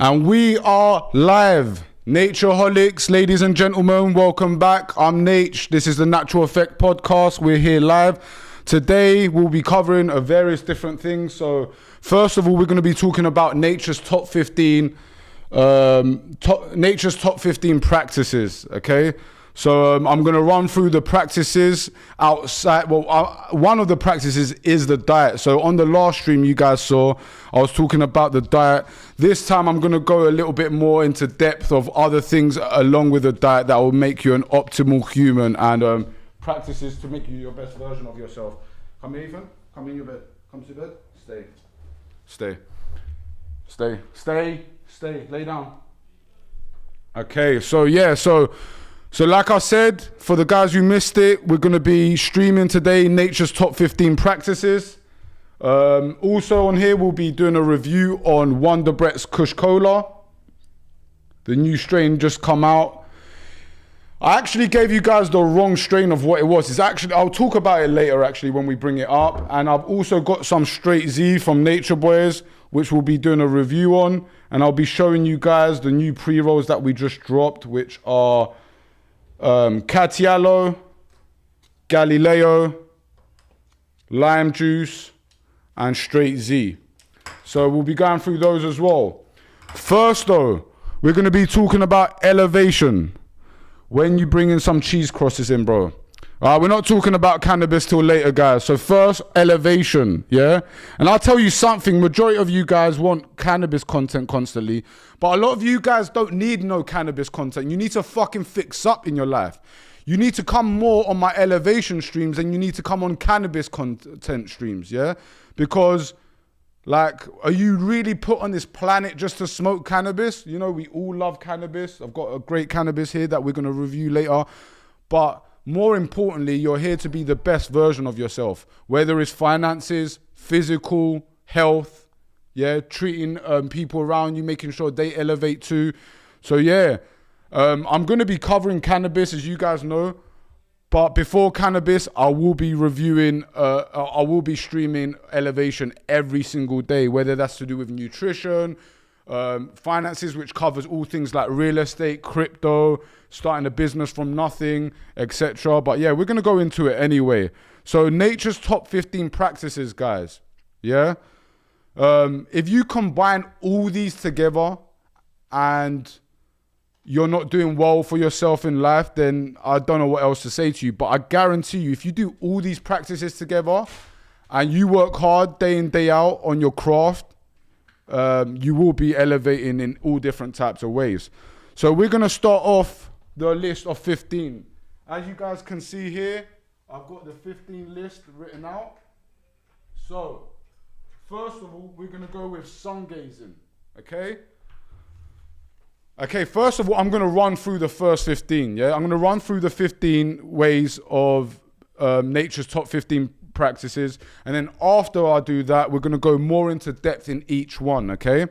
And we are live. Natureholics, ladies and gentlemen, welcome back. I'm Nate. This is the Natural Effect Podcast. We're here live. Today, we'll be covering various different things. So, first of all, we're going to be talking about nature's top 15 practices, okay? So I'm going to run through the practices outside. Well, one of the practices is the diet. So on the last stream you guys saw, I was talking about the diet. This time I'm going to go a little bit more into depth of other things along with the diet that will make you an optimal human, and practices to make you your best version of yourself. Come here, Ethan. Come in your bed. Come to bed. Stay. Stay. Stay. Stay. Stay. Lay down. Okay, so yeah, so like I said, for the guys who missed it, we're going to be streaming today nature's top 15 practices. Also on here, we'll be doing a review on Wonder Brett's Kush Cola. The new strain just come out. I actually gave you guys the wrong strain of what it was. It's actually, I'll talk about it later actually when we bring it up. And I've also got some Straight Z from Nature Boys, which we'll be doing a review on. And I'll be showing you guys the new pre-rolls that we just dropped, which are Catiello, Galileo, Lime Juice, and Straight Z. So we'll be going through those as well. First though, we're going to be talking about elevation. When you bring in some cheese crosses in, bro. We're not talking about cannabis till later, guys. So first, elevation, yeah? And I'll tell you something, majority of you guys want cannabis content constantly, but a lot of you guys don't need no cannabis content. You need to fucking fix up in your life. You need to come more on my elevation streams and you need to come on cannabis content streams, yeah? Because, like, are you really put on this planet just to smoke cannabis? You know, we all love cannabis. I've got a great cannabis here that we're going to review later, but more importantly, you're here to be the best version of yourself, whether it's finances, physical, health, yeah, treating people around you, making sure they elevate too. So yeah, I'm going to be covering cannabis, as you guys know, but before cannabis, I will be reviewing, I will be streaming elevation every single day, whether that's to do with nutrition, finances, which covers all things like real estate, crypto, starting a business from nothing, etc. But yeah, we're going to go into it anyway. So nature's top 15 practices, guys. Yeah. If you combine all these together and you're not doing well for yourself in life, then I don't know what else to say to you. But I guarantee you, if you do all these practices together and you work hard day in, day out on your craft, you will be elevating in all different types of ways. So we're going to start off the list of 15. As you guys can see here, I've got the 15 list written out. So first of all, we're going to go with sun gazing, okay? Okay, first of all, I'm going to run through the first 15, yeah? I'm going to run through the 15 ways of nature's top 15 practices, and then after I do that, we're going to go more into depth in each one, okay?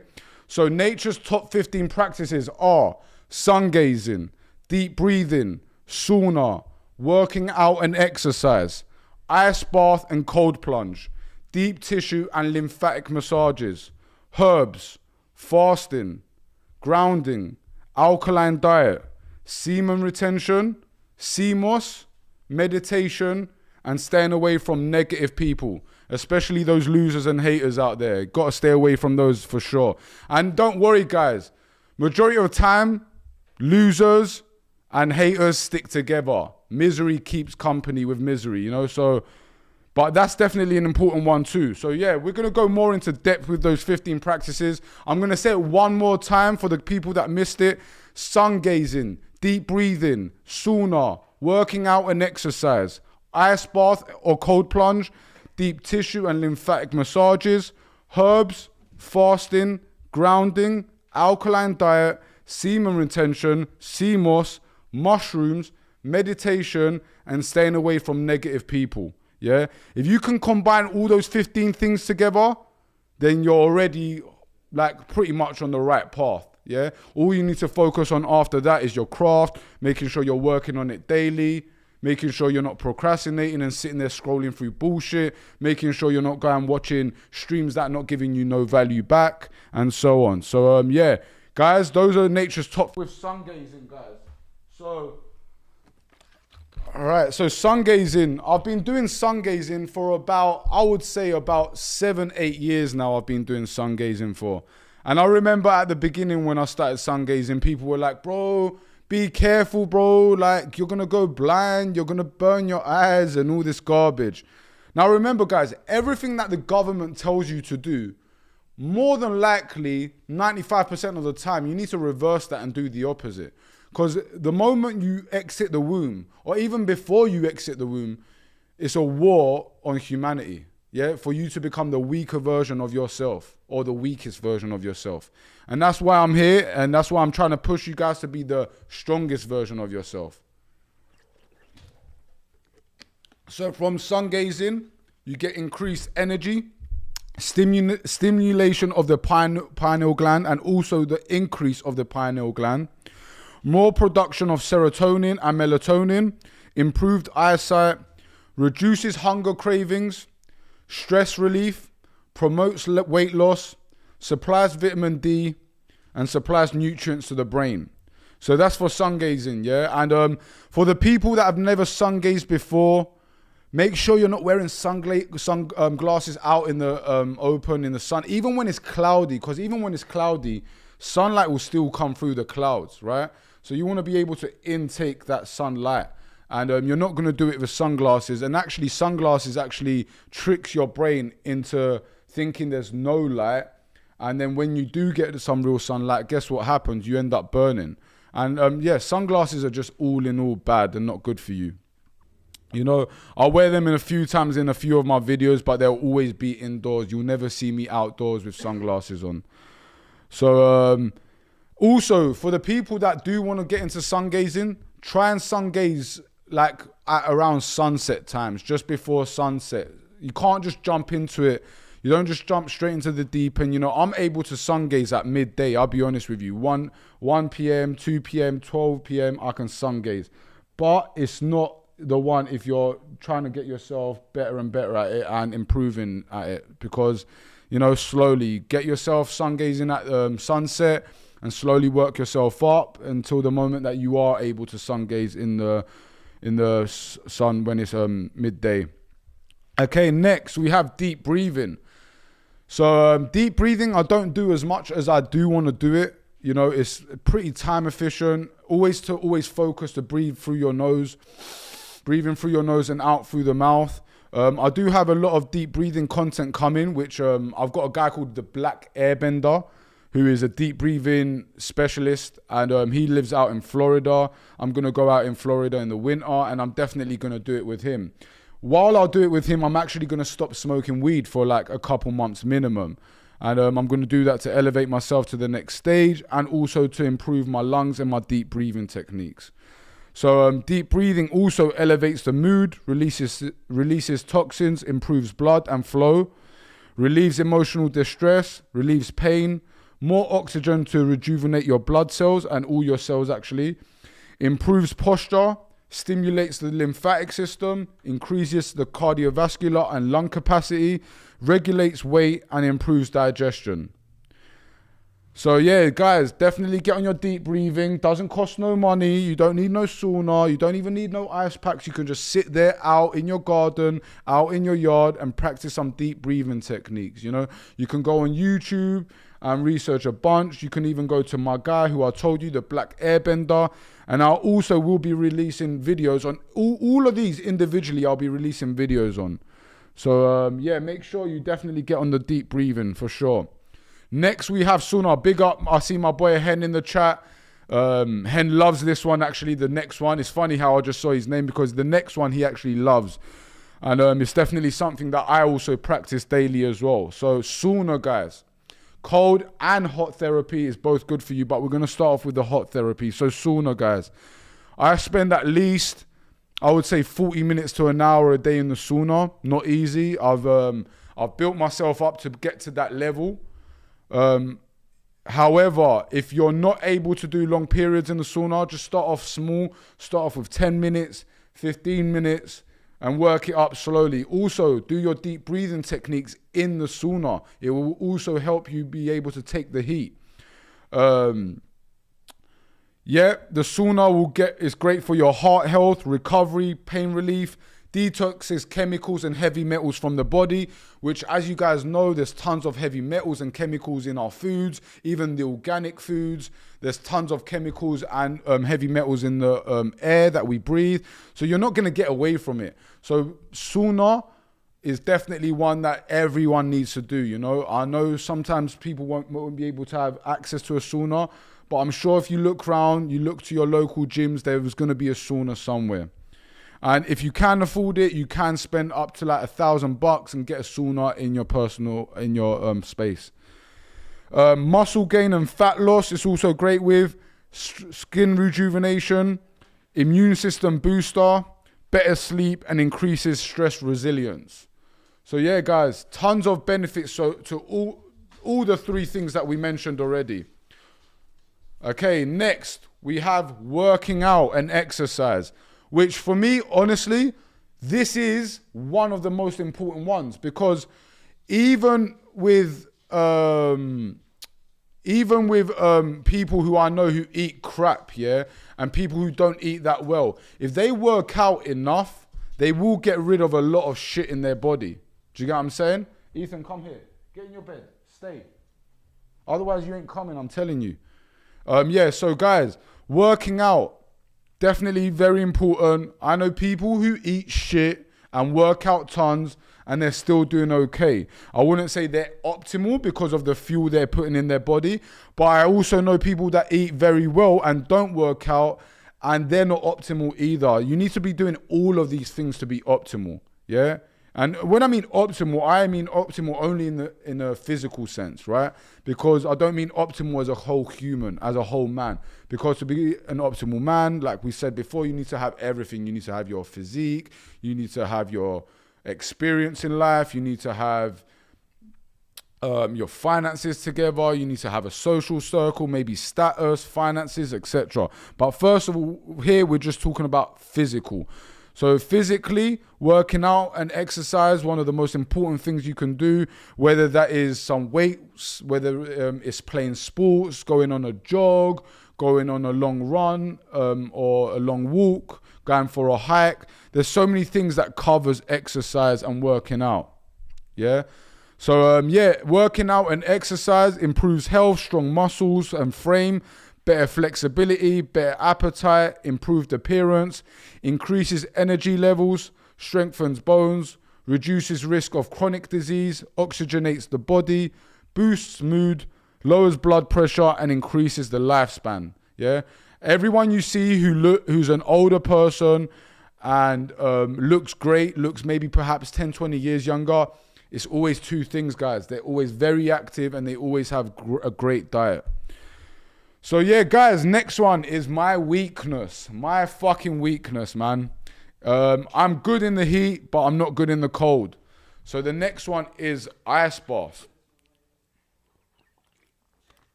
So nature's top 15 practices are sun gazing, deep breathing, sauna, working out and exercise, ice bath and cold plunge, deep tissue and lymphatic massages, herbs, fasting, grounding, alkaline diet, semen retention, CMOS, meditation, and staying away from negative people, especially those losers and haters out there. Got to stay away from those for sure. And don't worry, guys. Majority of the time, losers and haters stick together. Misery keeps company with misery, you know? So, but that's definitely an important one too. So yeah, we're going to go more into depth with those 15 practices. I'm going to say it one more time for the people that missed it. Sun gazing, deep breathing, sauna, working out and exercise, ice bath or cold plunge, deep tissue and lymphatic massages, herbs, fasting, grounding, alkaline diet, semen retention, CMOS, mushrooms, meditation, and staying away from negative people. Yeah, if you can combine all those 15 things together, then you're already like pretty much on the right path. Yeah, all you need to focus on after that is your craft, making sure you're working on it daily, making sure you're not procrastinating and sitting there scrolling through bullshit, making sure you're not going watching streams that are not giving you no value back, and so on. So yeah, Guys, those are nature's top with sun gazing, guys. So, all right, so sun gazing. I've been doing sun gazing for about, I would say about 7-8 years now. I've been doing sun gazing for. And I remember at the beginning when I started sun gazing, people were like, bro, be careful, bro. Like, you're going to go blind. You're going to burn your eyes and all this garbage. Now, remember, guys, everything that the government tells you to do, more than likely, 95% of the time, you need to reverse that and do the opposite. Because the moment you exit the womb, or even before you exit the womb, it's a war on humanity. Yeah, for you to become the weaker version of yourself, or the weakest version of yourself. And that's why I'm here, and that's why I'm trying to push you guys to be the strongest version of yourself. So from sun gazing, you get increased energy, stimulation of the pineal gland, and also the increase of the pineal gland. More production of serotonin and melatonin, improved eyesight, reduces hunger cravings, stress relief, promotes weight loss, supplies vitamin D, and supplies nutrients to the brain. So that's for sun gazing, yeah? And for the people that have never sun gazed before, make sure you're not wearing sunglasses out in the open in the sun, even when it's cloudy, because even when it's cloudy, sunlight will still come through the clouds, right? So you want to be able to intake that sunlight. And you're not going to do it with sunglasses. And actually, sunglasses actually tricks your brain into thinking there's no light. And then when you do get some real sunlight, guess what happens? You end up burning. And yeah, sunglasses are just all in all bad and not good for you. You know, I'll wear them in a few times in a few of my videos, but they'll always be indoors. You'll never see me outdoors with sunglasses on. So also, for the people that do want to get into sun gazing, try and sun gaze like at around sunset times, just before sunset. You can't just jump into it. You don't just jump straight into the deep end. You know, I'm able to sun gaze at midday. I'll be honest with you. 1 p.m., 2 p.m., 12 p.m., I can sun gaze. But it's not the one if you're trying to get yourself better and better at it and improving at it. Because, you know, slowly get yourself sun gazing at sunset and slowly work yourself up until the moment that you are able to sun gaze in the sun when it's midday. Okay, next we have deep breathing. So deep breathing, I don't do as much as I do want to do it. You know, it's pretty time efficient. Always focus to breathe through your nose, breathing through your nose and out through the mouth. I do have a lot of deep breathing content coming, which I've got a guy called the Black Airbender, who is a deep breathing specialist, and he lives out in Florida. I'm going to go out in Florida in the winter, and I'm definitely going to do it with him. While I'll do it with him, I'm actually going to stop smoking weed for like a couple months minimum. And I'm going to do that to elevate myself to the next stage and also to improve my lungs and my deep breathing techniques. So deep breathing also elevates the mood, releases toxins, improves blood and flow, relieves emotional distress, relieves pain, more oxygen to rejuvenate your blood cells and all your cells actually, improves posture, stimulates the lymphatic system, increases the cardiovascular and lung capacity, regulates weight and improves digestion. So yeah, guys, definitely get on your deep breathing. Doesn't cost no money. You don't need no sauna. You don't even need no ice packs. You can just sit there out in your garden, out in your yard and practice some deep breathing techniques. You know, you can go on YouTube and research a bunch. You can even go to my guy who I told you, the Black Airbender. And I also will be releasing videos on all of these individually. I'll be releasing videos on. So yeah, make sure you definitely get on the deep breathing for sure. Next, we have sauna. Big up. I see my boy Hen in the chat. Hen loves this one, actually. The next one. It's funny how I just saw his name because the next one he actually loves. And it's definitely something that I also practice daily as well. So sauna, guys. Cold and hot therapy is both good for you, but we're going to start off with the hot therapy. So sauna, guys. I spend at least, I would say 40 minutes to an hour a day in the sauna. Not easy. I've built myself up to get to that level. However, if you're not able to do long periods in the sauna, just start off small. Start off with 10 minutes, 15 minutes, and work it up slowly. Also, do your deep breathing techniques in the sauna. It will also help you be able to take the heat. Yeah, the sauna is great for your heart health, recovery, pain relief, detoxes chemicals and heavy metals from the body, which, as you guys know, there's tons of heavy metals and chemicals in our foods, even the organic foods. There's tons of chemicals and heavy metals in the air that we breathe. So you're not going to get away from it. So sauna is definitely one that everyone needs to do, you know. I know sometimes people won't be able to have access to a sauna, but I'm sure if you look around, you look to your local gyms, there's going to be a sauna somewhere. And if you can afford it, you can spend up to like $1,000 and get a sauna in your space. Muscle gain and fat loss is also great with skin rejuvenation, immune system booster, better sleep, and increases stress resilience. So yeah, guys, tons of benefits to all the three things that we mentioned already. Okay, next we have working out and exercise, which for me, honestly, this is one of the most important ones, because even with people who I know who eat crap, yeah, and people who don't eat that well, if they work out enough, they will get rid of a lot of shit in their body. Do you get what I'm saying? Ethan, come here. Get in your bed. Stay. Otherwise, you ain't coming, I'm telling you. Yeah, so guys, working out, definitely very important. I know people who eat shit and work out tons and they're still doing okay. I wouldn't say they're optimal because of the fuel they're putting in their body, but I also know people that eat very well and don't work out and they're not optimal either. You need to be doing all of these things to be optimal, yeah? And when I mean optimal only in a physical sense, right? Because I don't mean optimal as a whole human, as a whole man. Because to be an optimal man, like we said before, you need to have everything. You need to have your physique. You need to have your experience in life. You need to have your finances together. You need to have a social circle, maybe status, finances, etc. But first of all, here we're just talking about physical. So physically, working out and exercise, one of the most important things you can do, whether that is some weights, whether it's playing sports, going on a jog, going on a long run or a long walk, going for a hike. There's so many things that covers exercise and working out. Yeah. So working out and exercise improves health, strong muscles and frame, better flexibility, better appetite, improved appearance, increases energy levels, strengthens bones, reduces risk of chronic disease, oxygenates the body, boosts mood, lowers blood pressure, and increases the lifespan. Yeah, everyone you see who's an older person and looks great, looks maybe perhaps 10, 20 years younger, it's always two things, guys. They're always very active and they always have a great diet. So yeah, guys, next one is my weakness. My fucking weakness, man. I'm good in the heat, but I'm not good in the cold. So the next one is ice baths.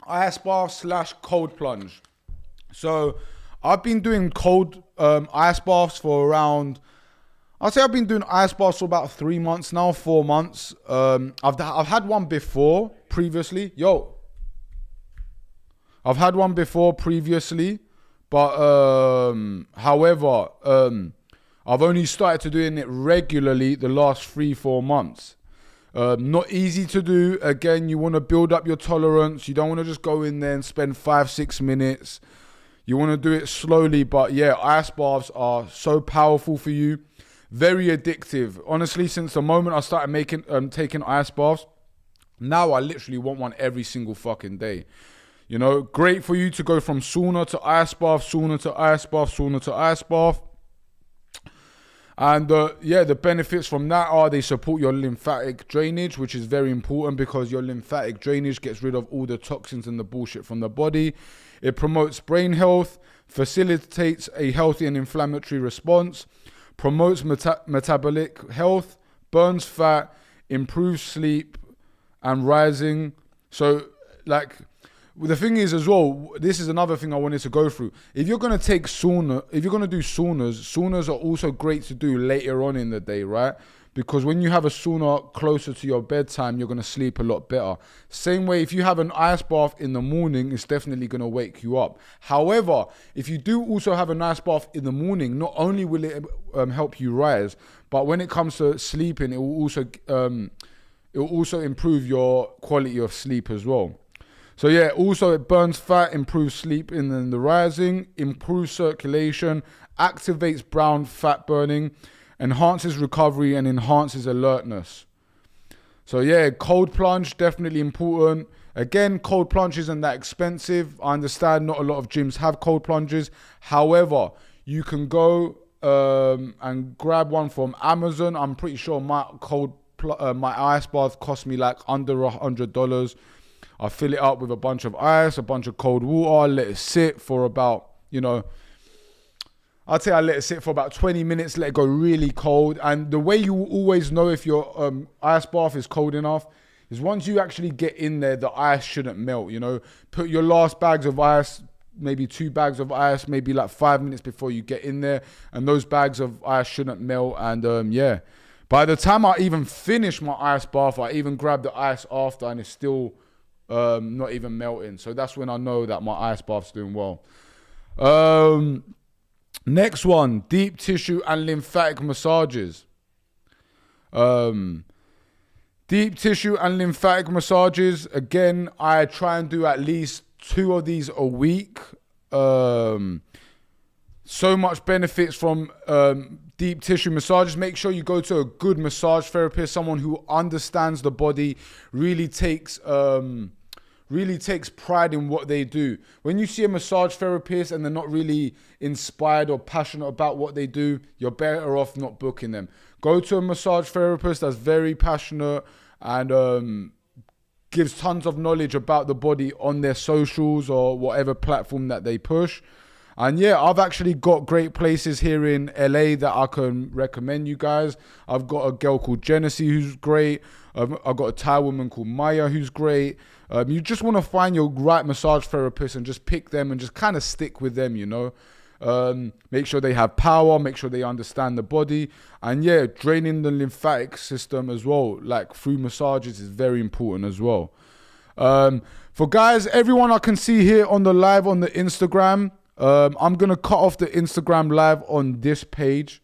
Ice bath / cold plunge. So I've been doing cold ice baths for around, I'd say I've been doing ice baths for about 3 months now, 4 months. I've had one before previously. I've had one before previously, but however, I've only started to doing it regularly the last 3-4 months. Not easy to do. Again, you want to build up your tolerance. You don't want to just go in there and spend 5-6 minutes. You want to do it slowly, but yeah, ice baths are so powerful for you. Very addictive. Honestly, since the moment I started taking ice baths, now I literally want one every single fucking day. You know, great for you to go from sauna to ice bath, sauna to ice bath, sauna to ice bath. And the benefits from that are they support your lymphatic drainage, which is very important because your lymphatic drainage gets rid of all the toxins and the bullshit from the body. It promotes brain health, facilitates a healthy and inflammatory response, promotes metabolic health, burns fat, improves sleep and rising. So, like, the thing is as well, this is another thing I wanted to go through. If you're going to take if you're going to do saunas are also great to do later on in the day, right? because when you have a sauna closer to your bedtime, you're going to sleep a lot better. Same way, if you have an ice bath in the morning, it's definitely going to wake you up. However, if you do also have an ice bath in the morning, not only will it help you rise, but when it comes to sleeping, it will also improve your quality of sleep as well. So yeah, also it burns fat, improves sleep in the rising, improves circulation, activates brown fat burning, enhances recovery, and enhances alertness. So yeah, cold plunge, definitely important. Again, cold plunge isn't that expensive. I understand not a lot of gyms have cold plunges. However, you can go and grab one from Amazon. I'm pretty sure my ice bath cost me like under $100. I fill it up with a bunch of ice, a bunch of cold water, let it sit for about, I'd say I let it sit for about 20 minutes, let it go really cold. And the way you will always know if your ice bath is cold enough is once you actually get in there, the ice shouldn't melt, Put your last bags of ice, maybe 2 bags of ice, maybe like 5 minutes before you get in there. And those bags of ice shouldn't melt. And yeah, by the time I even finish my ice bath, I even grab the ice after and it's still not even melting. So that's when I know that my ice bath's doing well. Next one, deep tissue and lymphatic massages. Deep tissue and lymphatic massages. Again, I try and do at least 2 of these a week. So much benefits from deep tissue massages. Make sure you go to a good massage therapist, someone who understands the body, really takes pride in what they do. When you see a massage therapist and they're not really inspired or passionate about what they do, you're better off not booking them. Go to a massage therapist that's very passionate and gives tons of knowledge about the body on their socials or whatever platform that they push. And yeah, I've actually got great places here in LA that I can recommend you guys. I've got a girl called Genesee who's great. I've got a Thai woman called Maya who's great. You just want to find your right massage therapist and just pick them and just kind of stick with them, Make sure they have power, make sure they understand the body. And yeah, draining the lymphatic system as well, like through massages, is very important as well. For guys, everyone I can see here on the live on the Instagram, I'm going to cut off the Instagram live on this page.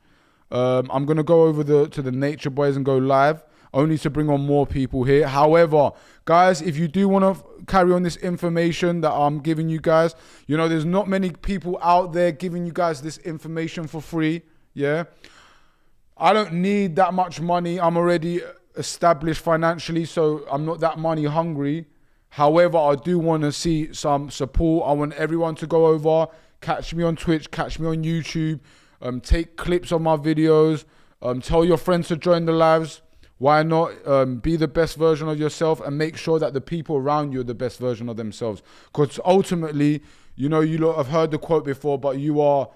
I'm going to go over to the Nature Boys and go live, only to bring on more people here. However, guys, if you do want to carry on this information that I'm giving you guys, there's not many people out there giving you guys this information for free. Yeah. I don't need that much money. I'm already established financially, so I'm not that money hungry. However, I do want to see some support. I want everyone to go over, catch me on Twitch, catch me on YouTube, take clips of my videos, tell your friends to join the lives. Why not be the best version of yourself and make sure that the people around you are the best version of themselves? Because ultimately, you lot have heard the quote before, but you are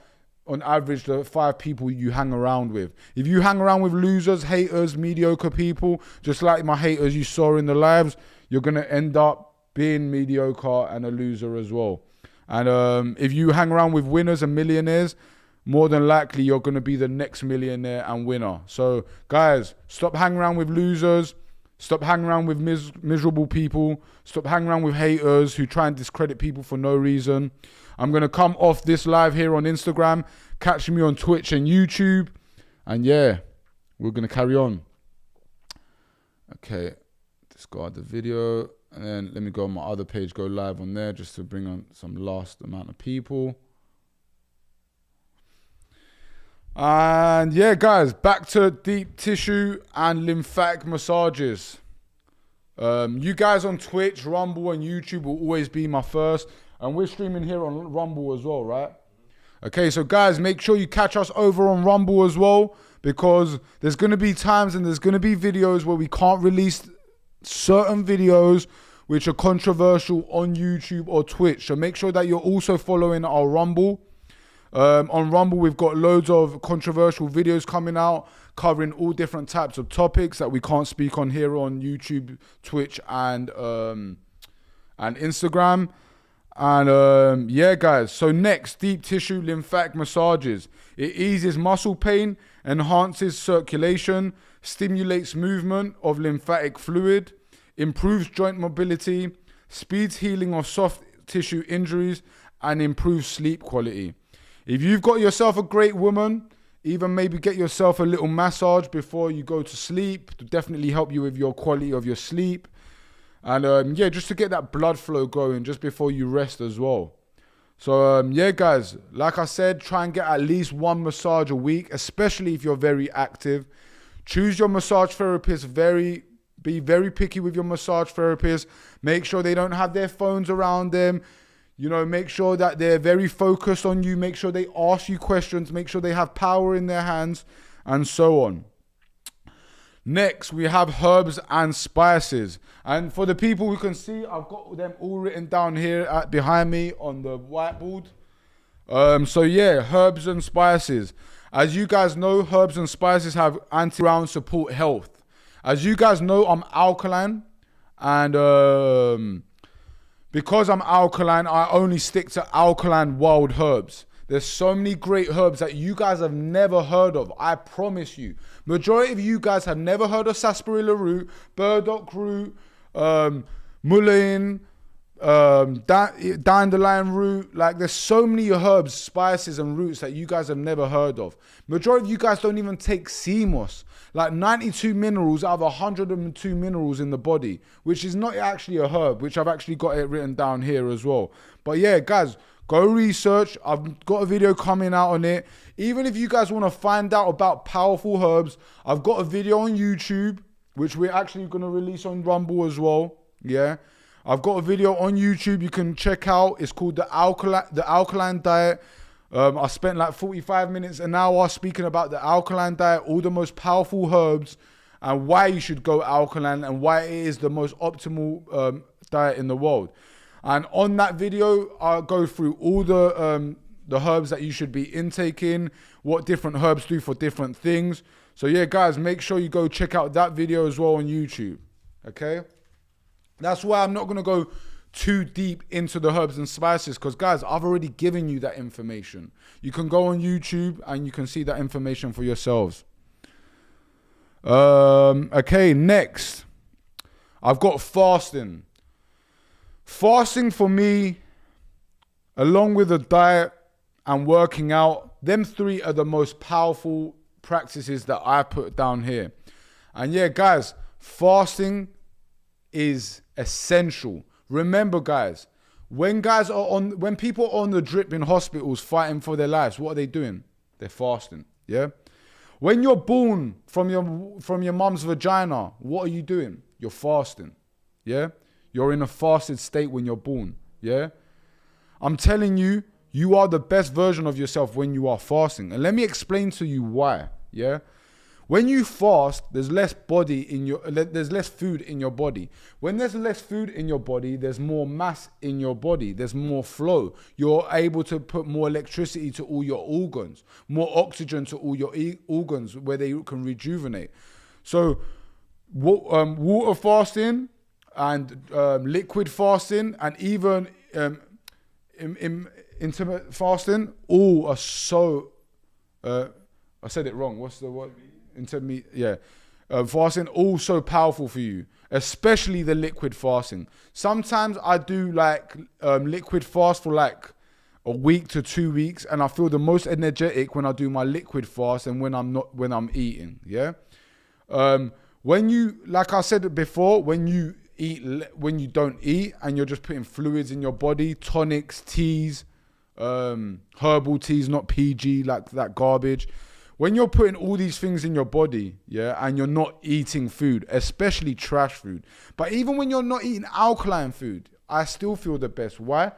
on average the 5 people you hang around with. If you hang around with losers, haters, mediocre people, just like my haters you saw in the lives, you're going to end up being mediocre and a loser as well. And if you hang around with winners and millionaires, more than likely you're going to be the next millionaire and winner. So guys, stop hanging around with losers. Stop hanging around with miserable people. Stop hanging around with haters who try and discredit people for no reason. I'm going to come off this live here on Instagram. Catch me on Twitch and YouTube. And yeah, we're going to carry on. Okay, discard the video. And then let me go on my other page, go live on there just to bring on some last amount of people. And yeah, guys, back to deep tissue and lymphatic massages. You guys on Twitch, Rumble, and YouTube will always be my first. And we're streaming here on Rumble as well, right? Okay, so guys, make sure you catch us over on Rumble as well, because there's going to be times and there's going to be videos where we can't release certain videos which are controversial on YouTube or Twitch. So make sure that you're also following our Rumble. On Rumble, we've got loads of controversial videos coming out covering all different types of topics that we can't speak on here on YouTube, Twitch, and Instagram. And yeah, guys, so next, deep tissue lymphatic massages. It eases muscle pain, enhances circulation, stimulates movement of lymphatic fluid, improves joint mobility, speeds healing of soft tissue injuries, and improves sleep quality. If you've got yourself a great woman, even maybe get yourself a little massage before you go to sleep to definitely help you with your quality of your sleep. And yeah, just to get that blood flow going just before you rest as well. So yeah, guys, like I said, try and get at least one massage a week, especially if you're very active. Choose your massage therapist be very picky with your massage therapist. Make sure they don't have their phones around them. You know, make sure that they're very focused on you. Make sure they ask you questions. Make sure they have power in their hands and so on. Next, we have herbs and spices. And for the people who can see, I've got them all written down here behind me on the whiteboard. So yeah, herbs and spices. As you guys know, herbs and spices have anti-round support health. As you guys know, I'm alkaline, and because I'm alkaline, I only stick to alkaline wild herbs. There's so many great herbs that you guys have never heard of. I promise you. Majority of you guys have never heard of sarsaparilla root, burdock root, mullein, dandelion root. Like, there's so many herbs, spices, and roots that you guys have never heard of. Majority of you guys don't even take sea moss. Like 92 minerals out of 102 minerals in the body, which is not actually a herb, which I've actually got it written down here as well. But yeah, guys, go research. I've got a video coming out on it. Even if you guys want to find out about powerful herbs, I've got a video on YouTube, which we're actually going to release on Rumble as well. Yeah. I've got a video on YouTube you can check out. It's called the Alkaline Diet. I spent like 45 minutes, an hour speaking about the alkaline diet, all the most powerful herbs, and why you should go alkaline and why it is the most optimal diet in the world. And on that video, I'll go through all the herbs that you should be intaking, what different herbs do for different things. So yeah, guys, make sure you go check out that video as well on YouTube. Okay? That's why I'm not going to go too deep into the herbs and spices, because guys, I've already given you that information. You can go on YouTube and you can see that information for yourselves. Okay, next I've got fasting. Fasting for me, along with the diet and working out, them three are the most powerful practices that I put down here. And yeah, guys, fasting is essential. Remember, guys, when people are on the drip in hospitals fighting for their lives, what are they doing? They're fasting. Yeah. When you're born from your mom's vagina, what are you doing? You're fasting. Yeah. You're in a fasted state when you're born. Yeah. I'm telling you, you are the best version of yourself when you are fasting. And let me explain to you why. Yeah. When you fast, there's less food in your body. When there's less food in your body, there's more mass in your body. There's more flow. You're able to put more electricity to all your organs, more oxygen to all your organs where they can rejuvenate. So water fasting and liquid fasting and even intermittent fasting, all are so... I said it wrong. What's the word? Fasting also powerful for you, especially the liquid fasting. Sometimes I do like liquid fast for like a week to 2 weeks, and I feel the most energetic when I do my liquid fast and when I'm eating. Yeah. When you, like I said before, when you don't eat and you're just putting fluids in your body, tonics, teas, herbal teas, not PG, like that garbage. When you're putting all these things in your body, yeah, and you're not eating food, especially trash food, but even when you're not eating alkaline food, I still feel the best. Why?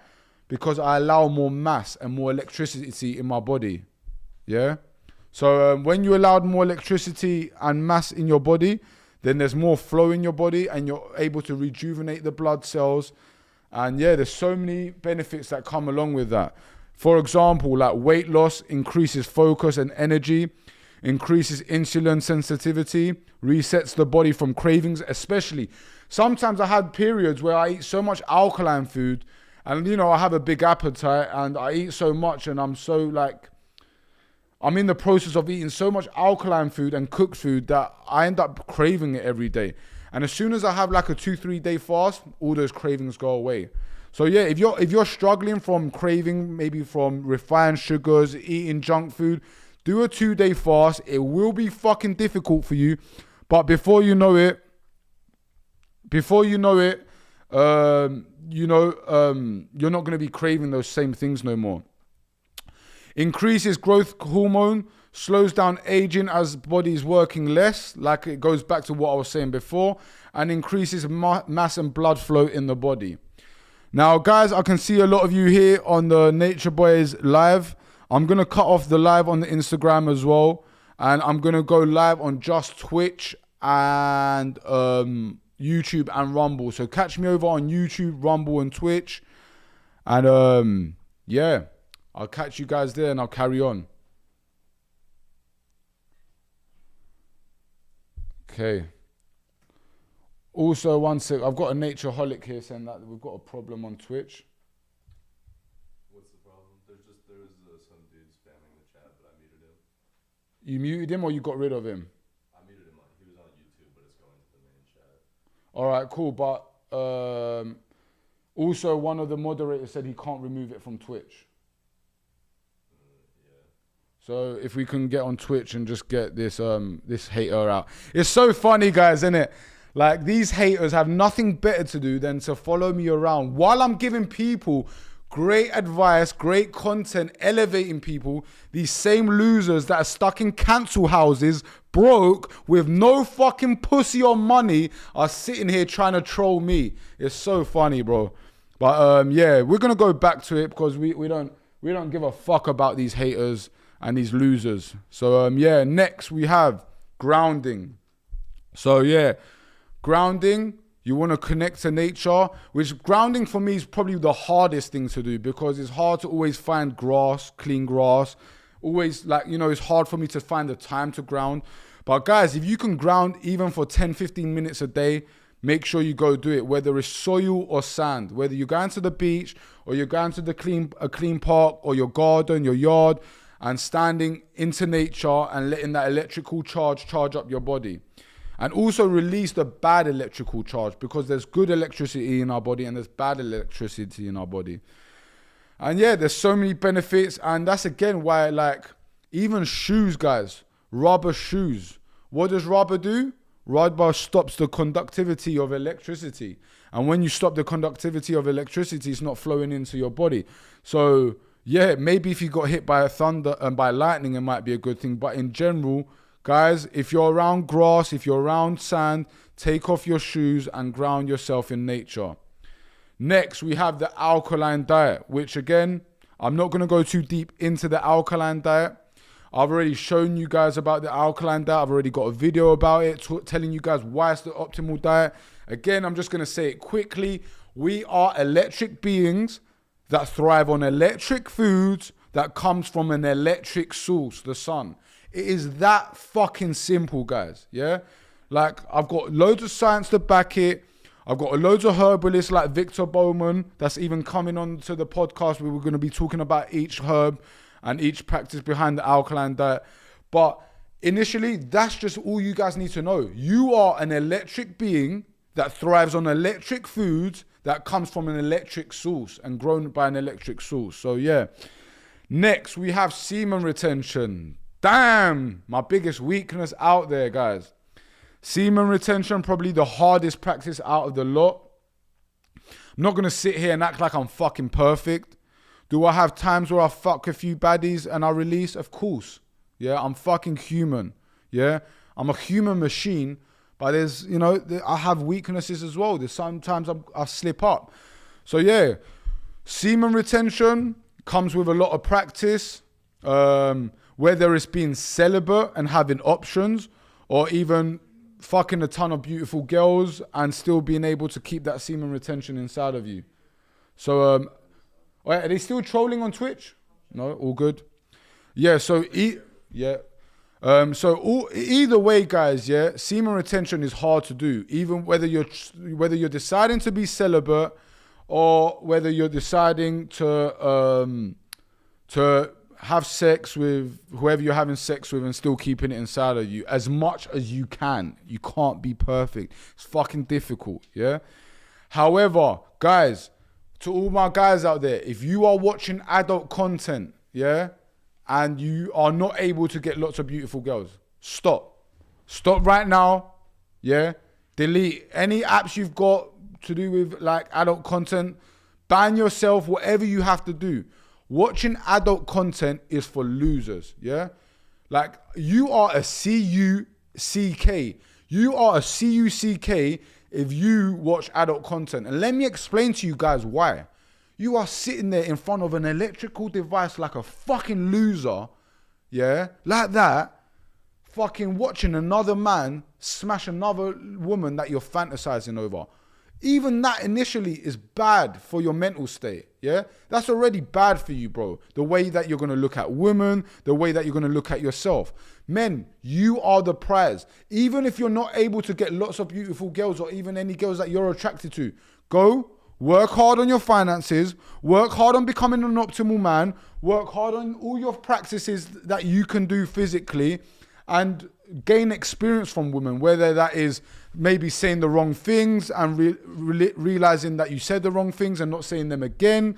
Because I allow more mass and more electricity in my body, yeah? So when you allow more electricity and mass in your body, then there's more flow in your body and you're able to rejuvenate the blood cells. And yeah, there's so many benefits that come along with that. For example, like weight loss increases focus and energy, increases insulin sensitivity, resets the body from cravings, especially. Sometimes I had periods where I eat so much alkaline food and, I have a big appetite and I eat so much and I'm so like, I'm in the process of eating so much alkaline food and cooked food that I end up craving it every day. And as soon as I have like a 2-3 day fast, all those cravings go away. So yeah, if you're struggling from craving, maybe from refined sugars, eating junk food, do a 2-day fast. It will be fucking difficult for you, but before you know it, you're not going to be craving those same things no more. Increases growth hormone, slows down aging as body is working less, like it goes back to what I was saying before, and increases mass and blood flow in the body. Now, guys, I can see a lot of you here on the Nature Boys live. I'm going to cut off the live on the Instagram as well, and I'm going to go live on just Twitch and YouTube and Rumble. So catch me over on YouTube, Rumble, and Twitch. And yeah, I'll catch you guys there and I'll carry on. Okay. Also, one sec, I've got a Natureholic here saying that we've got a problem on Twitch. What's the problem? There is some dude spamming the chat, but I muted him. You muted him or you got rid of him? I muted him. He was on YouTube, but it's going to the main chat. All right, cool. But also, one of the moderators said he can't remove it from Twitch. Yeah. So if we can get on Twitch and just get this this hater out. It's so funny, guys, isn't it? Like, these haters have nothing better to do than to follow me around while I'm giving people great advice, great content, elevating people. These same losers that are stuck in cancel houses, broke, with no fucking pussy or money, are sitting here trying to troll me. It's so funny, bro. But yeah, we're gonna go back to it because we don't give a fuck about these haters and these losers. So yeah, next we have grounding. So yeah, grounding, you want to connect to nature, which grounding for me is probably the hardest thing to do because it's hard to always find grass, clean grass. Always, like, you know, it's hard for me to find the time to ground. But guys, if you can ground even for 10-15 minutes a day, make sure you go do it, whether it's soil or sand, whether you're going to the beach or you're going to a clean park or your garden, your yard, and standing into nature and letting that electrical charge up your body. And also release the bad electrical charge, because there's good electricity in our body and there's bad electricity in our body. And yeah, there's so many benefits. And that's again why, like, even shoes, guys, rubber shoes. What does rubber do? Rubber stops the conductivity of electricity. And when you stop the conductivity of electricity, it's not flowing into your body. So yeah, maybe if you got hit by a thunder and by lightning, it might be a good thing. But in general, guys, if you're around grass, if you're around sand, take off your shoes and ground yourself in nature. Next, we have the alkaline diet, which again, I'm not going to go too deep into the alkaline diet. I've already shown you guys about the alkaline diet. I've already got a video about it, telling you guys why it's the optimal diet. Again, I'm just going to say it quickly. We are electric beings that thrive on electric foods that comes from an electric source, the sun. It is that fucking simple, guys. Yeah? Like, I've got loads of science to back it. I've got loads of herbalists like Victor Bowman that's even coming on to the podcast where we're going to be talking about each herb and each practice behind the alkaline diet. But initially, that's just all you guys need to know. You are an electric being that thrives on electric foods that comes from an electric source and grown by an electric source. So yeah. Next, we have semen retention. Damn, my biggest weakness out there, guys. Semen retention, probably the hardest practice out of the lot. I'm not going to sit here and act like I'm fucking perfect. Do I have times where I fuck a few baddies and I release? Of course. Yeah, I'm fucking human. Yeah, I'm a human machine, but there's, you know, I have weaknesses as well. There's sometimes I slip up. So yeah, semen retention comes with a lot of practice. Whether it's being celibate and having options, or even fucking a ton of beautiful girls and still being able to keep that semen retention inside of you. So, are they still trolling on Twitch? No, all good. Yeah. So either way, guys. Yeah, semen retention is hard to do, even whether you're deciding to be celibate or whether you're deciding to have sex with whoever you're having sex with and still keeping it inside of you as much as you can. You can't be perfect. It's fucking difficult, yeah? However, guys, to all my guys out there, if you are watching adult content, yeah, and you are not able to get lots of beautiful girls, stop. Stop right now, yeah? Delete any apps you've got to do with like adult content. Ban yourself, whatever you have to do. Watching adult content is for losers, yeah? Like, you are a C-U-C-K. You are a C-U-C-K if you watch adult content. And let me explain to you guys why. You are sitting there in front of an electrical device like a fucking loser, yeah? Like that, fucking watching another man smash another woman that you're fantasizing over. Even that initially is bad for your mental state, yeah? That's already bad for you, bro. The way that you're going to look at women, the way that you're going to look at yourself. Men, you are the prize. Even if you're not able to get lots of beautiful girls or even any girls that you're attracted to, go work hard on your finances, work hard on becoming an optimal man, work hard on all your practices that you can do physically, and gain experience from women, whether that is maybe saying the wrong things and realizing that you said the wrong things and not saying them again,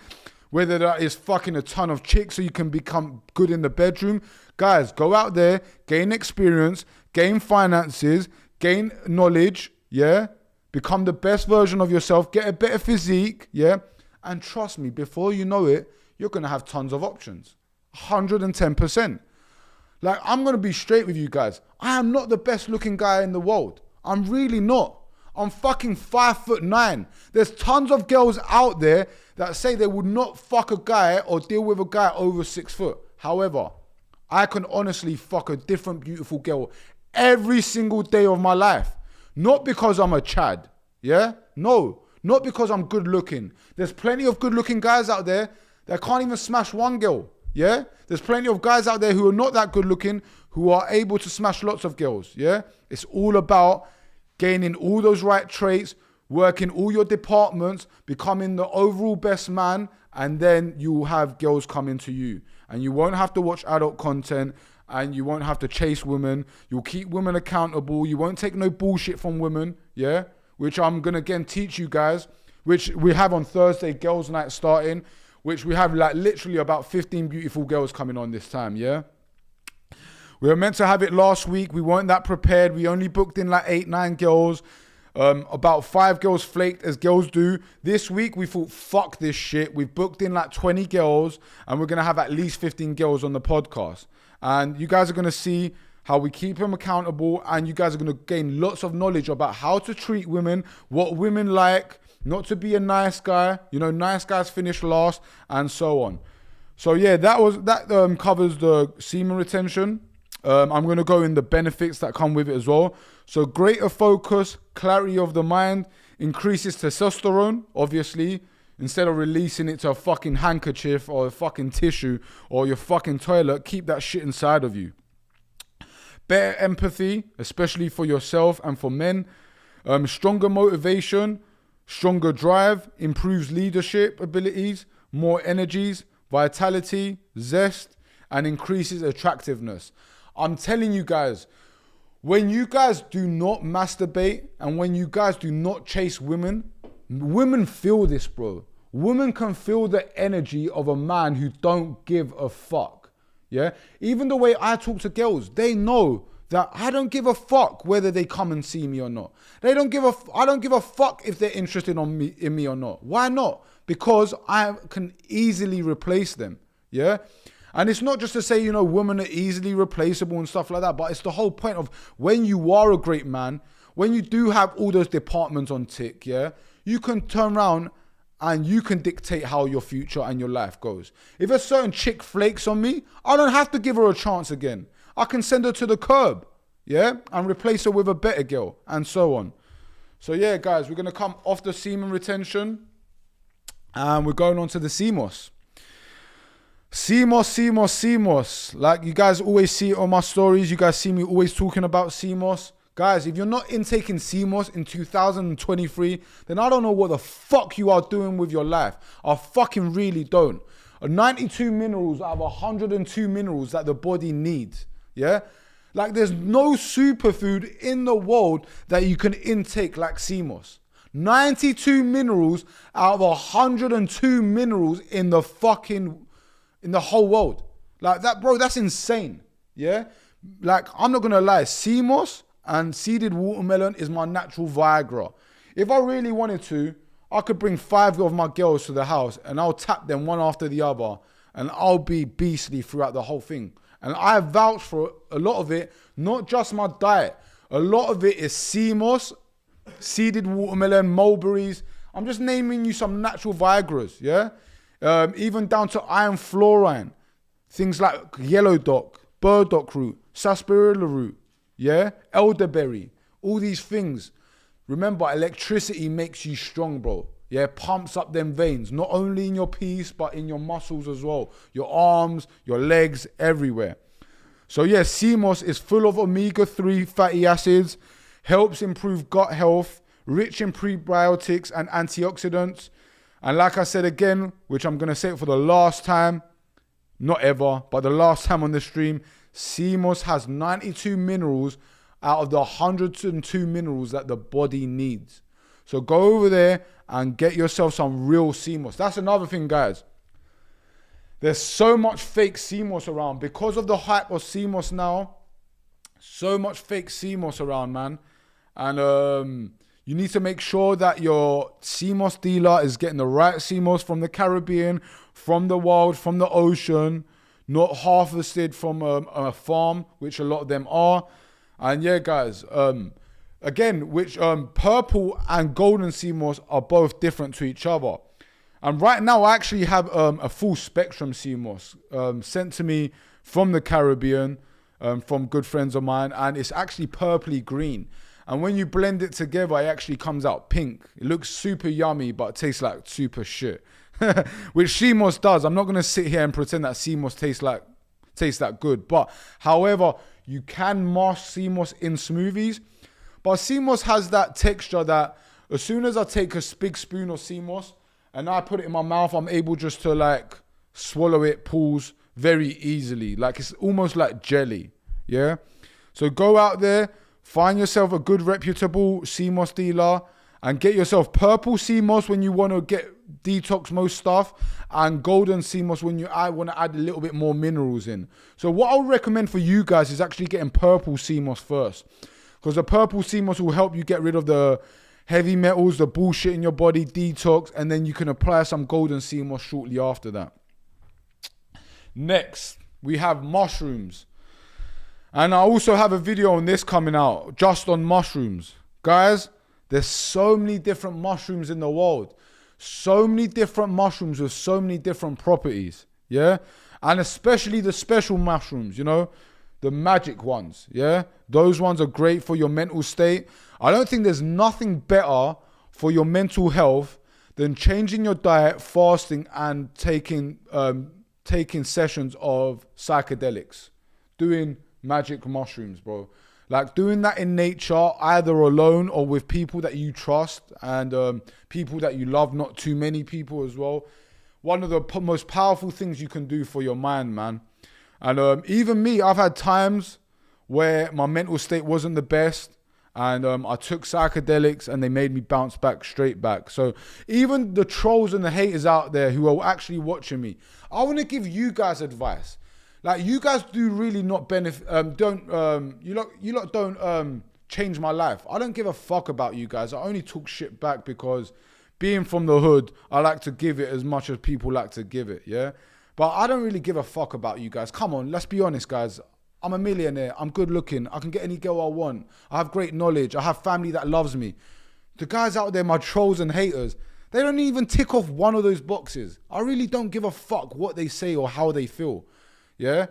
whether that is fucking a ton of chicks so you can become good in the bedroom. Guys, go out there, gain experience, gain finances, gain knowledge, yeah? Become the best version of yourself, get a better physique, yeah? And trust me, before you know it, you're going to have tons of options. 110%. Like, I'm going to be straight with you guys. I am not the best looking guy in the world. I'm really not. I'm fucking 5'9". There's tons of girls out there that say they would not fuck a guy or deal with a guy over 6 foot. However, I can honestly fuck a different beautiful girl every single day of my life. Not because I'm a Chad, yeah? No, not because I'm good looking. There's plenty of good looking guys out there that can't even smash one girl. Yeah, there's plenty of guys out there who are not that good looking who are able to smash lots of girls. Yeah, it's all about gaining all those right traits, working all your departments, becoming the overall best man, and then you will have girls coming to you. And you won't have to watch adult content, and you won't have to chase women. You'll keep women accountable. You won't take no bullshit from women. Yeah, which I'm gonna again teach you guys, which we have on Thursday, girls' night starting. Which we have like literally about 15 beautiful girls coming on this time, yeah? We were meant to have it last week. We weren't that prepared. We only booked in like 8-9 girls. About 5 girls flaked, as girls do. This week, we thought, fuck this shit. We've booked in like 20 girls, and we're going to have at least 15 girls on the podcast. And you guys are going to see how we keep them accountable, and you guys are going to gain lots of knowledge about how to treat women, what women like, not to be a nice guy, you know, nice guys finish last, and so on. So yeah, that covers the semen retention. I'm going to go in the benefits that come with it as well. So greater focus, clarity of the mind, increases testosterone, obviously, instead of releasing it to a fucking handkerchief or a fucking tissue or your fucking toilet, keep that shit inside of you. Better empathy, especially for yourself and for men. Stronger motivation, stronger drive, improves leadership abilities, more energies, vitality, zest, and increases attractiveness. I'm telling you guys, when you guys do not masturbate and when you guys do not chase women, women feel this, bro. Women can feel the energy of a man who don't give a fuck. Yeah? Even the way I talk to girls, they know that I don't give a fuck whether they come and see me or not. I don't give a fuck if they're interested in me or not. Why not? Because I can easily replace them. Yeah? And it's not just to say, you know, women are easily replaceable and stuff like that, but it's the whole point of when you are a great man, when you do have all those departments on tick, yeah, you can turn around and you can dictate how your future and your life goes. If a certain chick flakes on me, I don't have to give her a chance again. I can send her to the curb, yeah, and replace her with a better girl, and so on. So yeah, guys, we're going to come off the semen retention, and we're going on to the CMOS. CMOS. Like, you guys always see it on my stories. You guys see me always talking about CMOS. Guys, if you're not intaking CMOS in 2023, then I don't know what the fuck you are doing with your life. I fucking really don't. 92 minerals out of 102 minerals that the body needs. Yeah? Like there's no superfood in the world that you can intake like sea moss. 92 minerals out of 102 minerals in the whole world. Like that, bro, that's insane. Yeah? Like, I'm not gonna lie, sea moss and seeded watermelon is my natural Viagra. If I really wanted to, I could bring 5 of my girls to the house and I'll tap them one after the other and I'll be beastly throughout the whole thing. And I vouch for a lot of it, not just my diet. A lot of it is sea moss, seeded watermelon, mulberries. I'm just naming you some natural Viagras, yeah? Even down to iron fluorine. Things like yellow dock, burdock root, sarsaparilla root, yeah? Elderberry, all these things. Remember, electricity makes you strong, bro. Yeah, pumps up them veins, not only in your piece, but in your muscles as well. Your arms, your legs, everywhere. So yeah, sea moss is full of omega-3 fatty acids, helps improve gut health, rich in prebiotics and antioxidants. And like I said again, which I'm going to say it for the last time, not ever, but the last time on the stream, sea moss has 92 minerals out of the 102 minerals that the body needs. So go over there and get yourself some real sea moss. That's another thing, guys. There's so much fake sea moss around. Because of the hype of sea moss now, so much fake sea moss around, man. And you need to make sure that your sea moss dealer is getting the right sea moss from the Caribbean, from the wild, from the ocean, not harvested from a farm, which a lot of them are. And yeah, guys, again, which purple and golden sea moss are both different to each other. And right now, I actually have a full spectrum sea moss sent to me from the Caribbean, from good friends of mine, and it's actually purpley green. And when you blend it together, it actually comes out pink. It looks super yummy, but it tastes like super shit. Which sea moss does. I'm not going to sit here and pretend that sea moss tastes that good. But however, you can mash sea moss in smoothies. But sea moss has that texture that as soon as I take a big spoon of sea moss and I put it in my mouth, I'm able just to like swallow it, pause very easily. Like it's almost like jelly. Yeah. So go out there, find yourself a good reputable sea moss dealer and get yourself purple sea moss when you want to get detox most stuff, and golden sea moss when you want to add a little bit more minerals in. So what I would recommend for you guys is actually getting purple sea moss first, because the purple sea moss will help you get rid of the heavy metals, the bullshit in your body, detox, and then you can apply some golden sea moss shortly after that. Next, we have mushrooms. And I also have a video on this coming out, just on mushrooms. Guys, there's so many different mushrooms in the world. So many different mushrooms with so many different properties, yeah? And especially the special mushrooms, you know? The magic ones, yeah? Those ones are great for your mental state. I don't think there's nothing better for your mental health than changing your diet, fasting, and taking sessions of psychedelics. Doing magic mushrooms, bro. Like doing that in nature, either alone or with people that you trust and people that you love, not too many people as well. One of the most powerful things you can do for your mind, man. And even me, I've had times where my mental state wasn't the best and I took psychedelics and they made me bounce back straight back. So even the trolls and the haters out there who are actually watching me, I want to give you guys advice. Like, you guys do really not benefit, you lot don't change my life. I don't give a fuck about you guys. I only talk shit back because being from the hood, I like to give it as much as people like to give it, yeah? But I don't really give a fuck about you guys. Come on, let's be honest, guys. I'm a millionaire. I'm good looking. I can get any girl I want. I have great knowledge. I have family that loves me. The guys out there, my trolls and haters, they don't even tick off one of those boxes. I really don't give a fuck what they say or how they feel. Yeah.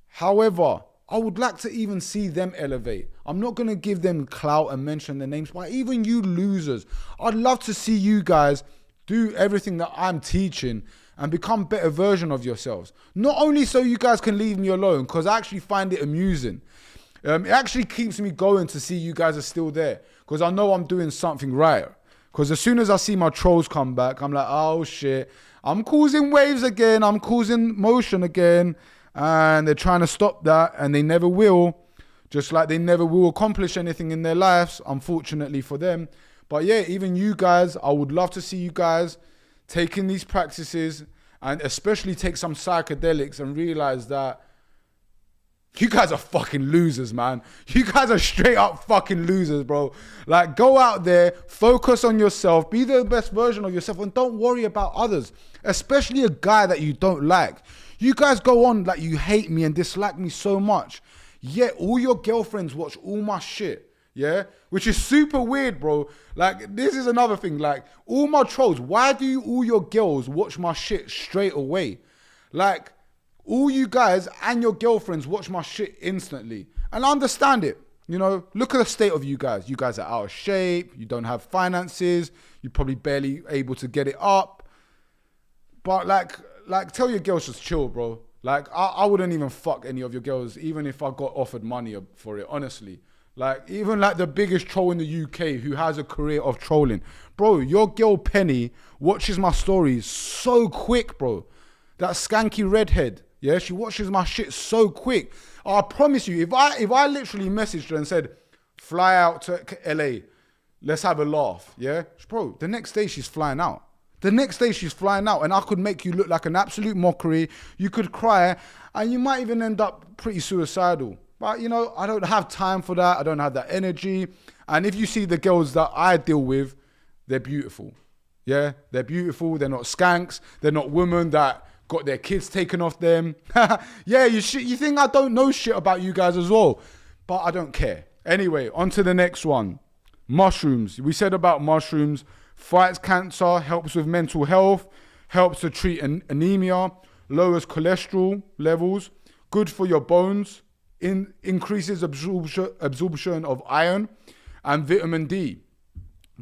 However, I would like to even see them elevate. I'm not going to give them clout and mention their names, but even you losers, I'd love to see you guys do everything that I'm teaching and become better version of yourselves. Not only so you guys can leave me alone, because I actually find it amusing. It actually keeps me going to see you guys are still there, because I know I'm doing something right. Because as soon as I see my trolls come back, I'm like, oh shit, I'm causing waves again. I'm causing motion again. And they're trying to stop that, and they never will. Just like they never will accomplish anything in their lives, unfortunately for them. But yeah, even you guys, I would love to see you guys taking these practices and especially take some psychedelics and realize that you guys are fucking losers, man. You guys are straight up fucking losers, bro. Like, go out there, focus on yourself, be the best version of yourself, and don't worry about others, especially a guy that you don't like. You guys go on like you hate me and dislike me so much. Yet all your girlfriends watch all my shit, yeah? Which is super weird, bro. Like, this is another thing. Like, all my trolls, why do all your girls watch my shit straight away? Like, all you guys and your girlfriends watch my shit instantly. And I understand it. You know, look at the state of you guys. You guys are out of shape. You don't have finances. You're probably barely able to get it up. But like tell your girls just chill, bro. Like, I wouldn't even fuck any of your girls, even if I got offered money for it, honestly. Like, even like the biggest troll in the UK who has a career of trolling. Bro, your girl Penny watches my stories so quick, bro. That skanky redhead. Yeah, she watches my shit so quick. I promise you, if I literally messaged her and said, fly out to LA, let's have a laugh, yeah? Bro, the next day she's flying out. The next day she's flying out, and I could make you look like an absolute mockery. You could cry, and you might even end up pretty suicidal. But, you know, I don't have time for that. I don't have that energy. And if you see the girls that I deal with, they're beautiful. Yeah, they're beautiful. They're not skanks. They're not women that got their kids taken off them. Yeah, you think I don't know shit about you guys as well, but I don't care. Anyway, on to the next one. Mushrooms. We said about mushrooms. Fights cancer, helps with mental health, helps to treat anemia, lowers cholesterol levels, good for your bones, increases absorption of iron and vitamin D.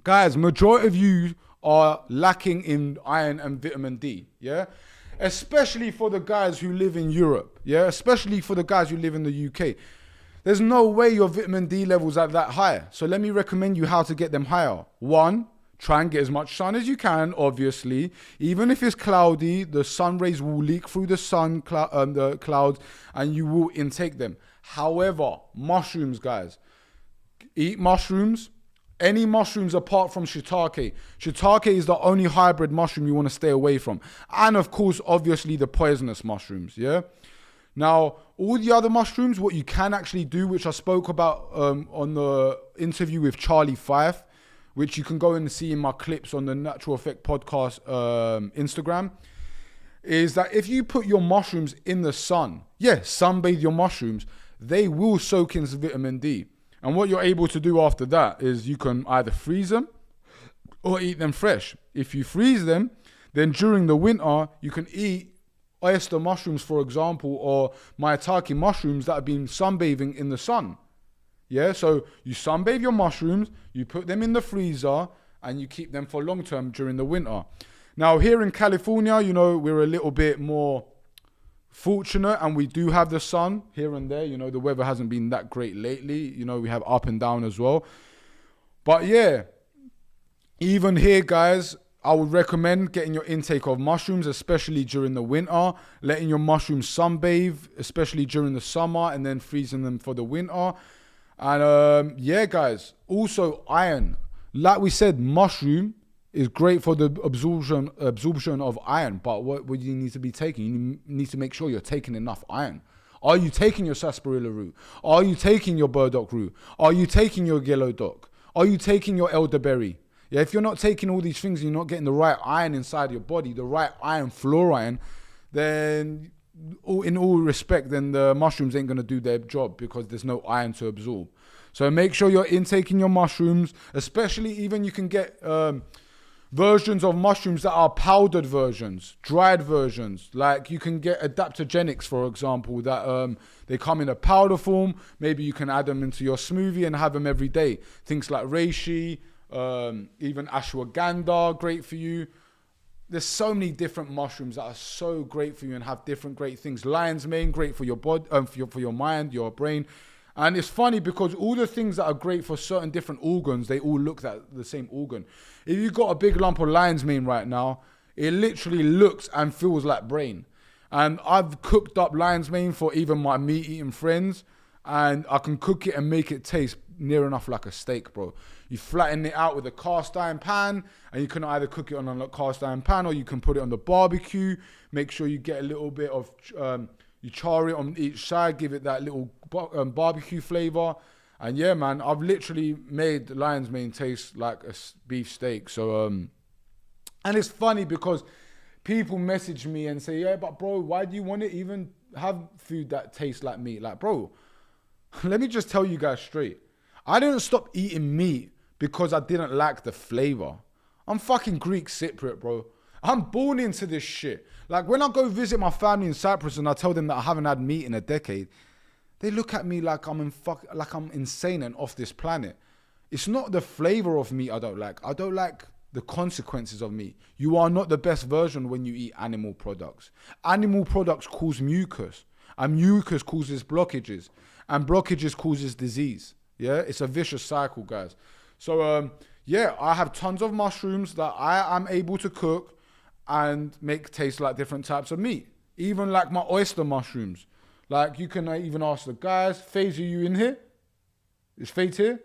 Guys, majority of you are lacking in iron and vitamin D, yeah? Especially for the guys who live in Europe, yeah? Especially for the guys who live in the UK. There's no way your vitamin D levels are that high. So let me recommend you how to get them higher. 1, try and get as much sun as you can, obviously. Even if it's cloudy, the sun rays will leak through the the clouds, and you will intake them. However, mushrooms, guys. Eat mushrooms. Any mushrooms apart from shiitake. Shiitake is the only hybrid mushroom you want to stay away from. And of course, obviously, the poisonous mushrooms, yeah? Now, all the other mushrooms, what you can actually do, which I spoke about on the interview with Charlie Fife, which you can go and see in my clips on the Natural Effect Podcast Instagram, is that if you put your mushrooms in the sun, sunbathe your mushrooms, they will soak in vitamin D. And what you're able to do after that is you can either freeze them or eat them fresh. If you freeze them, then during the winter, you can eat oyster mushrooms, for example, or maitake mushrooms that have been sunbathing in the sun. Yeah, so you sunbathe your mushrooms, you put them in the freezer, and you keep them for long term during the winter. Now, here in California, you know, we're a little bit more fortunate, and we do have the sun here and there. You know, the weather hasn't been that great lately. You know, we have up and down as well. But yeah, even here, guys, I would recommend getting your intake of mushrooms, especially during the winter, letting your mushrooms sunbathe, especially during the summer, and then freezing them for the winter. And yeah, guys, also iron. Like we said, mushroom is great for the absorption of iron. But what you need to be taking? You need to make sure you're taking enough iron. Are you taking your sarsaparilla root? Are you taking your burdock root? Are you taking your yellow dock? Are you taking your elderberry? Yeah, if you're not taking all these things and you're not getting the right iron inside your body, the right iron, fluorine, then in all respect, then the mushrooms ain't going to do their job because there's no iron to absorb. So make sure you're intaking your mushrooms, especially even you can get versions of mushrooms that are powdered versions, dried versions. Like you can get adaptogenics, for example, that they come in a powder form. Maybe you can add them into your smoothie and have them every day. Things like reishi, even ashwagandha, great for you. There's so many different mushrooms that are so great for you and have different great things. Lion's mane, great for your body, for your mind, your brain. And it's funny because all the things that are great for certain different organs, they all look at the same organ. If you've got a big lump of lion's mane right now, it literally looks and feels like brain. And I've cooked up lion's mane for even my meat-eating friends, and I can cook it and make it taste near enough like a steak, bro. You flatten it out with a cast iron pan, and you can either cook it on a cast iron pan or you can put it on the barbecue. Make sure you get a little bit of... you char it on each side, give it that little barbecue flavor. And yeah, man, I've literally made lion's mane taste like a beef steak. So, and it's funny because people message me and say, yeah, but bro, why do you want to even have food that tastes like meat? Like, bro, let me just tell you guys straight. I didn't stop eating meat because I didn't like the flavor. I'm fucking Greek Cypriot, bro. I'm born into this shit. Like when I go visit my family in Cyprus and I tell them that I haven't had meat in a decade, they look at me like I'm insane and off this planet. It's not the flavor of meat I don't like. I don't like the consequences of meat. You are not the best version when you eat animal products. Animal products cause mucus, and mucus causes blockages, and blockages causes disease. Yeah, it's a vicious cycle, guys. So yeah, I have tons of mushrooms that I am able to cook and make taste like different types of meat. Even like my oyster mushrooms. Like you can even ask the guys, Fades, are you in here? Is Fades here?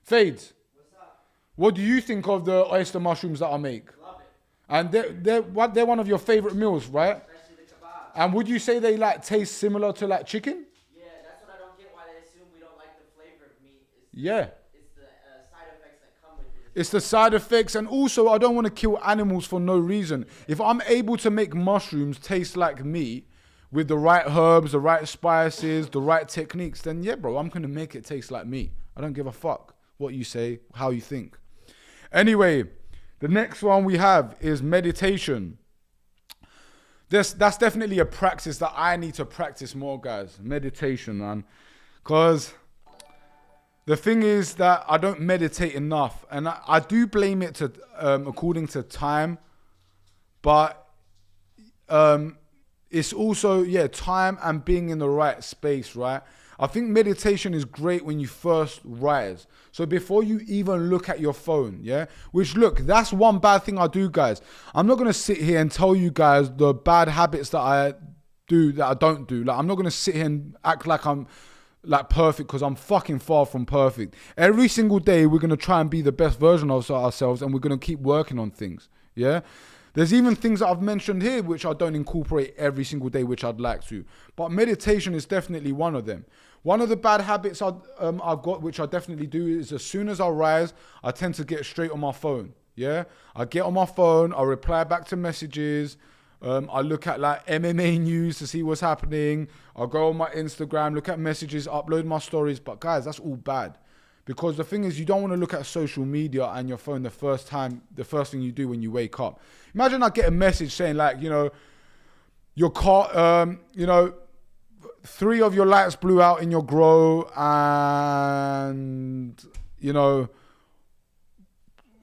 Fades. What's up? What do you think of the oyster mushrooms that I make? Love it. And they're one of your favorite meals, right? Especially the kebabs. And would you say they like taste similar to like chicken? Yeah, that's what I don't get why they assume we don't like the flavor of meat. Yeah. It's the side effects that come with it. It's the side effects, and also I don't want to kill animals for no reason. If I'm able to make mushrooms taste like meat with the right herbs, the right spices, the right techniques, then yeah, bro, I'm going to make it taste like meat. I don't give a fuck what you say, how you think. Anyway, the next one we have is meditation. That's definitely a practice that I need to practice more, guys. Meditation, man. Because the thing is that I don't meditate enough. And I do blame it to according to time. But it's also, yeah, time and being in the right space, right? I think meditation is great when you first rise. So before you even look at your phone, yeah? Which, look, that's one bad thing I do, guys. I'm not going to sit here and tell you guys the bad habits that I do, that I don't do. Like, I'm not going to sit here and act like I'm like perfect, because I'm fucking far from perfect. Every single day, we're going to try and be the best version of ourselves, and we're going to keep working on things, yeah? There's even things that I've mentioned here which I don't incorporate every single day, which I'd like to. But meditation is definitely one of them. One of the bad habits I've got, which I definitely do, is as soon as I rise, I tend to get straight on my phone. Yeah, I get on my phone, I reply back to messages. I look at like MMA news to see what's happening. I'll go on my Instagram, look at messages, upload my stories. But guys, that's all bad. Because the thing is, you don't want to look at social media and your phone the first thing you do when you wake up. Imagine I get a message saying like, you know, your car, 3 of your lights blew out in your grow, and, you know,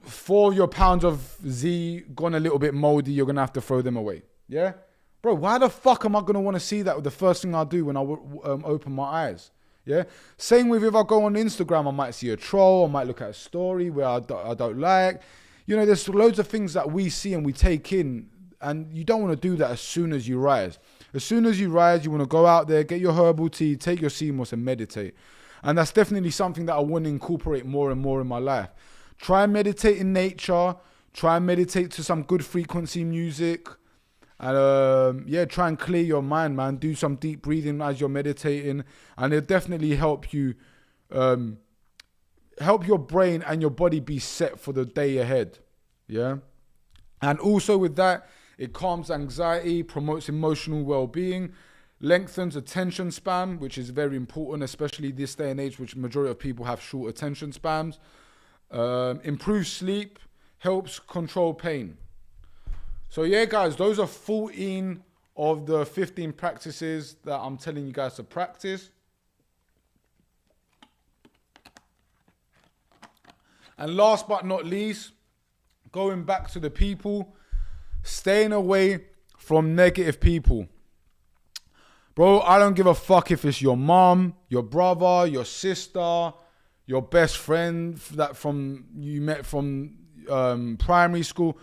4 of your pounds of Z gone a little bit moldy. You're going to have to throw them away. Yeah? Bro, why the fuck am I going to want to see that with the first thing I do when I open my eyes? Yeah. Same with if I go on Instagram, I might see a troll, I might look at a story where I don't like. You know, there's loads of things that we see and we take in, and you don't want to do that as soon as you rise. As soon as you rise, you want to go out there, get your herbal tea, take your CMOS and meditate. And that's definitely something that I want to incorporate more and more in my life. Try and meditate in nature. Try and meditate to some good frequency music. And try and clear your mind, man. Do some deep breathing as you're meditating, and it'll definitely help you, help your brain and your body be set for the day ahead. Yeah, and also with that, it calms anxiety, promotes emotional well-being, lengthens attention span, which is very important, especially this day and age, which majority of people have short attention spans. Improves sleep, helps control pain. So yeah, guys, those are 14 of the 15 practices that I'm telling you guys to practice. And last but not least, going back to the people, staying away from negative people. Bro, I don't give a fuck if it's your mom, your brother, your sister, your best friend that you met from primary school,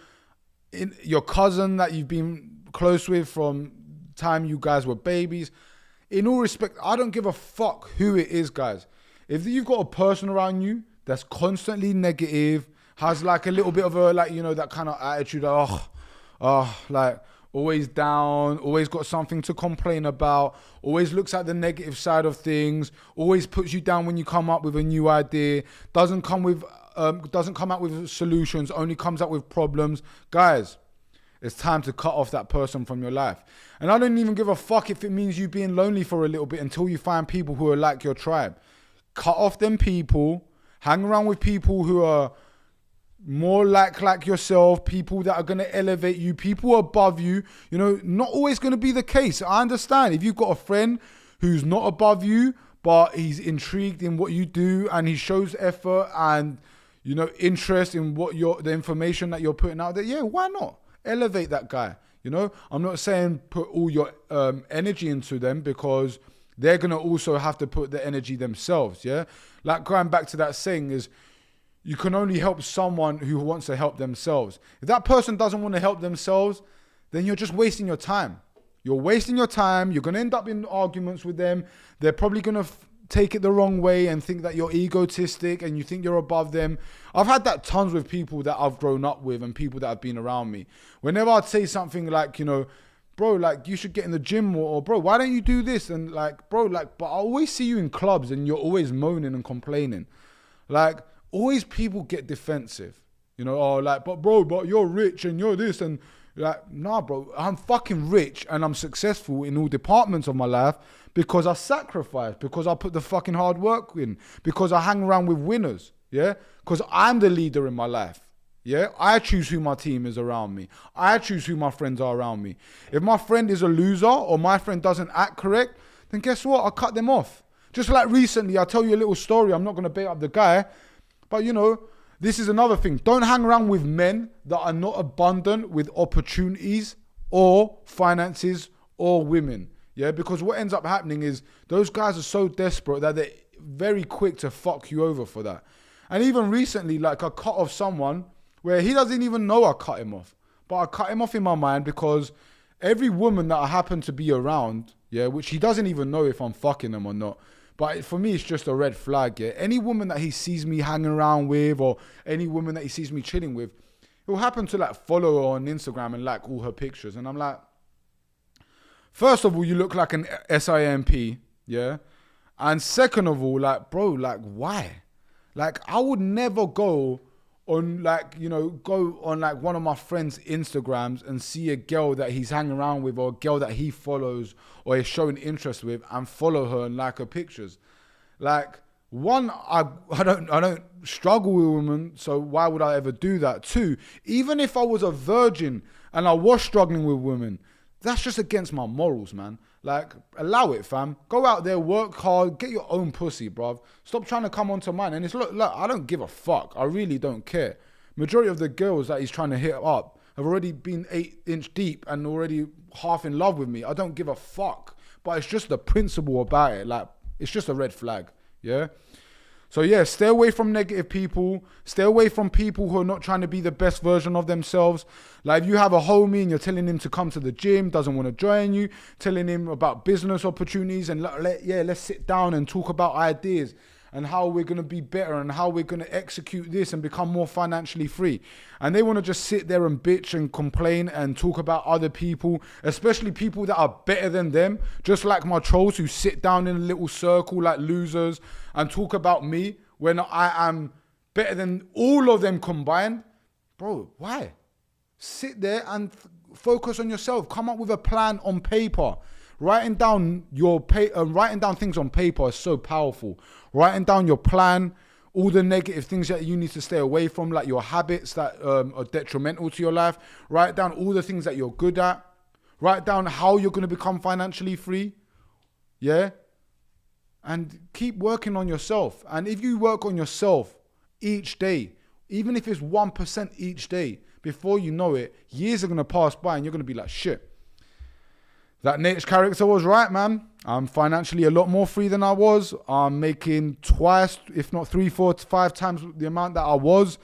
your cousin that you've been close with from time you guys were babies. In all respect, I don't give a fuck who it is, guys. If you've got a person around you that's constantly negative, has like a little bit of a, like, you know, that kind of attitude, like always down, always got something to complain about, always looks at the negative side of things, always puts you down when you come up with a new idea, doesn't come out with solutions, only comes up with problems. Guys, it's time to cut off that person from your life. And I don't even give a fuck if it means you being lonely for a little bit until you find people who are like your tribe. Cut off them people, hang around with people who are more like yourself, people that are going to elevate you, people above you. You know, not always going to be the case. I understand if you've got a friend who's not above you, but he's intrigued in what you do and he shows effort and, you know, interest in what the information that you're putting out there. Yeah, why not? Elevate that guy. You know, I'm not saying put all your energy into them, because they're going to also have to put the energy themselves. Yeah. Like going back to that saying is, you can only help someone who wants to help themselves. If that person doesn't want to help themselves, then you're just wasting your time. You're wasting your time. You're going to end up in arguments with them. They're probably going to take it the wrong way and think that you're egotistic and you think you're above them. I've had that tons with people that I've grown up with and people that have been around me. Whenever I'd say something like, you know, bro, like, you should get in the gym, or bro, why don't you do this? And like, bro, like, but I always see you in clubs and you're always moaning and complaining. Like, always people get defensive, you know, oh, like, but bro, but you're rich and you're this, and like, nah, bro, I'm fucking rich and I'm successful in all departments of my life because I sacrifice, because I put the fucking hard work in, because I hang around with winners, yeah, because I'm the leader in my life, yeah, I choose who my team is around me, I choose who my friends are around me. If my friend is a loser or my friend doesn't act correct, then guess what, I cut them off. Just like recently, I'll tell you a little story, I'm not going to bait up the guy. But, you know, this is another thing. Don't hang around with men that are not abundant with opportunities or finances or women. Yeah, because what ends up happening is those guys are so desperate that they're very quick to fuck you over for that. And even recently, like, I cut off someone where he doesn't even know I cut him off. But I cut him off in my mind because every woman that I happen to be around, yeah, which he doesn't even know if I'm fucking them or not, but for me, it's just a red flag, yeah. Any woman that he sees me hanging around with, or any woman that he sees me chilling with, he'll happen to like follow her on Instagram and like all her pictures. And I'm like, first of all, you look like an SIMP, yeah. And second of all, like, bro, like, why? Like, I would never go on, like, you know, go on like one of my friends' Instagrams and see a girl that he's hanging around with, or a girl that he follows or is showing interest with, and follow her and like her pictures. Like, one, I don't struggle with women, so why would I ever do that? Two, even if I was a virgin and I was struggling with women, that's just against my morals, man. Like, allow it, fam. Go out there, work hard, get your own pussy, bruv. Stop trying to come onto mine. And it's, look, I don't give a fuck. I really don't care. Majority of the girls that he's trying to hit up have already been 8-inch deep and already half in love with me. I don't give a fuck. But it's just the principle about it. Like, it's just a red flag, yeah? So yeah, stay away from negative people. Stay away from people who are not trying to be the best version of themselves. Like, if you have a homie and you're telling him to come to the gym, doesn't want to join you, telling him about business opportunities, and let's sit down and talk about ideas and how we're going to be better and how we're going to execute this and become more financially free. And they want to just sit there and bitch and complain and talk about other people, especially people that are better than them, just like my trolls who sit down in a little circle like losers and talk about me when I am better than all of them combined. Bro, why? Sit there and focus on yourself. Come up with a plan on paper. Writing down things on paper is so powerful. Writing down your plan, all the negative things that you need to stay away from, like your habits that are detrimental to your life. Write down all the things that you're good at. Write down how you're going to become financially free. Yeah? And keep working on yourself. And if you work on yourself each day, even if it's 1% each day, before you know it, years are going to pass by and you're going to be like, shit, that Nate's character was right, man. I'm financially a lot more free than I was. I'm making twice, if not 3, 4, 5 times the amount that I was.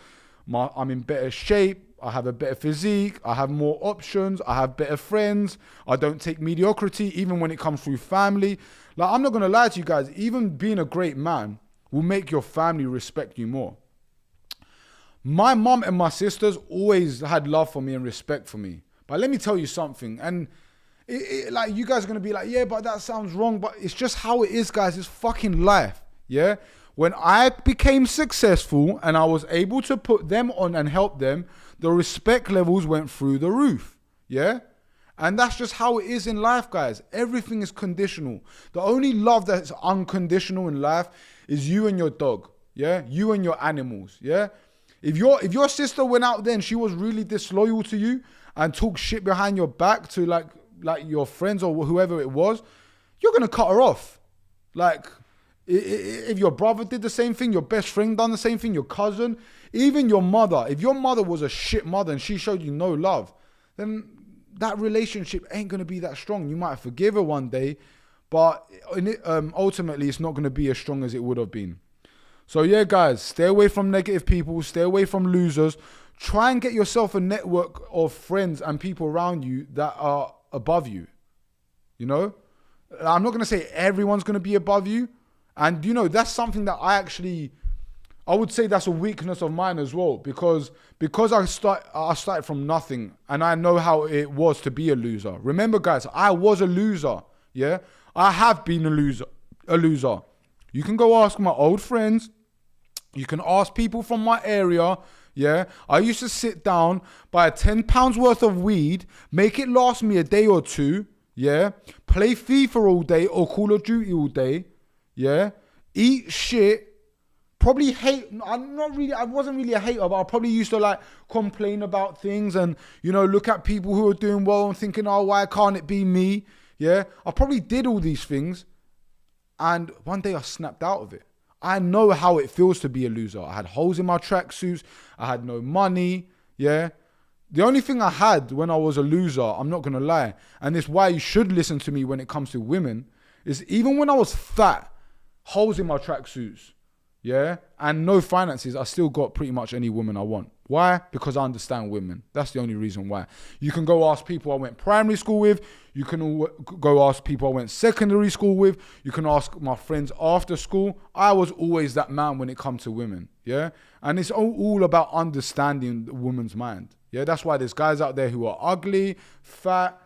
I'm in better shape. I have a better physique. I have more options. I have better friends. I don't take mediocrity, even when it comes through family. Like, I'm not going to lie to you guys. Even being a great man will make your family respect you more. My mum and my sisters always had love for me and respect for me. But let me tell you something. And like, you guys are going to be like, yeah, but that sounds wrong. But it's just how it is, guys. It's fucking life. Yeah. When I became successful and I was able to put them on and help them, the respect levels went through the roof. Yeah. And that's just how it is in life, guys. Everything is conditional. The only love that's unconditional in life is you and your dog. Yeah. You and your animals. Yeah. If your sister went out there and she was really disloyal to you and talked shit behind your back to like your friends or whoever it was, you're going to cut her off. Like, if your brother did the same thing, your best friend done the same thing, your cousin, even your mother, if your mother was a shit mother and she showed you no love, then that relationship ain't going to be that strong. You might forgive her one day, but ultimately it's not going to be as strong as it would have been. So yeah, guys, stay away from negative people, stay away from losers. Try and get yourself a network of friends and people around you that are above you. You know, I'm not going to say everyone's going to be above you. And, you know, that's something that I would say that's a weakness of mine as well. Because I started from nothing and I know how it was to be a loser. Remember, guys, I was a loser. Yeah, I have been a loser. You can go ask my old friends. You can ask people from my area. Yeah, I used to sit down, buy £10 worth of weed, make it last me a day or two. Yeah, play FIFA all day or Call of Duty all day. Yeah, eat shit. Probably hate. I wasn't really a hater, but I probably used to like complain about things and, you know, look at people who are doing well and thinking, oh, why can't it be me? Yeah, I probably did all these things, and one day I snapped out of it. I know how it feels to be a loser. I had holes in my tracksuits. I had no money. Yeah. The only thing I had when I was a loser, I'm not going to lie, and it's why you should listen to me when it comes to women, is even when I was fat, holes in my tracksuits, yeah, and no finances, I still got pretty much any woman I want. Why? Because I understand women. That's the only reason why. You can go ask people I went primary school with. You can go ask people I went secondary school with. You can ask my friends after school. I was always that man when it comes to women, yeah? And it's all about understanding the woman's mind, yeah? That's why there's guys out there who are ugly, fat,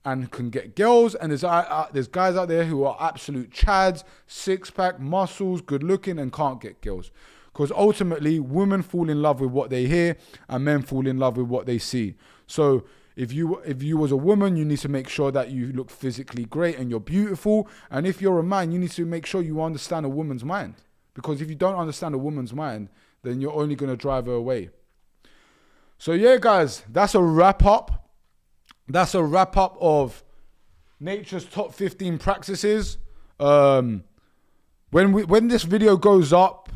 and can get girls, and there's guys out there who are absolute chads, six-pack, muscles, good-looking, and can't get girls. Because ultimately, women fall in love with what they hear, and men fall in love with what they see. So if you was a woman, you need to make sure that you look physically great and you're beautiful. And if you're a man, you need to make sure you understand a woman's mind. Because if you don't understand a woman's mind, then you're only going to drive her away. So yeah, guys, that's a wrap-up. That's a wrap-up of Nature's top 15 practices. When this video goes up,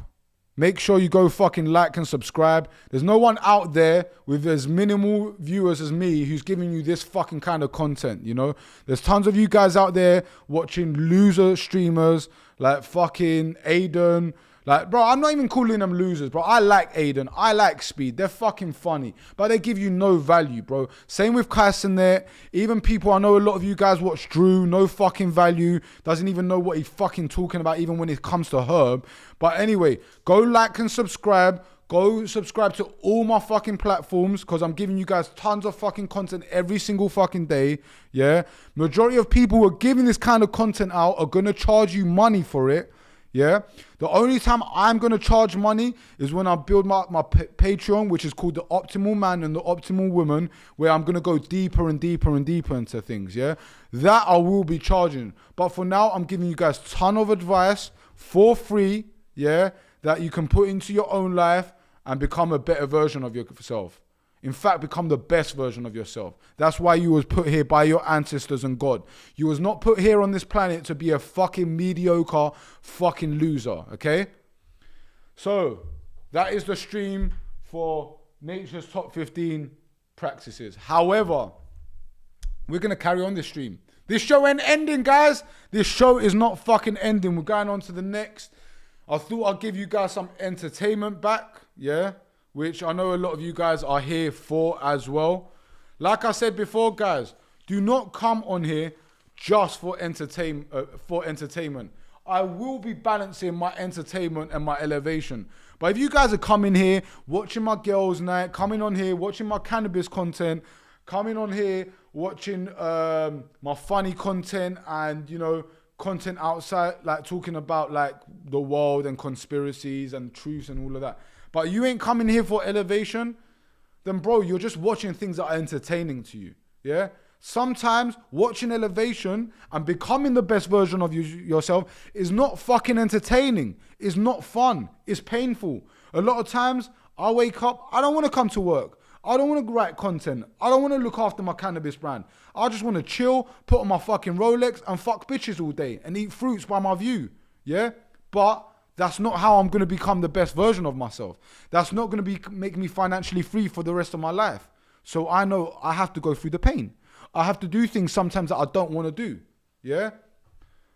make sure you go fucking like and subscribe. There's no one out there with as minimal viewers as me who's giving you this fucking kind of content, you know? There's tons of you guys out there watching loser streamers like fucking Aiden. Like, bro, I'm not even calling them losers, bro. I like Aiden. I like Speed. They're fucking funny. But they give you no value, bro. Same with Kaisenet. Even people, I know a lot of you guys watch Drew. No fucking value. Doesn't even know what he's fucking talking about, even when it comes to Herb. But anyway, go like and subscribe. Go subscribe to all my fucking platforms, because I'm giving you guys tons of fucking content every single fucking day. Yeah. Majority of people who are giving this kind of content out are going to charge you money for it. Yeah, the only time I'm going to charge money is when I build my Patreon, which is called The Optimal Man and The Optimal Woman, where I'm going to go deeper and deeper and deeper into things, yeah? That I will be charging. But for now, I'm giving you guys a ton of advice for free, yeah, that you can put into your own life and become a better version of yourself. In fact, become the best version of yourself. That's why you was put here by your ancestors and God. You was not put here on this planet to be a fucking mediocre fucking loser, okay? So, that is the stream for Nature's top 15 practices. However, we're going to carry on this stream. This show ain't ending, guys. This show is not fucking ending. We're going on to the next. I thought I'd give you guys some entertainment back, yeah? Which I know a lot of you guys are here for as well. Like I said before, guys, do not come on here just for entertainment. I will be balancing my entertainment and my elevation. But if you guys are coming here, watching my girls' night, coming on here, watching my cannabis content, coming on here, watching my funny content and, you know, content outside, like talking about like the world and conspiracies and truths and all of that. But you ain't coming here for elevation, then bro, you're just watching things that are entertaining to you, yeah? Sometimes watching elevation and becoming the best version of yourself is not fucking entertaining. It's not fun. It's painful. A lot of times I wake up, I don't want to come to work. I don't want to write content. I don't want to look after my cannabis brand. I just want to chill, put on my fucking Rolex and fuck bitches all day and eat fruits by my view. Yeah? But that's not how I'm going to become the best version of myself. That's not going to make me financially free for the rest of my life. So I know I have to go through the pain. I have to do things sometimes that I don't want to do. Yeah?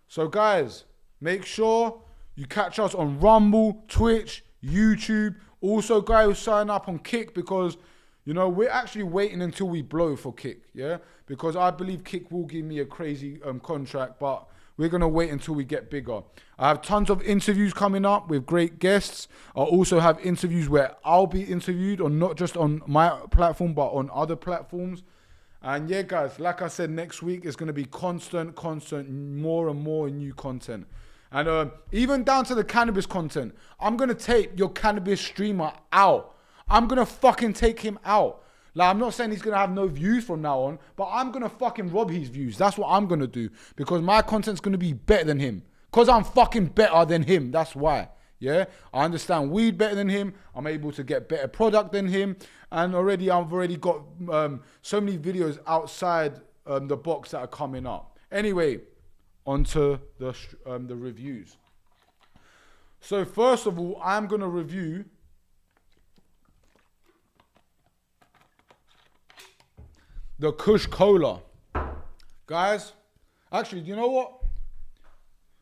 So guys, make sure you catch us on Rumble, Twitch, YouTube. Also, guys, sign up on Kick because, you know, we're actually waiting until we blow for Kick. Yeah? Because I believe Kick will give me a crazy contract, but we're going to wait until we get bigger. I have tons of interviews coming up with great guests. I also have interviews where I'll be interviewed, or not just on my platform, but on other platforms. And yeah, guys, like I said, next week is going to be constant, more and more new content. And even down to the cannabis content, I'm going to take your cannabis streamer out. I'm going to fucking take him out. Like, I'm not saying he's going to have no views from now on, but I'm going to fucking rob his views. That's what I'm going to do, because my content's going to be better than him. Because I'm fucking better than him. That's why. Yeah, I understand weed better than him. I'm able to get better product than him. And I've already got so many videos outside the box that are coming up. Anyway, onto the reviews. So first of all, I'm going to review the Kush Cola. Guys, actually, do you know what?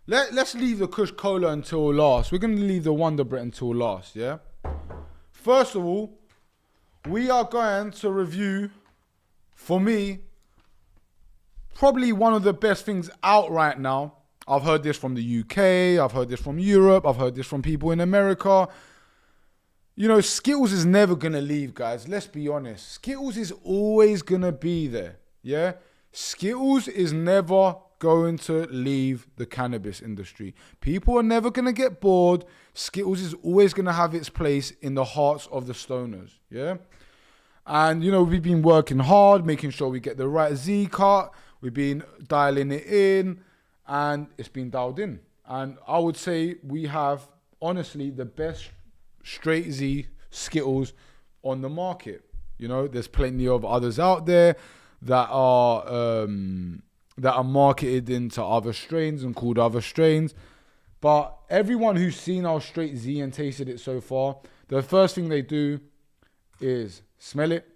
Let's leave the Kush Cola until last. We're going to leave the Wonder Bread until last, yeah? First of all, we are going to review, for me, probably one of the best things out right now. I've heard this from the UK, I've heard this from Europe, I've heard this from people in America. You know, Skittles is never going to leave, guys. Let's be honest. Skittles is always going to be there, yeah? Skittles is never going to leave the cannabis industry. People are never going to get bored. Skittles is always going to have its place in the hearts of the stoners, yeah? And, you know, we've been working hard, making sure we get the right Z cut. We've been dialing it in, and it's been dialed in. And I would say we have, honestly, the best straight Z Skittles on the market. You know, there's plenty of others out there that are marketed into other strains and called other strains. But everyone who's seen our straight Z and tasted it so far, the first thing they do is smell it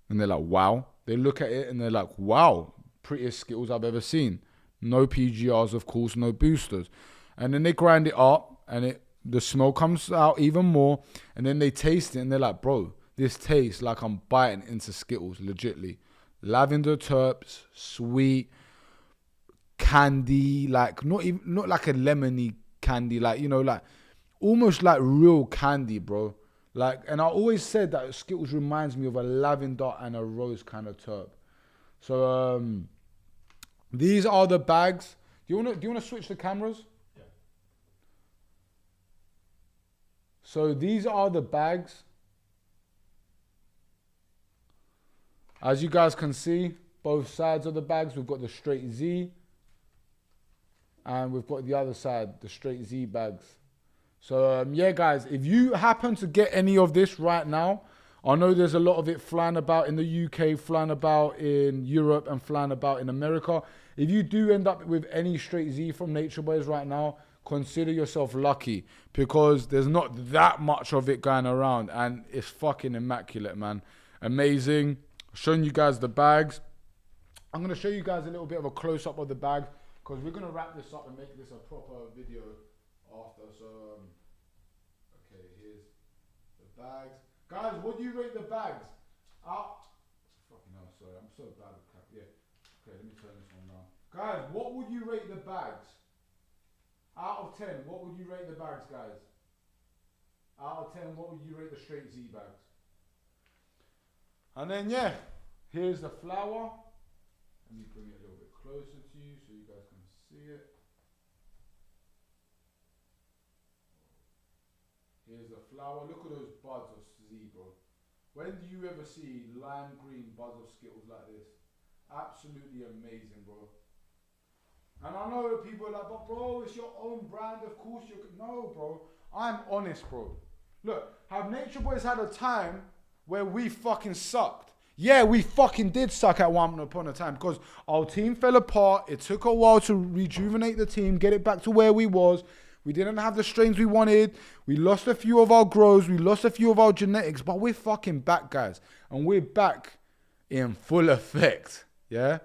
and they're like, wow. They look at it and they're like, wow, prettiest Skittles I've ever seen. No PGRs, of course, no boosters. And then they grind it up and the smell comes out even more. And then they taste it and they're like, bro, this tastes like I'm biting into Skittles, legitly. Lavender terps, sweet, candy, like not like a lemony candy, like, you know, like almost like real candy, bro. Like, and I always said that Skittles reminds me of a lavender and a rose kind of terp. So these are the bags. Do you wanna switch the cameras? Yeah. So these are the bags. As you guys can see, both sides of the bags, we've got the straight Z. And we've got the other side, the straight Z bags. So, yeah, guys, if you happen to get any of this right now, I know there's a lot of it flying about in the UK, flying about in Europe, and flying about in America. If you do end up with any straight Z from Nature Boys right now, consider yourself lucky, because there's not that much of it going around, and it's fucking immaculate, man. Amazing. Showing you guys the bags. I'm going to show you guys a little bit of a close-up of the bag because we're going to wrap this up and make this a proper video after. So, okay, here's the bags. Guys, what do you rate the bags? Fucking hell, sorry, I'm so bad with cap. Yeah. Okay, let me turn this one down. Guys, what would you rate the bags? Out of 10, what would you rate the bags, guys? Out of 10, what would you rate the straight Z bags? And then, yeah, here's the flour. Let me bring it a little bit closer to you so you guys can see it. Here's the flour. Look at those buds of Z, bro. When do you ever see lime green buds of Skittles like this? Absolutely amazing, bro. And I know people are like, but bro, it's your own brand, of course you could. No, bro. I'm honest, bro. Look, have Nature Boys had a time where we fucking sucked? Yeah, we fucking did suck at one upon a time because our team fell apart. It took a while to rejuvenate the team, get it back to where we was. We didn't have the strains we wanted. We lost a few of our grows. We lost a few of our genetics, but we're fucking back, guys. And we're back in full effect. Yeah.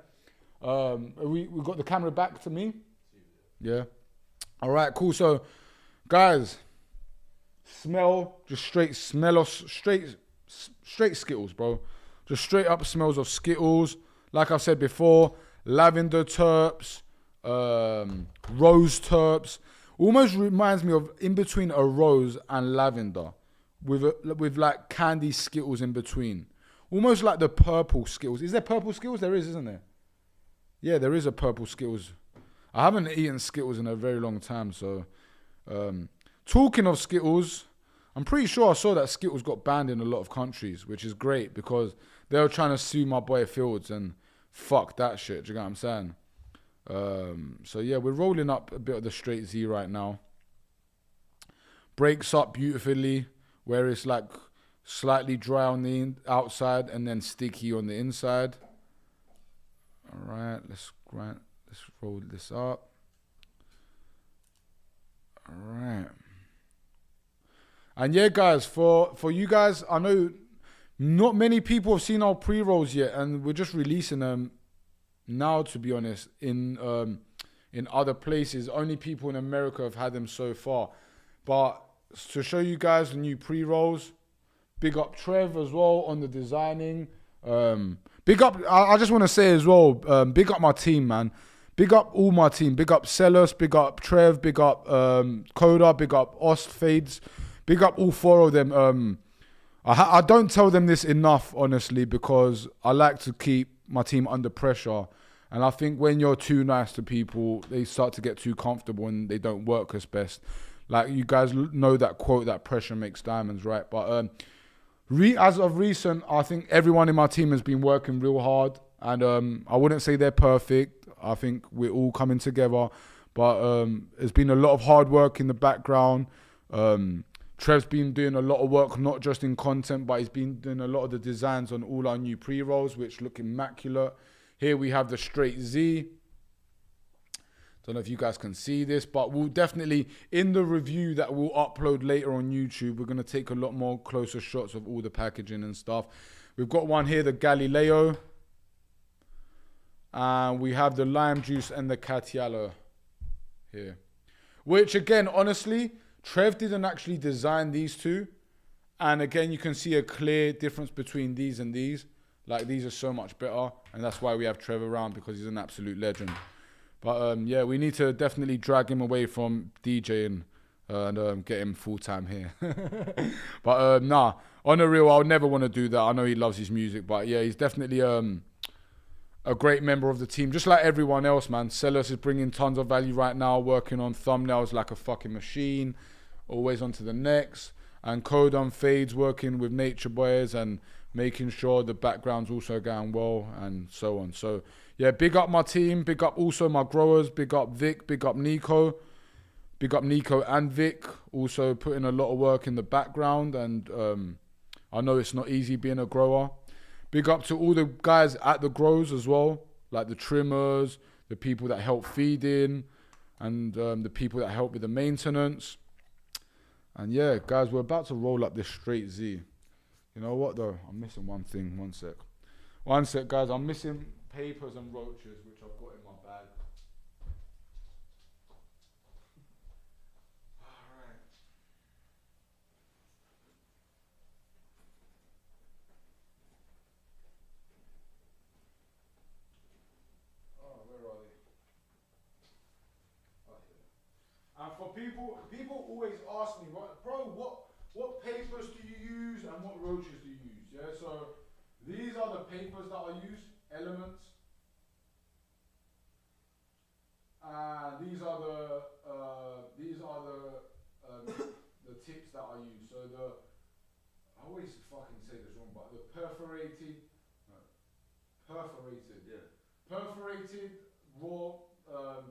We got the camera back to me. Yeah. All right, cool. So, guys, smell, just straight smell of straight Skittles, bro. Just straight up smells of Skittles. Like I said before, lavender terps, rose terps. Almost reminds me of in between a rose and lavender, with like candy Skittles in between. Almost like the purple Skittles. Is there purple Skittles? There is, isn't there? Yeah, there is a purple Skittles. I haven't eaten Skittles in a very long time. So, talking of Skittles, I'm pretty sure I saw that Skittles got banned in a lot of countries, which is great because they were trying to sue my boy Fields and fuck that shit. Do you get what I'm saying? So yeah, we're rolling up a bit of the straight Z right now. Breaks up beautifully, where it's like slightly dry on the outside and then sticky on the inside. All right, let's roll this up. All right. And yeah, guys, for you guys, I know not many people have seen our pre-rolls yet, and we're just releasing them now, to be honest, in other places. Only people in America have had them so far. But to show you guys the new pre-rolls, big up Trev as well on the designing. Big up, I just want to say as well, big up my team, man. Big up all my team. Big up Sellers, big up Trev, big up Coda, big up Ost Fades. Big up all four of them. I don't tell them this enough, honestly, because I like to keep my team under pressure. And I think when you're too nice to people, they start to get too comfortable and they don't work as best. Like you guys know that quote, that pressure makes diamonds, right? But as of recent, I think everyone in my team has been working real hard. And I wouldn't say they're perfect. I think we're all coming together. But there's been a lot of hard work in the background. Trev's been doing a lot of work, not just in content, but he's been doing a lot of the designs on all our new pre-rolls, which look immaculate. Here we have the straight Z. Don't know if you guys can see this, but we'll definitely, in the review that we'll upload later on YouTube, we're going to take a lot more closer shots of all the packaging and stuff. We've got one here, the Galileo. And we have the lime juice and the Catiello here. Which, again, honestly, Trev didn't actually design these two. And again, you can see a clear difference between these and these. Like, these are so much better. And that's why we have Trev around, because he's an absolute legend. But, yeah, we need to definitely drag him away from DJing and get him full-time here. But, nah, on the real, I would never want to do that. I know he loves his music. But, yeah, he's definitely a great member of the team. Just like everyone else, man. Sellers is bringing tons of value right now, working on thumbnails like a fucking machine. Always on to the next. And Code on Fades, working with Nature Boys and making sure the background's also going well and so on. So, yeah, big up my team. Big up also my growers. Big up Vic. Big up Nico. Big up Nico and Vic. Also putting a lot of work in the background. And I know it's not easy being a grower. Big up to all the guys at the grows as well. Like the trimmers, the people that help feeding, and the people that help with the maintenance. And yeah, guys, we're about to roll up this straight Z. You know what though? I'm missing one thing. One sec. One sec, guys. I'm missing papers and roaches, which I've got in my bag. Alright. Oh, where are they? Oh, here. And for people always ask me, bro, what papers do you use and what roaches do you use? Yeah, so these are the papers that I use, elements. These are the tips that I use. So I always fucking say this wrong, but the perforated raw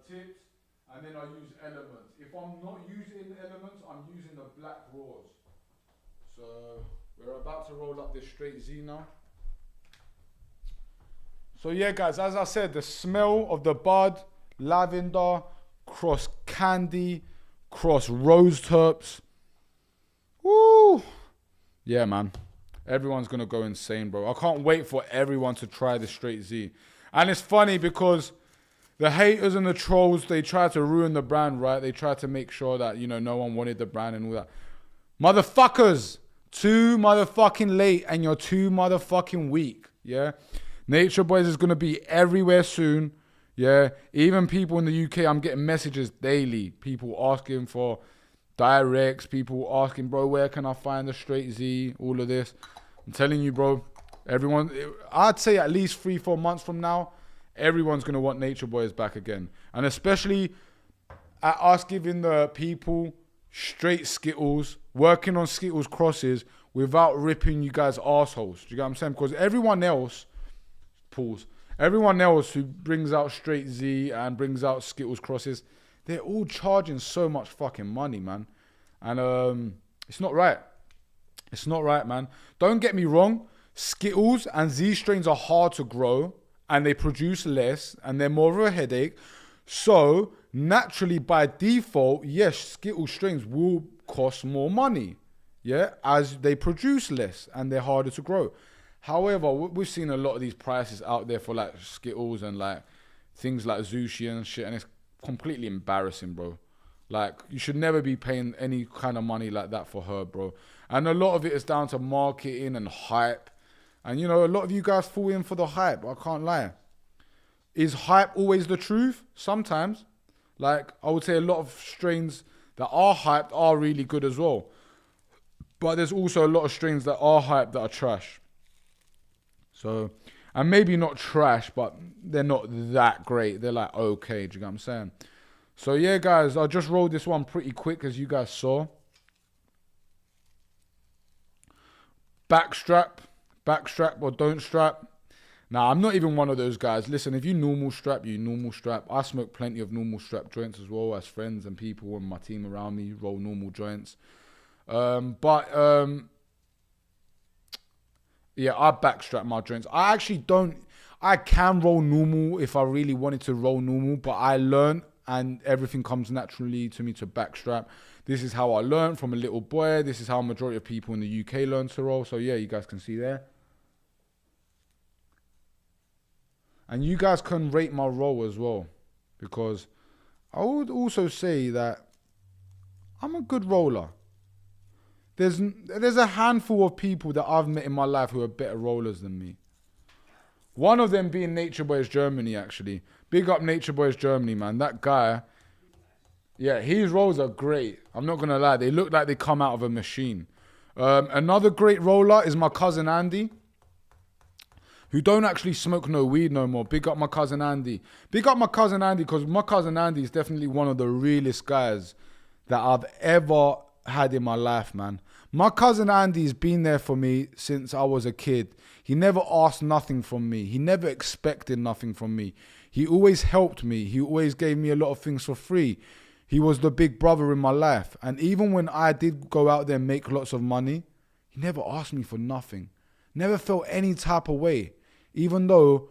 tips, and then I use elements. If I'm not using elements, I'm using the black raws. So we're about to roll up this straight Z now. So yeah, guys, as I said, the smell of the bud, lavender, cross candy, cross rose terps. Woo! Yeah, man. Everyone's gonna go insane, bro. I can't wait for everyone to try the straight Z. And it's funny because the haters and the trolls, they try to ruin the brand, right? They try to make sure that, you know, no one wanted the brand and all that. Motherfuckers, too motherfucking late and you're too motherfucking weak, yeah? Nature Boys is going to be everywhere soon, yeah? Even people in the UK, I'm getting messages daily. People asking for directs, people asking, bro, where can I find the straight Z? All of this. I'm telling you, bro, everyone, I'd say at least 3-4 months from now, everyone's going to want Nature Boys back again. And especially at us giving the people straight Skittles, working on Skittles crosses without ripping you guys' assholes. Do you get what I'm saying? Because everyone else, everyone else who brings out straight Z and brings out Skittles crosses, they're all charging so much fucking money, man. And it's not right. It's not right, man. Don't get me wrong. Skittles and Z strains are hard to grow and they produce less and they're more of a headache. So naturally, by default, yes, Skittles strains will cost more money, yeah, as they produce less and they're harder to grow. However, we've seen a lot of these prices out there for like Skittles and like things like Zushi and shit, and it's completely embarrassing, bro. Like, you should never be paying any kind of money like that for her, bro. And a lot of it is down to marketing and hype. And, you know, a lot of you guys fall in for the hype. I can't lie. Is hype always the truth? Sometimes. Like, I would say a lot of strains that are hyped are really good as well. But there's also a lot of strains that are hyped that are trash. So, and maybe not trash, but they're not that great. They're like, okay, do you get what I'm saying? So, yeah, guys, I just rolled this one pretty quick, as you guys saw. Backstrap or don't strap. Now, I'm not even one of those guys. Listen, if you normal strap, you normal strap. I smoke plenty of normal strap joints as well, as friends and people and my team around me roll normal joints. Yeah, I backstrap my joints. I can roll normal if I really wanted to roll normal, but I learned and everything comes naturally to me to backstrap. This is how I learned from a little boy. This is how a majority of people in the UK learn to roll. So yeah, you guys can see there. And you guys can rate my roll as well, because I would also say that I'm a good roller. There's a handful of people that I've met in my life who are better rollers than me. One of them being Nature Boys Germany, actually. Big up Nature Boys Germany, man. That guy, yeah, his rolls are great. I'm not going to lie. They look like they come out of a machine. Another great roller is my cousin Andy, who don't actually smoke no weed no more. Big up my cousin Andy. Big up my cousin Andy, because my cousin Andy is definitely one of the realest guys that I've ever had in my life, man. My cousin Andy's been there for me since I was a kid. He never asked nothing from me. He never expected nothing from me. He always helped me. He always gave me a lot of things for free. He was the big brother in my life. And even when I did go out there and make lots of money, he never asked me for nothing. Never felt any type of way. Even though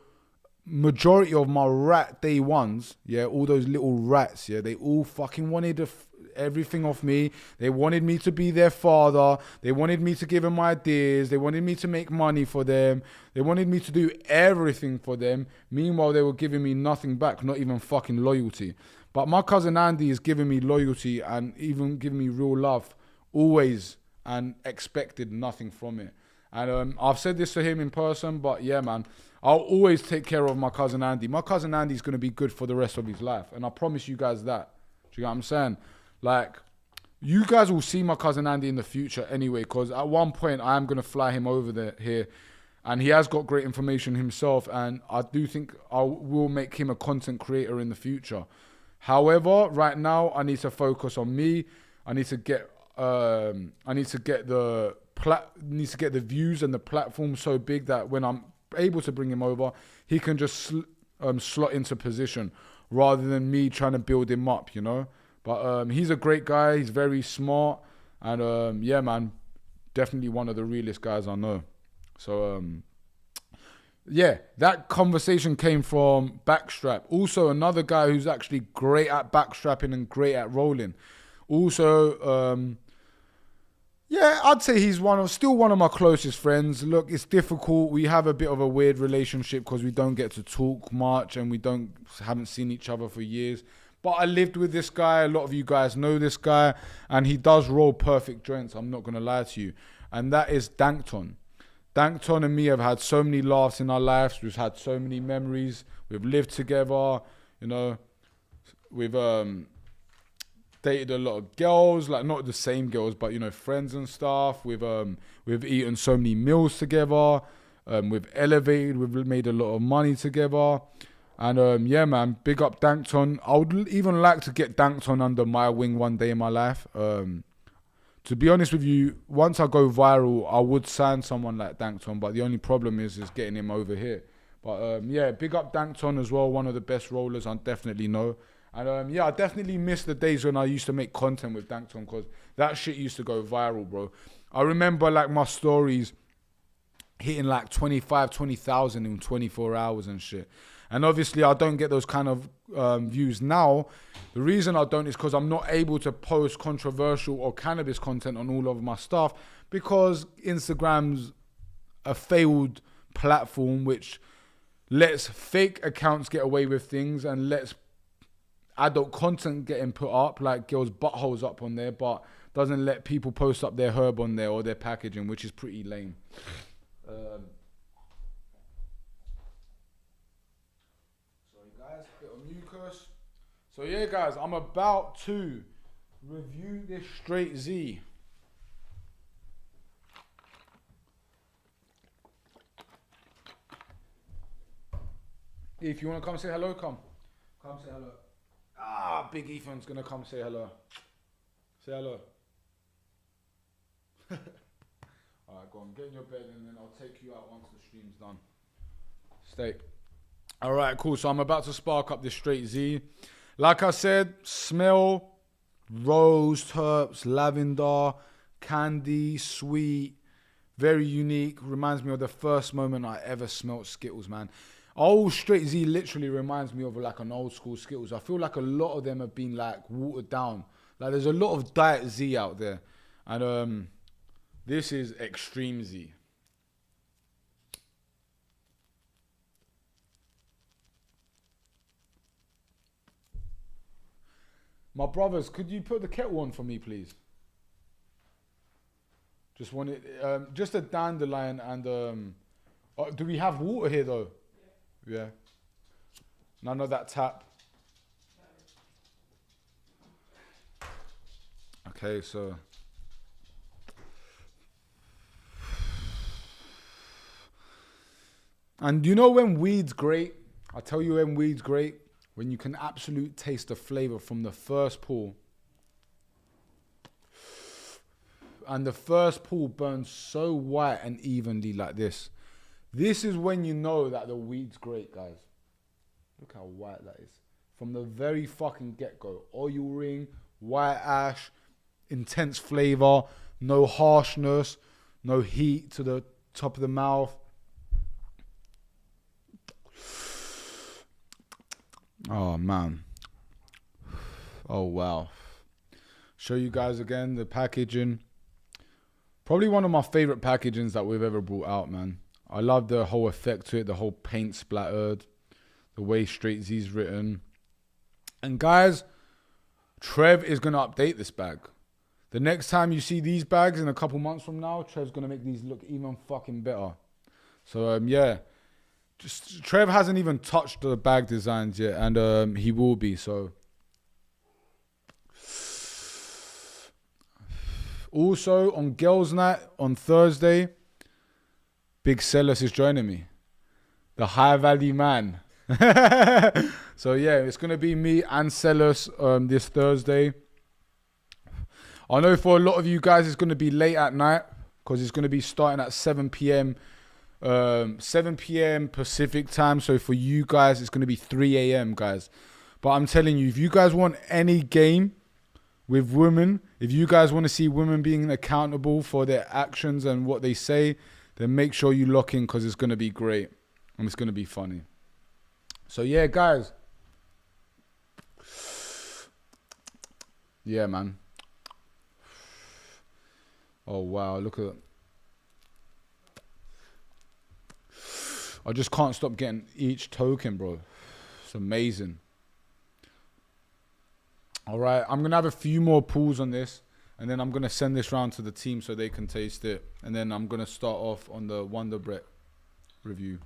majority of my rat day ones, yeah, all those little rats, yeah, they all fucking wanted everything off me. They wanted me to be their father. They wanted me to give them ideas. They wanted me to make money for them. They wanted me to do everything for them. Meanwhile, they were giving me nothing back, not even fucking loyalty. But my cousin Andy is giving me loyalty and even giving me real love, always, and expected nothing from it. And I've said this to him in person, but yeah, man, I'll always take care of my cousin Andy. My cousin Andy's going to be good for the rest of his life. And I promise you guys that. Do you know what I'm saying? Like, you guys will see my cousin Andy in the future anyway, because at one point I am going to fly him over there here. And he has got great information himself. And I do think I will make him a content creator in the future. However, right now I need to focus on me. I need to get the views and the platform so big that when I'm able to bring him over, he can just slot into position rather than me trying to build him up, you know. But he's a great guy. He's very smart, and yeah, man, definitely one of the realest guys I know. So yeah, that conversation came from Backstrap. Also, another guy who's actually great at backstrapping and great at rolling. Also, yeah, I'd say he's still one of my closest friends. Look, it's difficult. We have a bit of a weird relationship because we don't get to talk much and we haven't seen each other for years. But I lived with this guy. A lot of you guys know this guy, and he does roll perfect joints. I'm not going to lie to you. And that is Dankton. Dankton and me have had so many laughs in our lives. We've had so many memories. We've lived together, you know. We've dated a lot of girls, like not the same girls, but you know, friends and stuff. We've eaten so many meals together. We've elevated. We've made a lot of money together. And yeah, man, big up Dankton. I would even like to get Dankton under my wing one day in my life. To be honest with you, once I go viral, I would sign someone like Dankton, but the only problem is getting him over here. But yeah, big up Dankton as well, one of the best rollers I definitely know. And yeah, I definitely miss the days when I used to make content with Dankton, because that shit used to go viral, bro. I remember like my stories hitting like 20,000 in 24 hours and shit. And obviously I don't get those kind of views now. The reason I don't is because I'm not able to post controversial or cannabis content on all of my stuff, because Instagram's a failed platform which lets fake accounts get away with things and lets adult content getting put up, like girls' buttholes up on there, but doesn't let people post up their herb on there or their packaging, which is pretty lame. Sorry guys, bit of mucus. So yeah guys, I'm about to review this Straight Z. If you want to come say hello, come say hello. Ah, Big Ethan's gonna come say hello. Say hello. Alright, go on, get in your bed and then I'll take you out once the stream's done. Stay. Alright, cool. So I'm about to spark up this Straight Z. Like I said, smell, rose, terps, lavender, candy, sweet, very unique. Reminds me of the first moment I ever smelt Skittles, man. Old Straight Z literally reminds me of like an old school Skittles. I feel like a lot of them have been like watered down. Like there's a lot of Diet Z out there. And this is Extreme Z. My brothers, could you put the kettle on for me, please? Just want it, just a dandelion and do we have water here though? Yeah. None of that tap. Okay, so. And you know when weed's great? I'll tell you when weed's great. When you can absolutely taste the flavor from the first pull. And the first pull burns so white and evenly like this. This is when you know that the weed's great, guys. Look how white that is. From the very fucking get-go. Oil ring, white ash, intense flavor, no harshness, no heat to the top of the mouth. Oh, man. Oh, wow. Show you guys again the packaging. Probably one of my favorite packagings that we've ever brought out, man. I love the whole effect to it, the whole paint splattered, the way Straight Z's written. And guys, Trev is going to update this bag. The next time you see these bags in a couple months from now, Trev's going to make these look even fucking better. So, yeah. Trev hasn't even touched the bag designs yet, and he will be, so. Also, on Girls' Night on Thursday, Big Sellers is joining me. The high value man. So, yeah, it's going to be me and Sellers this Thursday. I know for a lot of you guys it's going to be late at night because it's going to be starting at 7 p.m. 7 p.m. Pacific time. So for you guys, it's going to be 3 a.m. guys. But I'm telling you, if you guys want any game with women, if you guys want to see women being accountable for their actions and what they say, then make sure you lock in because it's going to be great and it's going to be funny. So yeah, guys. Yeah, man. Oh, wow. Look at that. I just can't stop getting each token, bro. It's amazing. All right. I'm going to have a few more pulls on this. And then I'm going to send this round to the team so they can taste it. And then I'm going to start off on the Wonder Bread review.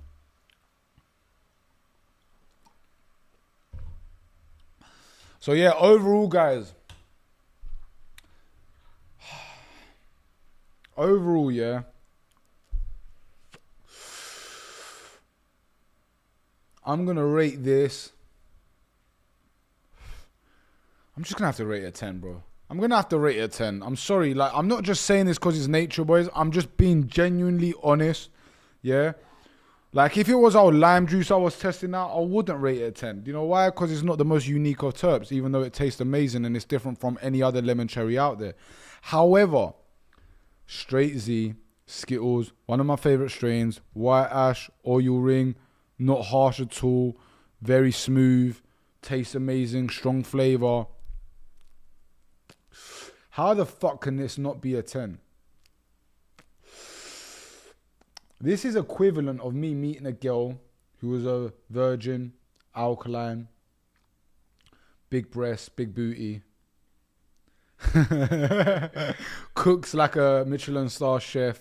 So, yeah, overall, guys. Overall, yeah. I'm going to rate this. I'm just going to have to rate it a 10, bro. I'm going to have to rate it a 10. I'm sorry. Like, I'm not just saying this because it's nature, boys. I'm just being genuinely honest. Yeah. Like, if it was our lime juice I was testing out, I wouldn't rate it a 10. You know why? Because it's not the most unique of terps, even though it tastes amazing and it's different from any other lemon cherry out there. However, Straight Z, Skittles, one of my favorite strains, white ash, oil ring, not harsh at all, very smooth, tastes amazing, strong flavor. How the fuck can this not be a 10? This is equivalent of me meeting a girl who was a virgin, alkaline, big breast, big booty. Cooks like a Michelin star chef.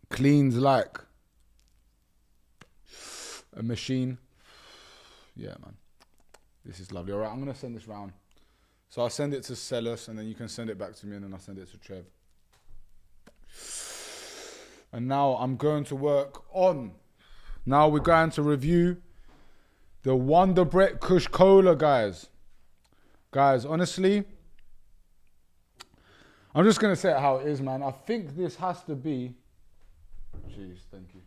Cleans like a machine. Yeah, man. This is lovely. All right, I'm going to send this round. So I'll send it to Sellers and then you can send it back to me and then I'll send it to Trev. And now I'm going to work on. Now we're going to review the Wonder Bread Kush Cola, guys. Guys, honestly, I'm just going to say it how it is, man. I think this has to be... Jeez, thank you.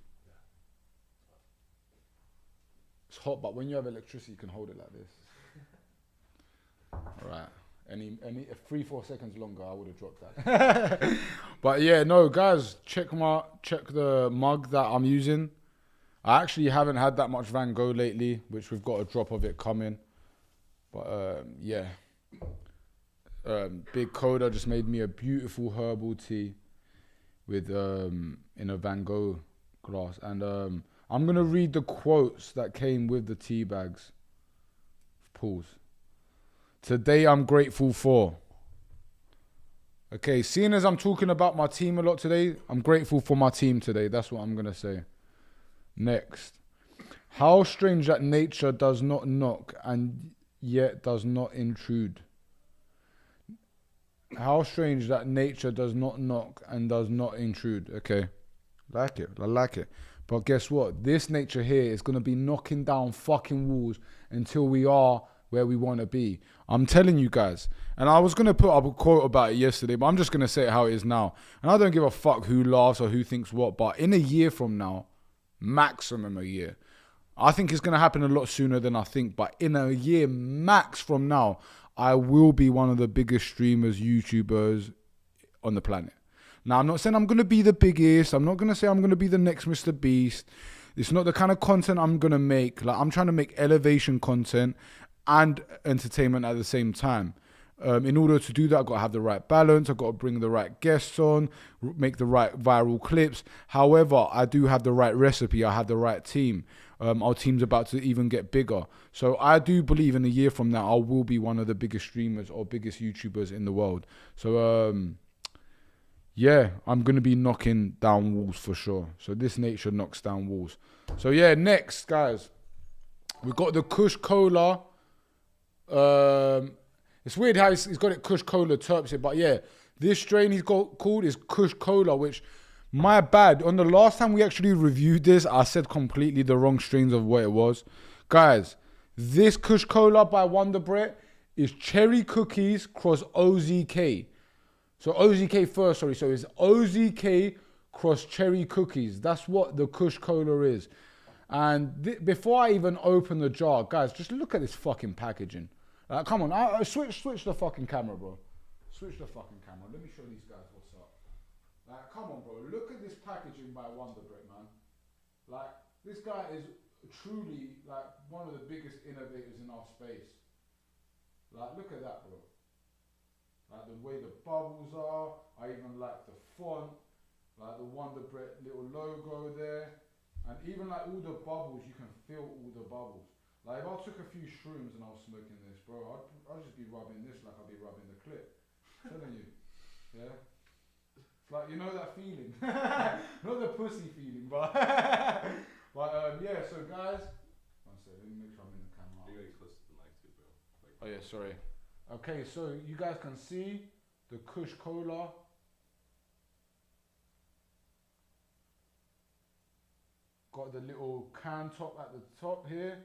It's hot, but when you have electricity, you can hold it like this. All right. Any 3-4 seconds longer, I would have dropped that. But yeah, no, guys, check the mug that I'm using. I actually haven't had that much Van Gogh lately, which we've got a drop of it coming. But yeah, Big Coda just made me a beautiful herbal tea with in a Van Gogh glass, and I'm gonna read the quotes that came with the tea bags. Pause. Today I'm grateful for. Okay, seeing as I'm talking about my team a lot today, I'm grateful for my team today. That's what I'm gonna say. Next, how strange that nature does not knock and yet does not intrude. How strange that nature does not knock and does not intrude. Okay, like it. I like it. But guess what? This nature here is going to be knocking down fucking walls until we are where we want to be. I'm telling you guys. And I was going to put up a quote about it yesterday, but I'm just going to say it how it is now. And I don't give a fuck who laughs or who thinks what, but in a year from now, maximum a year, I think it's going to happen a lot sooner than I think, but in a year max from now, I will be one of the biggest streamers, YouTubers on the planet. Now, I'm not saying I'm going to be the biggest. I'm not going to say I'm going to be the next Mr. Beast. It's not the kind of content I'm going to make. Like, I'm trying to make elevation content and entertainment at the same time. In order to do that, I've got to have the right balance. I've got to bring the right guests on, make the right viral clips. However, I do have the right recipe. I have the right team. Our team's about to even get bigger. So I do believe in a year from now, I will be one of the biggest streamers or biggest YouTubers in the world. So, yeah, I'm going to be knocking down walls for sure. So this nature knocks down walls. So, yeah, next, guys, we've got the Kush Cola. It's weird how he's got it Kush Cola Terps it, but yeah, this strain he's got called is Kush Cola, which, my bad, on the last time we actually reviewed this, I said completely the wrong strains of what it was. Guys, this Kush Cola by Wonder Bread is cherry cookies cross OZK. So OZK first, sorry, so it's OZK cross cherry cookies. That's what the Kush Cola is. And before I even open the jar, guys, just look at this fucking packaging. Come on, switch the fucking camera, bro. Switch the fucking camera. Let me show these guys what's up. Come on, bro. Look at this packaging by Wonder Bread, man. This guy is truly, one of the biggest innovators in our space. Look at that, bro. The way the bubbles are. I even like the font. The Wonder Bread little logo there. And even all the bubbles, you can feel all the bubbles. If I took a few shrooms and I was smoking this, bro, I'd just be rubbing this like I'd be rubbing the clip. I'm telling you. Yeah? It's you know that feeling. Not the pussy feeling, but... yeah, so guys... One second, let me make sure I'm in the camera. You gotta close to the mic too, bro. Oh yeah, sorry. Okay, so you guys can see the Kush Cola. Got the little can top at the top here.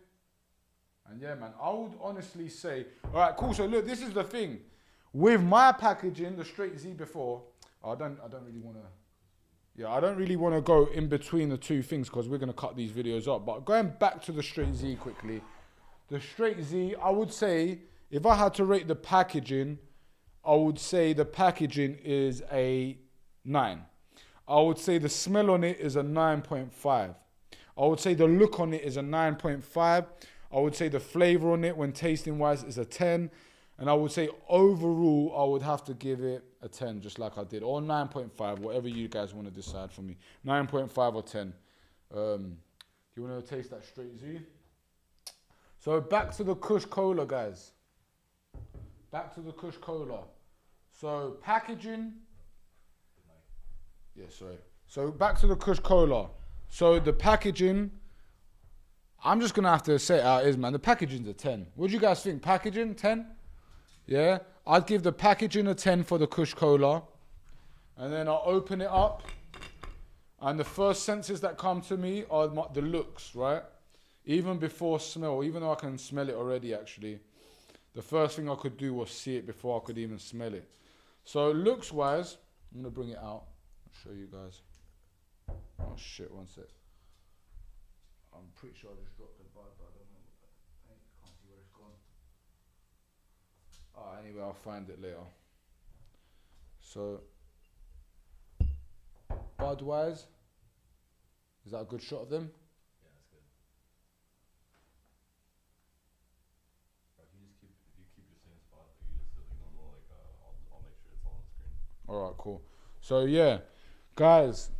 And yeah, man, I would honestly say, all right, cool. So look, this is the thing. With my packaging, the straight Z before, I don't really want to, I don't really want to go in between the two things because we're going to cut these videos up. But going back to the straight Z quickly, the straight Z, I would say, if I had to rate the packaging, I would say the packaging is a 9. I would say the smell on it is a 9.5. I would say the look on it is a 9.5. I would say the flavor on it when tasting wise is a 10. And I would say overall, I would have to give it a 10, just like I did. Or 9.5, whatever you guys want to decide for me. 9.5 or 10. Do you want to taste that straight Z? So back to the Kush Cola, guys. Back to the Kush Cola. So packaging. Yeah, sorry. So back to the Kush Cola. So the packaging, I'm just going to have to say it how it is, man. The packaging's a 10. What do you guys think? Packaging, 10? Yeah? I'd give the packaging a 10 for the Kush Cola. And then I'll open it up. And the first senses that come to me are the looks, right? Even before smell, even though I can smell it already, actually. The first thing I could do was see it before I could even smell it. So looks-wise, I'm going to bring it out. I'll show you guys. Oh shit, one sec. I'm pretty sure I just dropped the bud, but I don't know. I can't see where it's gone. Anyway, I'll find it later. So, bud-wise, is that a good shot of them? Yeah, that's good. Bro, if you keep your same spot, you just do like normal, I'll make sure it's all on the screen. Alright, cool. So yeah, guys,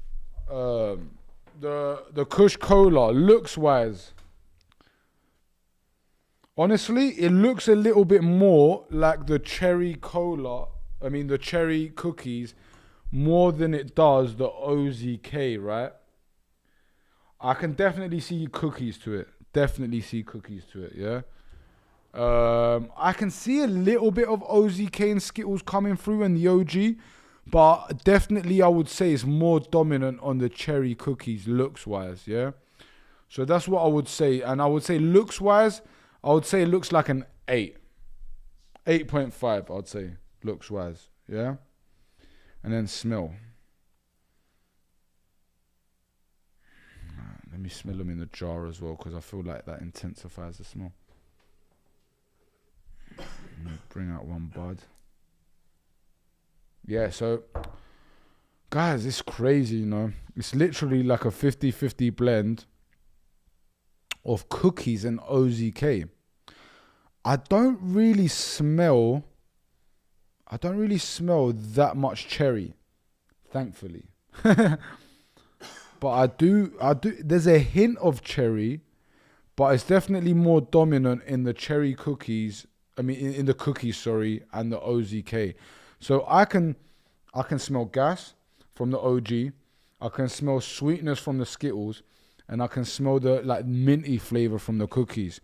the Kush Cola, looks-wise, honestly, it looks a little bit more like the cherry cola, the cherry cookies, more than it does the OZK, right? I can definitely see cookies to it. Yeah? I can see a little bit of OZK and Skittles coming through in the OG, but definitely I would say it's more dominant on the cherry cookies looks-wise, yeah? So that's what I would say. And I would say looks-wise, I would say it looks like an 8. 8.5, I'd say, looks-wise, yeah? And then smell. Let me smell them in the jar as well, because I feel like that intensifies the smell. Bring out one bud. Yeah, so, guys, it's crazy, you know. It's literally like a 50-50 blend of cookies and OZK. I don't really smell that much cherry, thankfully. But I do, there's a hint of cherry, but it's definitely more dominant in the cherry cookies. I mean, in the cookies, sorry, and the OZK. So I can smell gas from the OG. I can smell sweetness from the Skittles, and I can smell the like minty flavor from the cookies.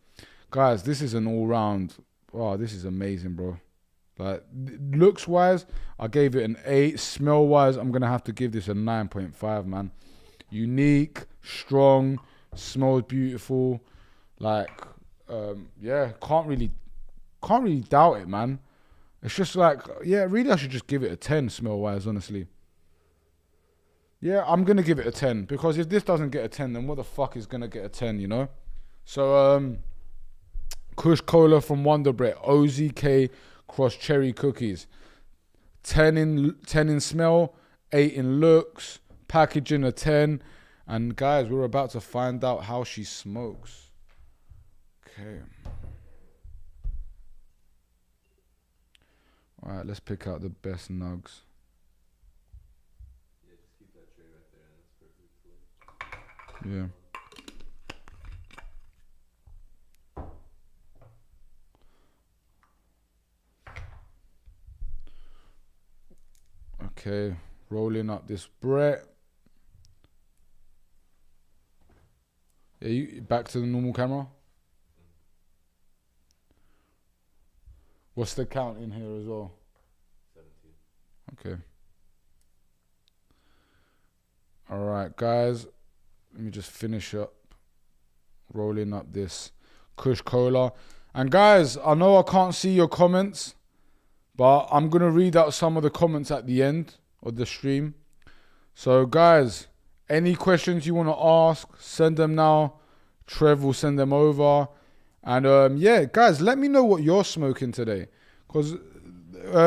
Guys, this is an all-round. Wow, this is amazing, bro. Like looks-wise, I gave it an 8. Smell-wise, I'm gonna have to give this a 9.5, man. Unique, strong, smells beautiful. Like, yeah, can't really doubt it, man. It's just like, yeah, really, I should just give it a 10 smell-wise, honestly. Yeah, I'm gonna give it a 10 because if this doesn't get a 10, then what the fuck is gonna get a 10, you know? So, Kush Cola from Wonder Bread, OZK cross cherry cookies. 10 in smell, 8 in looks, packaging a 10. And guys, we're about to find out how she smokes. Okay. All right, let's pick out the best nugs. Yeah, just keep that tray right there, and that's perfect. Yeah. Okay, rolling up this Brett. Yeah, you back to the normal camera. What's the count in here as well? 17. Okay. All right, guys. Let me just finish up rolling up this Kush Cola. And guys, I know I can't see your comments, but I'm going to read out some of the comments at the end of the stream. So, guys, any questions you want to ask, send them now. Trev will send them over. And, yeah, guys, let me know what you're smoking today. Because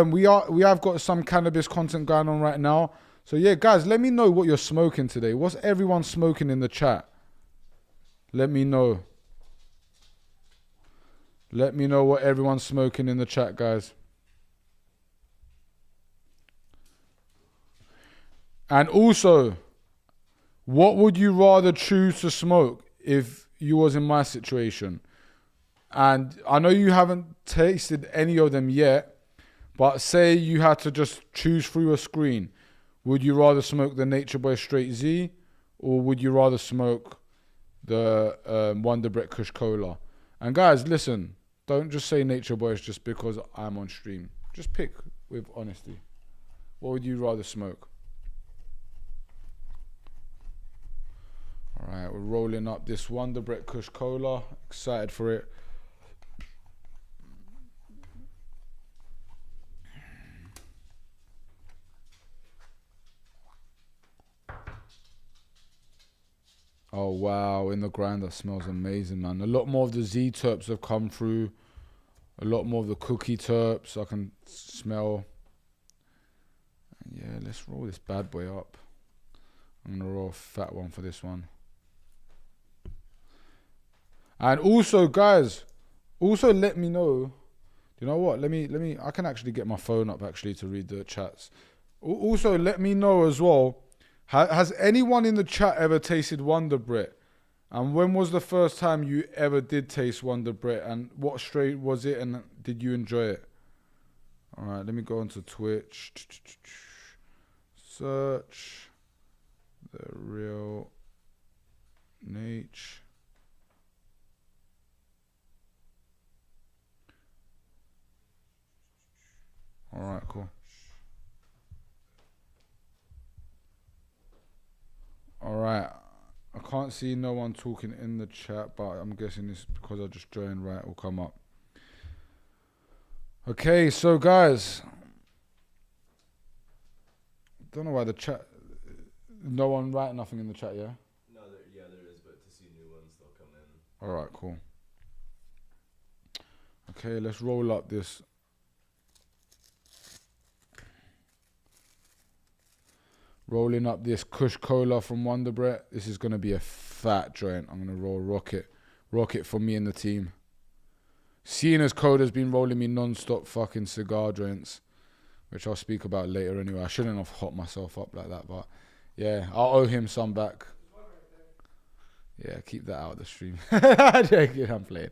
we have got some cannabis content going on right now. So, yeah, guys, let me know what you're smoking today. What's everyone smoking in the chat? Let me know. Let me know what everyone's smoking in the chat, guys. And also, what would you rather choose to smoke if you was in my situation? And I know you haven't tasted any of them yet, but say you had to just choose through a screen. Would you rather smoke the Nature Boy Straight Z, or would you rather smoke the Wonder Bread Kush Cola? And guys, listen, don't just say Nature Boys just because I'm on stream. Just pick with honesty. What would you rather smoke? All right, we're rolling up this Wonder Bread Kush Cola. Excited for it. Oh wow, in the grinder smells amazing, man. A lot more of the Z terps have come through. A lot more of the cookie terps I can smell. Yeah, let's roll this bad boy up. I'm gonna roll a fat one for this one. And also, guys, also let me know. You know what? Let me. I can actually get my phone up actually to read the chats. Also, let me know as well. Has anyone in the chat ever tasted Wonder Bread? And when was the first time you ever did taste Wonder Bread? And what strain was it? And did you enjoy it? All right, let me go onto Twitch. Search the real Natch. All right, cool. All right. I can't see no one talking in the chat, but I'm guessing it's because I just joined. Right, it will come up. Okay, so guys, don't know why the chat. No one write nothing in the chat, yeah. No, there is, but to see new ones, they'll come in. All right, cool. Okay, let's roll up this. Rolling up this Kush Cola from Wonder Bread. This is going to be a fat joint. I'm going to rock it for me and the team. Seeing as Coda's been rolling me non-stop fucking cigar joints, which I'll speak about later anyway. I shouldn't have hot myself up like that, but yeah, I'll owe him some back. Yeah, keep that out of the stream. I'm playing.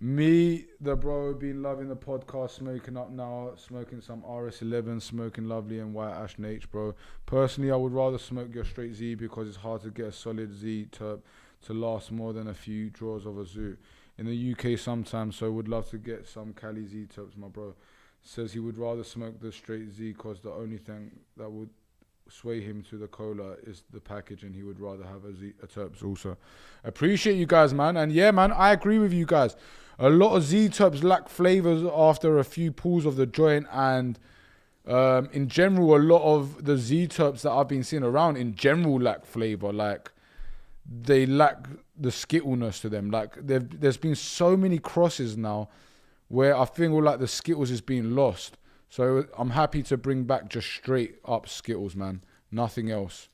Me, the bro, been loving the podcast, smoking up now, smoking some RS11, smoking lovely and white ash H, bro. Personally, I would rather smoke your straight Z because it's hard to get a solid Z terp to last more than a few draws of a Zoot. In the UK sometimes, so would love to get some Cali Z terps, my bro. Says he would rather smoke the straight Z because the only thing that would sway him to the cola is the package, and he would rather have a terps also. Appreciate you guys, man. And yeah, man, I agree with you guys. A lot of Z terps lack flavors after a few pulls of the joint, and in general, a lot of the Z terps that I've been seeing around in general lack flavor. Like, they lack the skittleness to them. Like, there's been so many crosses now where I feel like the Skittles is being lost. So I'm happy to bring back just straight up Skittles, man. Nothing else.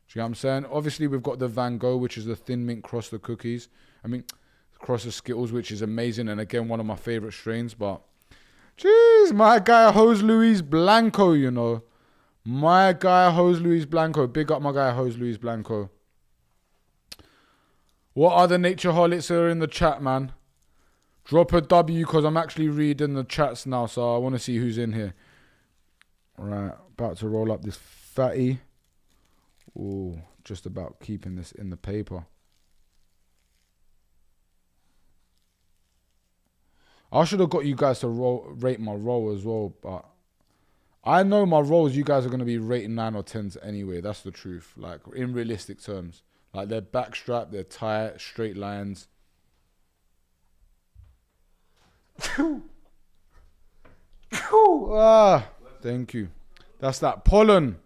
Do you know what I'm saying? Obviously, we've got the Van Gogh, which is the thin mint cross the cookies. I mean, cross the Skittles, which is amazing. And again, one of my favorite strains. But, jeez, my guy, Jose Luis Blanco, you know. My guy, Jose Luis Blanco. Big up my guy, Jose Luis Blanco. What other natureholics are in the chat, man? Drop a W because I'm actually reading the chats now, so I want to see who's in here. All right, about to roll up this fatty. Ooh, just about keeping this in the paper. I should have got you guys to rate my roll as well, but I know my rolls, you guys are going to be rating 9 or 10s anyway. That's the truth, like in realistic terms. Like, they're backstrap, they're tight, straight lines. Thank you. That's that pollen.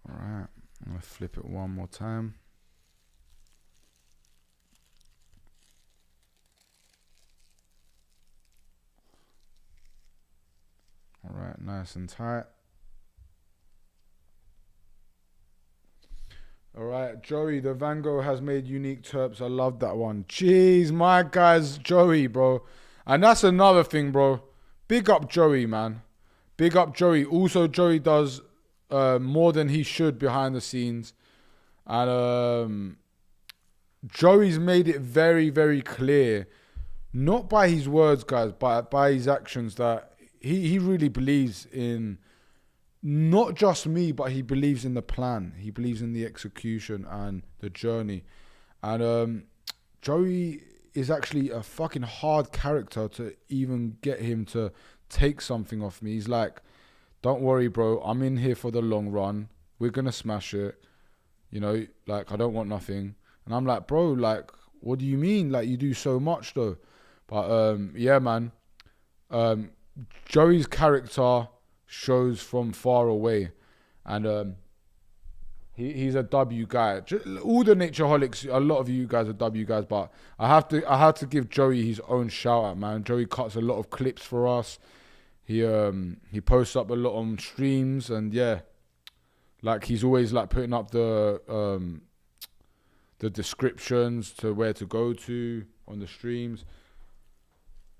All right, I'm going to flip it one more time. All right, nice and tight. All right, Joey, the Van Gogh has made unique terps. I love that one. Jeez, my guy's Joey, bro. And that's another thing, bro. Big up Joey, man. Big up Joey. Also, Joey does more than he should behind the scenes. And Joey's made it very, very clear, not by his words, guys, but by his actions, that he really believes in not just me, but he believes in the plan. He believes in the execution and the journey. And Joey is actually a fucking hard character to even get him to take something off me. He's like, don't worry, bro. I'm in here for the long run. We're going to smash it. You know, like, I don't want nothing. And I'm like, bro, like, what do you mean? Like, you do so much, though. But, yeah, man. Joey's character shows from far away, and he's a W guy. All the natureholics, a lot of you guys are W guys, but I have to give Joey his own shout out, man. Joey cuts a lot of clips for us. He posts up a lot on streams, and yeah, like, he's always like putting up the descriptions to where to go to on the streams.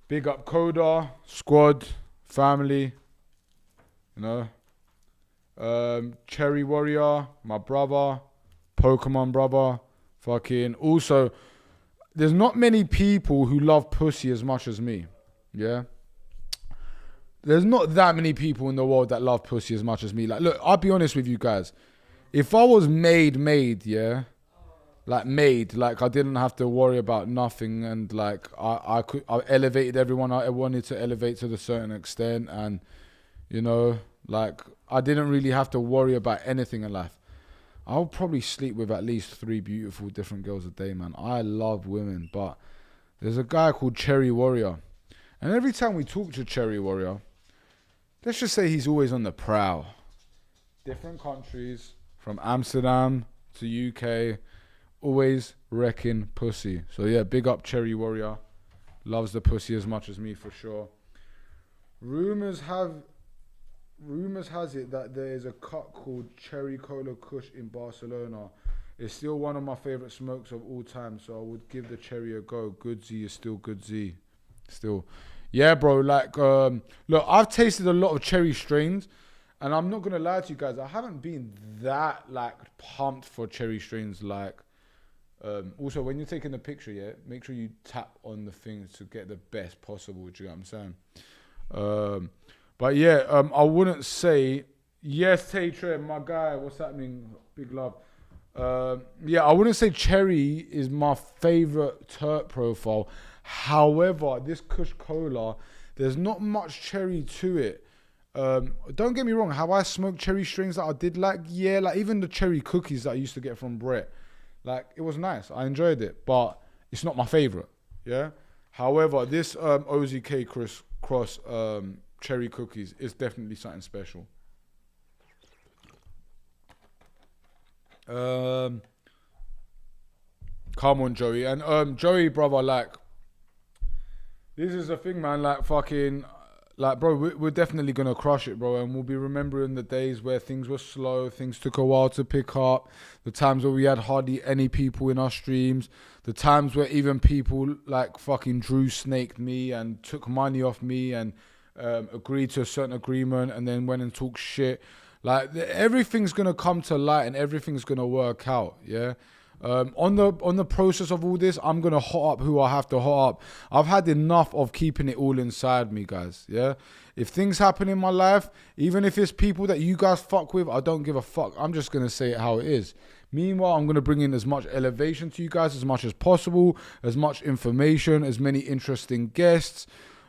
Big up Coda, squad, family. You know, Cherry Warrior, my brother, Pokemon brother, fucking. Also, there's not many people who love pussy as much as me. Yeah, there's not that many people in the world that love pussy as much as me. Like, look, I'll be honest with you guys. If I was made, yeah, like made, like I didn't have to worry about nothing, and like I elevated everyone I wanted to elevate to a certain extent, and you know, like, I didn't really have to worry about anything in life, I'll probably sleep with at least 3 beautiful different girls a day, man. I love women, but there's a guy called Cherry Warrior. And every time we talk to Cherry Warrior, let's just say he's always on the prowl. Different countries, from Amsterdam to UK, always wrecking pussy. So yeah, big up Cherry Warrior. Loves the pussy as much as me, for sure. Rumors has it that there is a cut called Cherry Cola Kush in Barcelona. It's still one of my favorite smokes of all time, so I would give the cherry a go. Good Z is still good Z. Still. Yeah, bro, like, look, I've tasted a lot of cherry strains, and I'm not going to lie to you guys, I haven't been that, like, pumped for cherry strains, like, also, when you're taking the picture, yeah, make sure you tap on the things to get the best possible, do you know what I'm saying? But yeah, I wouldn't say, yes, Tay Trey, my guy, what's happening? Big love. Yeah, I wouldn't say cherry is my favorite terp profile. However, this Kush Cola, there's not much cherry to it. Don't get me wrong, have I smoked cherry strains that I did like? Yeah, like even the cherry cookies that I used to get from Brett. Like, it was nice. I enjoyed it, but it's not my favorite. Yeah. However, this OZK Cross cherry cookies is definitely something special. Come on, Joey. And Joey, brother, like, this is the thing, man. Like, fucking, like, bro, we're definitely gonna crush it, bro. And we'll be remembering the days where things were slow, things took a while to pick up, the times where we had hardly any people in our streams, the times where even people like fucking Drew snaked me and took money off me and agreed to a certain agreement and then went and talked shit. Like, everything's gonna come to light and everything's gonna work out, yeah. On the process of all this, I'm gonna hot up who I have to hot up. I've had enough of keeping it all inside me, guys. Yeah, if things happen in my life, even if it's people that you guys fuck with, I don't give a fuck. I'm just gonna say it how it is. Meanwhile, I'm gonna bring in as much elevation to you guys as much as possible, as much information, as many interesting guests.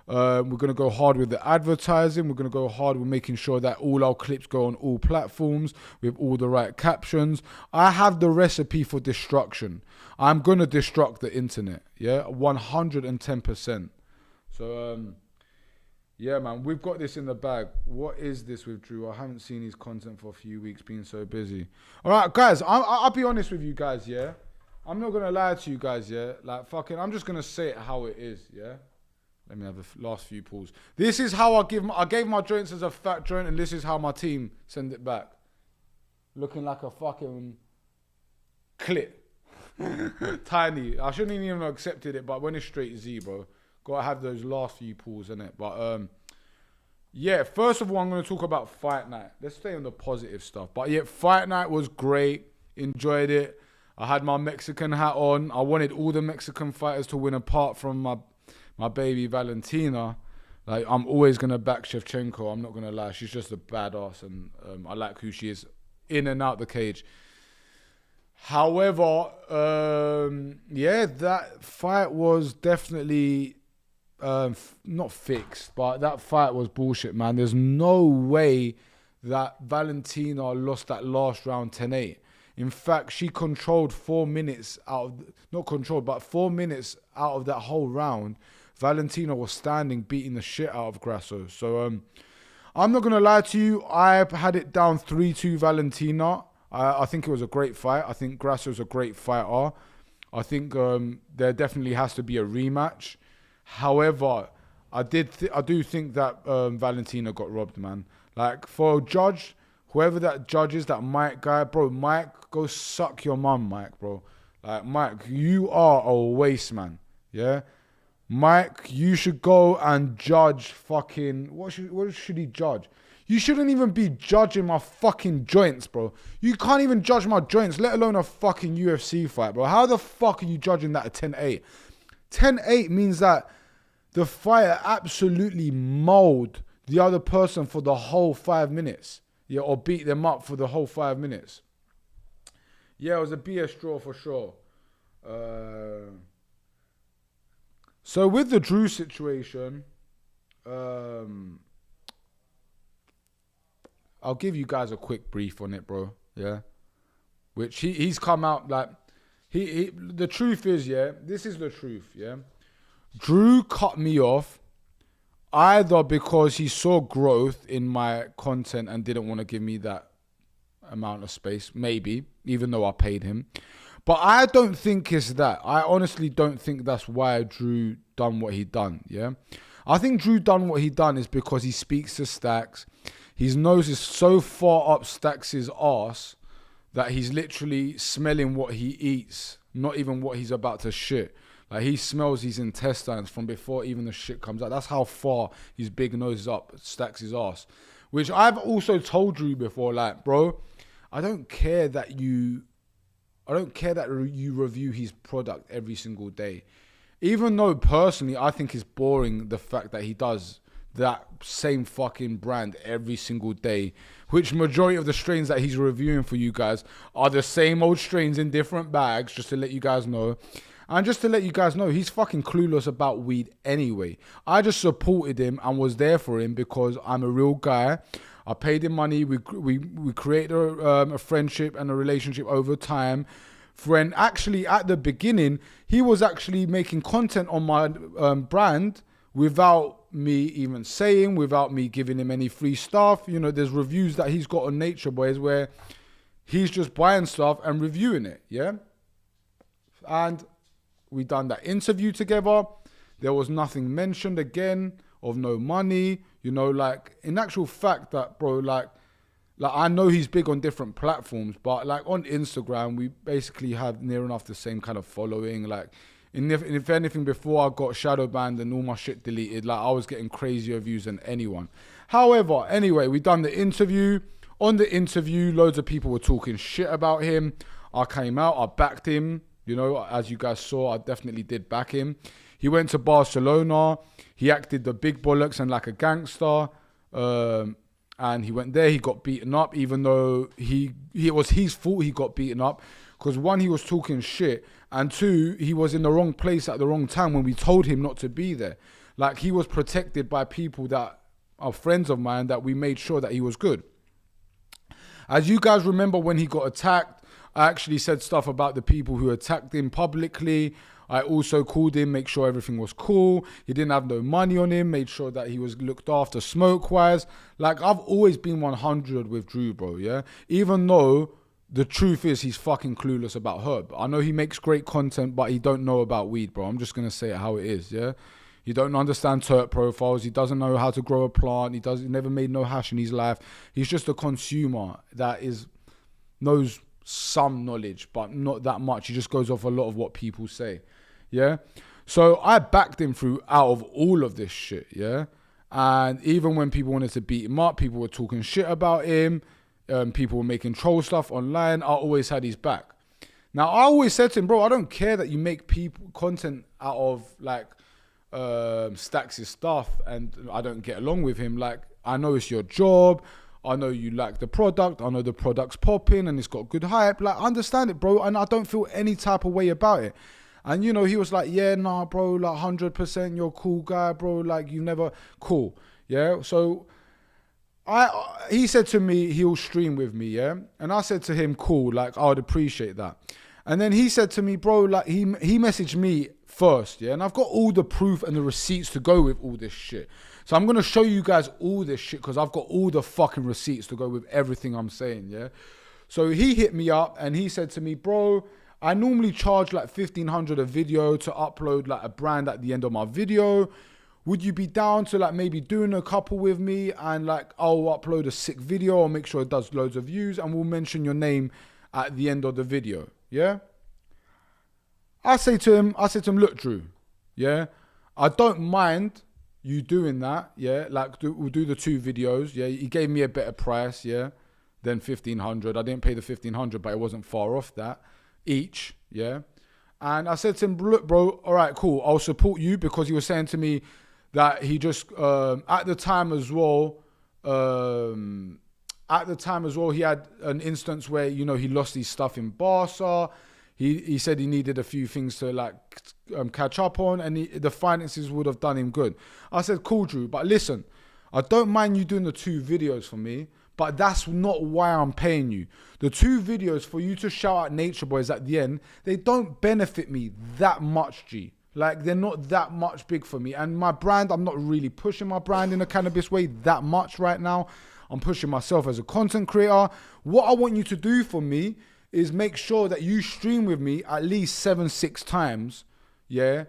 We're going to go hard with the advertising. We're going to go hard with making sure that all our clips go on all platforms with all the right captions. I have the recipe for destruction. I'm going to destruct the internet. Yeah, 110%. So, yeah, man, we've got this in the bag. What is this with Drew? I haven't seen his content for a few weeks, being so busy. All right, guys, I'll be honest with you guys, yeah? I'm not going to lie to you guys, yeah? Like, fucking, I'm just going to say it how it is, yeah? Let me have the last few pulls. This is how I gave my joints as a fat joint, and this is how my team send it back. Looking like a fucking clip. Tiny. I shouldn't even have accepted it, but when it's straight Z, bro. Gotta have those last few pulls in it. But yeah, first of all, I'm gonna talk about Fight Night. Let's stay on the positive stuff. But yeah, Fight Night was great. Enjoyed it. I had my Mexican hat on. I wanted all the Mexican fighters to win apart from my baby Valentina. Like, I'm always going to back Shevchenko. I'm not going to lie. She's just a badass, and I like who she is in and out the cage. However, yeah, that fight was definitely not fixed, but that fight was bullshit, man. There's no way that Valentina lost that last round 10-8. In fact, she controlled 4 minutes out of, not controlled, but 4 minutes out of that whole round. Valentina was standing, beating the shit out of Grasso. So, I'm not going to lie to you. I had it down 3-2 Valentina. I think it was a great fight. I think Grasso's a great fighter. I think there definitely has to be a rematch. However, I do think that Valentina got robbed, man. Like, for a judge, whoever that judge is, that Mike guy, bro, Mike, go suck your mum, Mike, bro. Like, Mike, you are a waste, man. Yeah? Mike, you should go and judge fucking... What should he judge? You shouldn't even be judging my fucking joints, bro. You can't even judge my joints, let alone a fucking UFC fight, bro. How the fuck are you judging that at 10-8? 10-8 means that the fighter absolutely mauled the other person for the whole 5 minutes. Yeah, or beat them up for the whole 5 minutes. Yeah, it was a BS draw for sure. So with the Drew situation, I'll give you guys a quick brief on it, bro. Yeah, which he's come out like he the truth is, yeah, this is the truth, yeah. Drew cut me off either because he saw growth in my content and didn't want to give me that amount of space, maybe, even though I paid him. But I don't think it's that. I honestly don't think that's why Drew done what he done, yeah? I think Drew done what he done is because he speaks to Stacks. His nose is so far up Stacks' arse that he's literally smelling what he eats, not even what he's about to shit. Like, he smells his intestines from before even the shit comes out. That's how far his big nose is up, stacks his ass. Which I've also told Drew before, like, bro, I don't care that you review his product every single day. Even though personally I think it's boring the fact that he does that same fucking brand every single day, which majority of the strains that he's reviewing for you guys are the same old strains in different bags, just to let you guys know. And just to let you guys know, he's fucking clueless about weed anyway. I just supported him and was there for him because I'm a real guy. I paid him money. We created a friendship and a relationship over time. When actually at the beginning, he was actually making content on my brand without me even saying, without me giving him any free stuff. You know, there's reviews that he's got on Nature Boys where he's just buying stuff and reviewing it, yeah? And we done that interview together. There was nothing mentioned again of no money. You know, like, in actual fact that, bro, like I know he's big on different platforms, but like on Instagram, we basically have near enough the same kind of following. Like, if anything, before I got shadow banned and all my shit deleted, like, I was getting crazier views than anyone. However, anyway, we done the interview. On the interview, loads of people were talking shit about him. I came out, I backed him. You know, as you guys saw, I definitely did back him. He went to Barcelona. He acted the big bollocks and like a gangster. And he went there. He got beaten up, even though it was his fault he got beaten up. Because one, he was talking shit. And two, he was in the wrong place at the wrong time when we told him not to be there. Like, he was protected by people that are friends of mine that we made sure that he was good. As you guys remember, when he got attacked, I actually said stuff about the people who attacked him publicly. I also called him, make sure everything was cool. He didn't have no money on him, made sure that he was looked after smoke-wise. Like, I've always been 100 with Drew, bro, yeah? Even though the truth is he's fucking clueless about herb. I know he makes great content, but he don't know about weed, bro. I'm just going to say it how it is, yeah? He don't understand terp profiles. He doesn't know how to grow a plant. He never made no hash in his life. He's just a consumer that knows some knowledge, but not that much. He just goes off a lot of what people say, yeah? So I backed him through out of all of this shit, yeah? And even when people wanted to beat him up, people were talking shit about him, people were making troll stuff online, I always had his back. Now, I always said to him, bro, I don't care that you make content out of, like, Stacks' stuff and I don't get along with him. Like, I know it's your job. I know you like the product. I know the product's popping and it's got good hype. Like, I understand it, bro. And I don't feel any type of way about it. And, you know, he was like, yeah, nah, bro, like 100%, you're a cool guy, bro. Like, you never, cool. Yeah. So he said to me, he'll stream with me. Yeah. And I said to him, cool. Like, I would appreciate that. And then he said to me, bro, like, he messaged me first. Yeah. And I've got all the proof and the receipts to go with all this shit. So I'm going to show you guys all this shit because I've got all the fucking receipts to go with everything I'm saying, yeah? So he hit me up and he said to me, bro, I normally charge like $1,500 a video to upload like a brand at the end of my video. Would you be down to like maybe doing a couple with me and like I'll upload a sick video or make sure it does loads of views and we'll mention your name at the end of the video, yeah? I said to him, look, Drew, yeah? I don't mind you doing that, yeah, like we'll do the 2 videos, yeah. He gave me a better price, yeah, than 1,500. I didn't pay the 1,500, but it wasn't far off that each, yeah. And I said to him, look, bro, all right, cool, I'll support you because he was saying to me that he just at the time as well, he had an instance where, you know, he lost his stuff in Barca. He said he needed a few things to like catch up on and the finances would have done him good. I said, cool, Drew, but listen, I don't mind you doing the 2 videos for me, but that's not why I'm paying you. The 2 videos for you to shout out Nature Boys at the end, they don't benefit me that much, G. Like, they're not that much big for me. And my brand, I'm not really pushing my brand in a cannabis way that much right now. I'm pushing myself as a content creator. What I want you to do for me is make sure that you stream with me at least 7-6 times, yeah?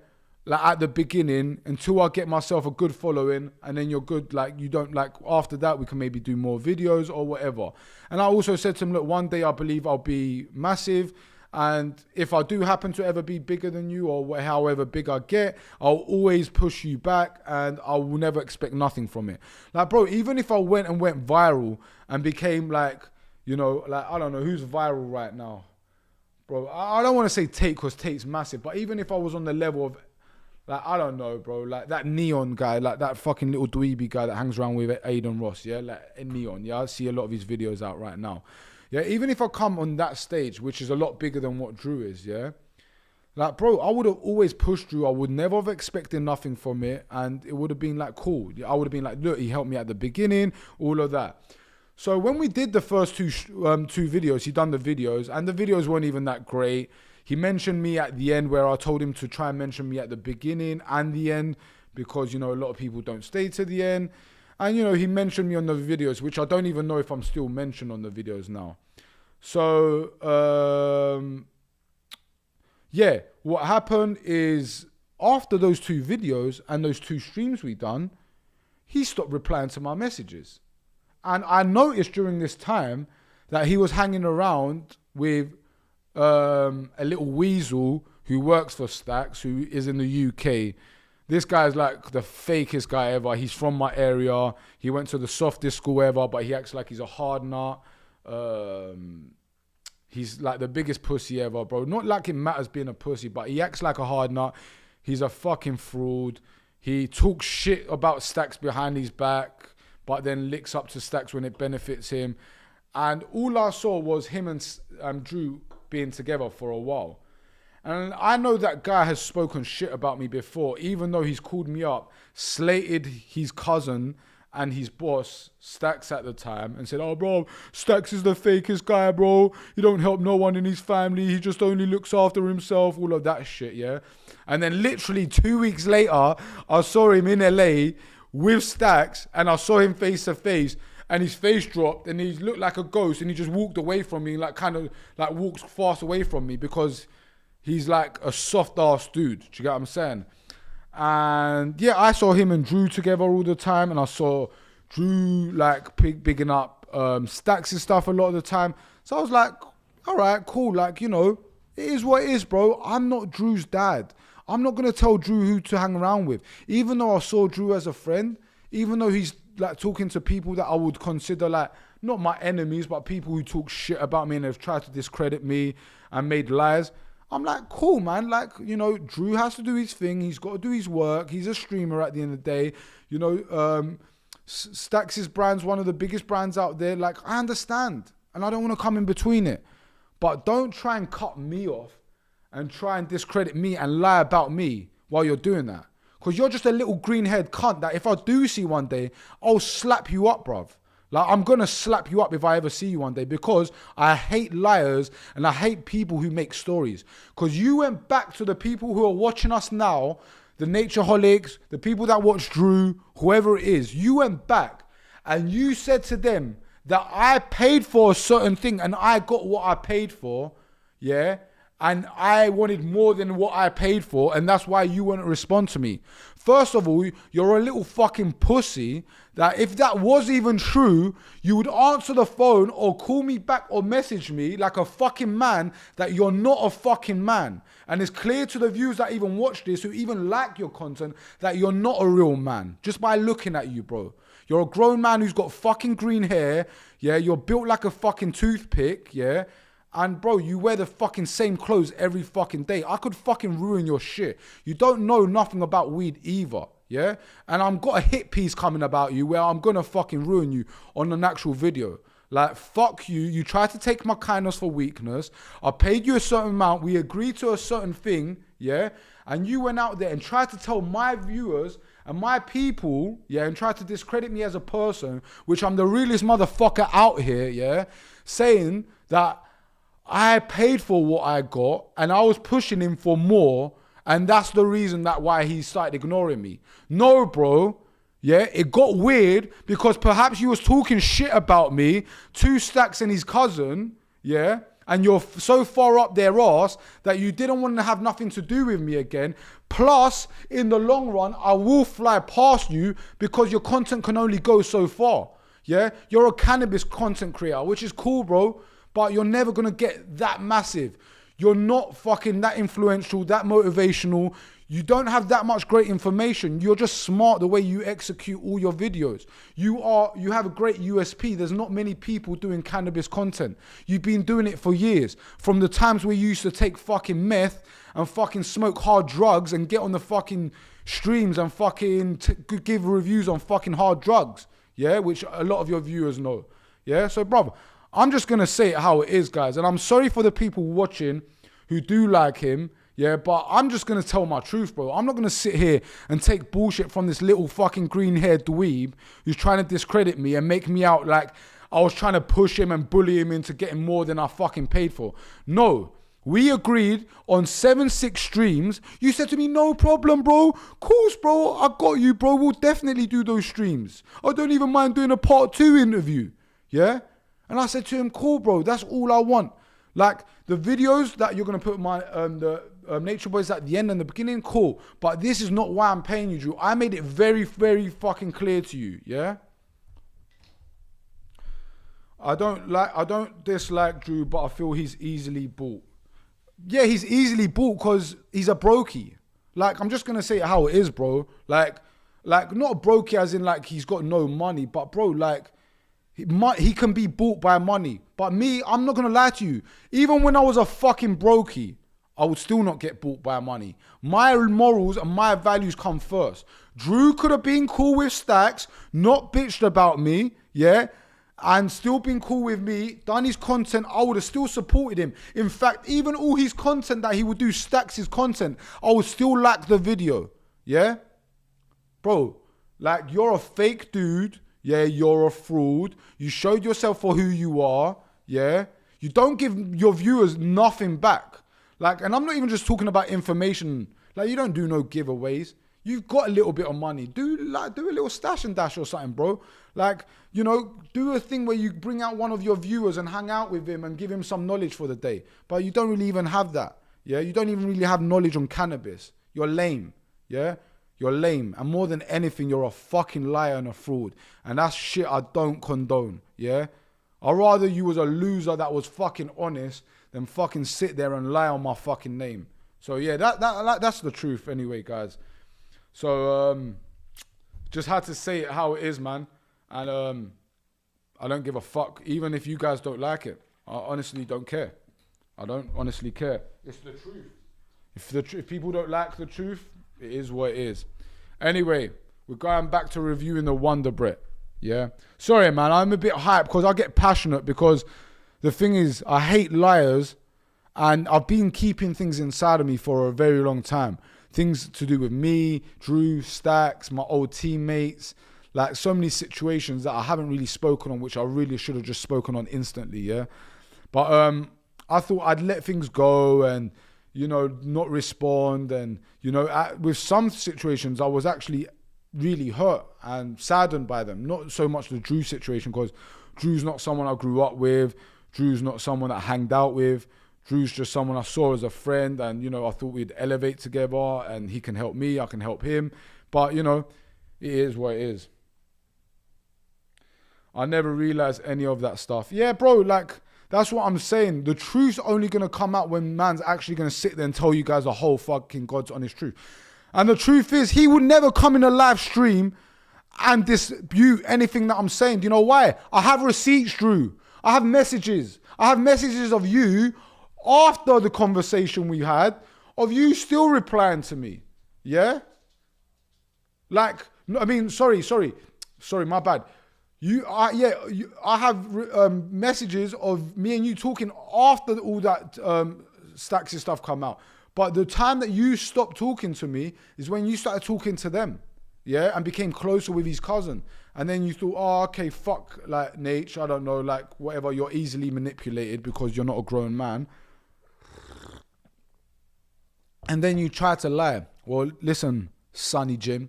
like at the beginning until I get myself a good following, and then you're good. Like you don't like after that we can maybe do more videos or whatever. And I also said to him, look, one day I believe I'll be massive. And if I do happen to ever be bigger than you or however big I get, I'll always push you back and I will never expect nothing from it. Like, bro, even if I went viral and became like, you know, like, I don't know, who's viral right now? Bro, I don't want to say Tate because Tate's massive, but even if I was on the level of, like, I don't know, bro, like that Neon guy, like that fucking little dweeby guy that hangs around with Aiden Ross, yeah? Like Neon, yeah? I see a lot of his videos out right now. Yeah, even if I come on that stage, which is a lot bigger than what Drew is, yeah? Like, bro, I would have always pushed Drew. I would never have expected nothing from it. And it would have been like, cool. I would have been like, look, he helped me at the beginning, all of that. So when we did the first two videos, he done the videos, and the videos weren't even that great. He mentioned me at the end where I told him to try and mention me at the beginning and the end because, you know, a lot of people don't stay to the end. And, you know, he mentioned me on the videos, which I don't even know if I'm still mentioned on the videos now. So, yeah, what happened is after those two videos and those two streams we done, he stopped replying to my messages. And I noticed during this time that he was hanging around with a little weasel who works for Stacks, who is in the UK. This guy's like the fakest guy ever. He's from my area. He went to the softest school ever, but he acts like he's a hard nut. He's like the biggest pussy ever, bro. Not like it matters being a pussy, but he acts like a hard nut. He's a fucking fraud. He talks shit about Stacks behind his back, but then licks up to Stacks when it benefits him. And all I saw was him and Drew being together for a while. And I know that guy has spoken shit about me before, even though he's called me up, slated his cousin and his boss, Stacks at the time, and said, oh, bro, Stacks is the fakest guy, bro. He don't help no one in his family. He just only looks after himself, all of that shit, yeah? And then literally 2 weeks later, I saw him in LA with Stacks, and I saw him face to face, and his face dropped, and he looked like a ghost, and he just walked away from me, like kind of like walks fast away from me because he's like a soft ass dude. Do you get what I'm saying? And yeah, I saw him and Drew together all the time, and I saw Drew like bigging up Stacks and stuff a lot of the time. So I was like, all right, cool. Like, you know, it is what it is, bro. I'm not Drew's dad. I'm not going to tell Drew who to hang around with. Even though I saw Drew as a friend, even though he's like talking to people that I would consider like, not my enemies, but people who talk shit about me and have tried to discredit me and made lies. I'm like, cool, man. Like, you know, Drew has to do his thing. He's got to do his work. He's a streamer at the end of the day. You know, Stacks' brand's one of the biggest brands out there. Like, I understand. And I don't want to come in between it. But don't try and cut me off and try and discredit me and lie about me while you're doing that. Because you're just a little green-haired cunt that if I do see one day, I'll slap you up, bruv. Like, I'm going to slap you up if I ever see you one day because I hate liars and I hate people who make stories. Because you went back to the people who are watching us now, the Natureholics, the people that watch Drew, whoever it is. You went back and you said to them that I paid for a certain thing and I got what I paid for, yeah? And I wanted more than what I paid for, and that's why you wouldn't respond to me. First of all, you're a little fucking pussy that if that was even true, you would answer the phone or call me back or message me like a fucking man that you're not a fucking man. And it's clear to the viewers that even watch this, who even like your content, that you're not a real man. Just by looking at you, bro. You're a grown man who's got fucking green hair, yeah? You're built like a fucking toothpick, yeah? And bro, you wear the fucking same clothes every fucking day. I could fucking ruin your shit. You don't know nothing about weed either, yeah? And I've got a hit piece coming about you where I'm gonna fucking ruin you on an actual video. Like, fuck you. You tried to take my kindness for weakness. I paid you a certain amount. We agreed to a certain thing, yeah? And you went out there and tried to tell my viewers and my people, yeah, and tried to discredit me as a person, which I'm the realest motherfucker out here, yeah? Saying that I paid for what I got and I was pushing him for more, and that's the reason that why he started ignoring me. No, bro. Yeah, it got weird because perhaps you was talking shit about me to Stacks and his cousin, yeah, and you're so far up their arse that you didn't want to have nothing to do with me again. Plus, in the long run, I will fly past you because your content can only go so far. Yeah, you're a cannabis content creator, which is cool, bro, but you're never gonna get that massive. You're not fucking that influential, that motivational. You don't have that much great information. You're just smart the way you execute all your videos. You have a great USP. There's not many people doing cannabis content. You've been doing it for years. From the times where you used to take fucking meth and fucking smoke hard drugs and get on the fucking streams and fucking give reviews on fucking hard drugs. Yeah, which a lot of your viewers know. Yeah, so brother, I'm just going to say it how it is, guys. And I'm sorry for the people watching who do like him. Yeah, but I'm just going to tell my truth, bro. I'm not going to sit here and take bullshit from this little fucking green-haired dweeb who's trying to discredit me and make me out like I was trying to push him and bully him into getting more than I fucking paid for. No, we agreed on 7-6 streams. You said to me, no problem, bro. Course, bro. I got you, bro. We'll definitely do those streams. I don't even mind doing a part 2 interview. Yeah? And I said to him, cool, bro. That's all I want. Like, the videos that you're going to put my Nature Boys at the end and the beginning, cool. But this is not why I'm paying you, Drew. I made it very, very fucking clear to you, yeah? I don't dislike Drew, but I feel he's easily bought. Yeah, he's easily bought because he's a brokey. Like, I'm just going to say it how it is, bro. Like not a brokey as in like he's got no money, but bro, like, he can be bought by money. But me, I'm not going to lie to you. Even when I was a fucking brokey, I would still not get bought by money. My morals and my values come first. Drew could have been cool with Stacks, not bitched about me, yeah? And still been cool with me, done his content, I would have still supported him. In fact, even all his content that he would do, Stacks' content, I would still like the video, yeah? Bro, like, you're a fake dude, yeah? You're a fraud. You showed yourself for who you are, yeah? You don't give your viewers nothing back. Like, and I'm not even just talking about information. Like, you don't do no giveaways. You've got a little bit of money. Do a little stash and dash or something, bro. Like, you know, do a thing where you bring out one of your viewers and hang out with him and give him some knowledge for the day. But you don't really even have that. Yeah, you don't even really have knowledge on cannabis. You're lame. Yeah, you're lame. And more than anything, you're a fucking liar and a fraud. And that's shit I don't condone. Yeah, I'd rather you was a loser that was fucking honest than fucking sit there and lie on my fucking name. So yeah, that's the truth anyway, guys. So just had to say it how it is, man. And I don't give a fuck, even if you guys don't like it. I honestly don't care. I don't honestly care. It's the truth. If people don't like the truth, it is what it is. Anyway, we're going back to reviewing the Wonder Bread. Yeah. Sorry, man. I'm a bit hyped because I get passionate because the thing is, I hate liars, and I've been keeping things inside of me for a very long time. Things to do with me, Drew, Stacks, my old teammates, like so many situations that I haven't really spoken on, which I really should have just spoken on instantly, yeah? But I thought I'd let things go and, you know, not respond. And, you know, with some situations, I was actually really hurt and saddened by them. Not so much the Drew situation, because Drew's not someone I grew up with. Drew's not someone I hanged out with. Drew's just someone I saw as a friend, and, you know, I thought we'd elevate together, and he can help me, I can help him. But, you know, it is what it is. I never realized any of that stuff. Yeah, bro, like, that's what I'm saying. The truth's only going to come out when man's actually going to sit there and tell you guys the whole fucking God's honest truth. And the truth is, he would never come in a live stream and dispute anything that I'm saying. Do you know why? I have receipts, Drew. I have messages. I have messages of you after the conversation we had, of you still replying to me. Yeah? Like, I mean, sorry, my bad. I have messages of me and you talking after all that Stacks' stuff come out. But the time that you stopped talking to me is when you started talking to them. Yeah, and became closer with his cousin. And then you thought, oh, okay, fuck, like, Nate, I don't know, like, whatever, you're easily manipulated because you're not a grown man. And then you try to lie. Well, listen, Sonny Jim,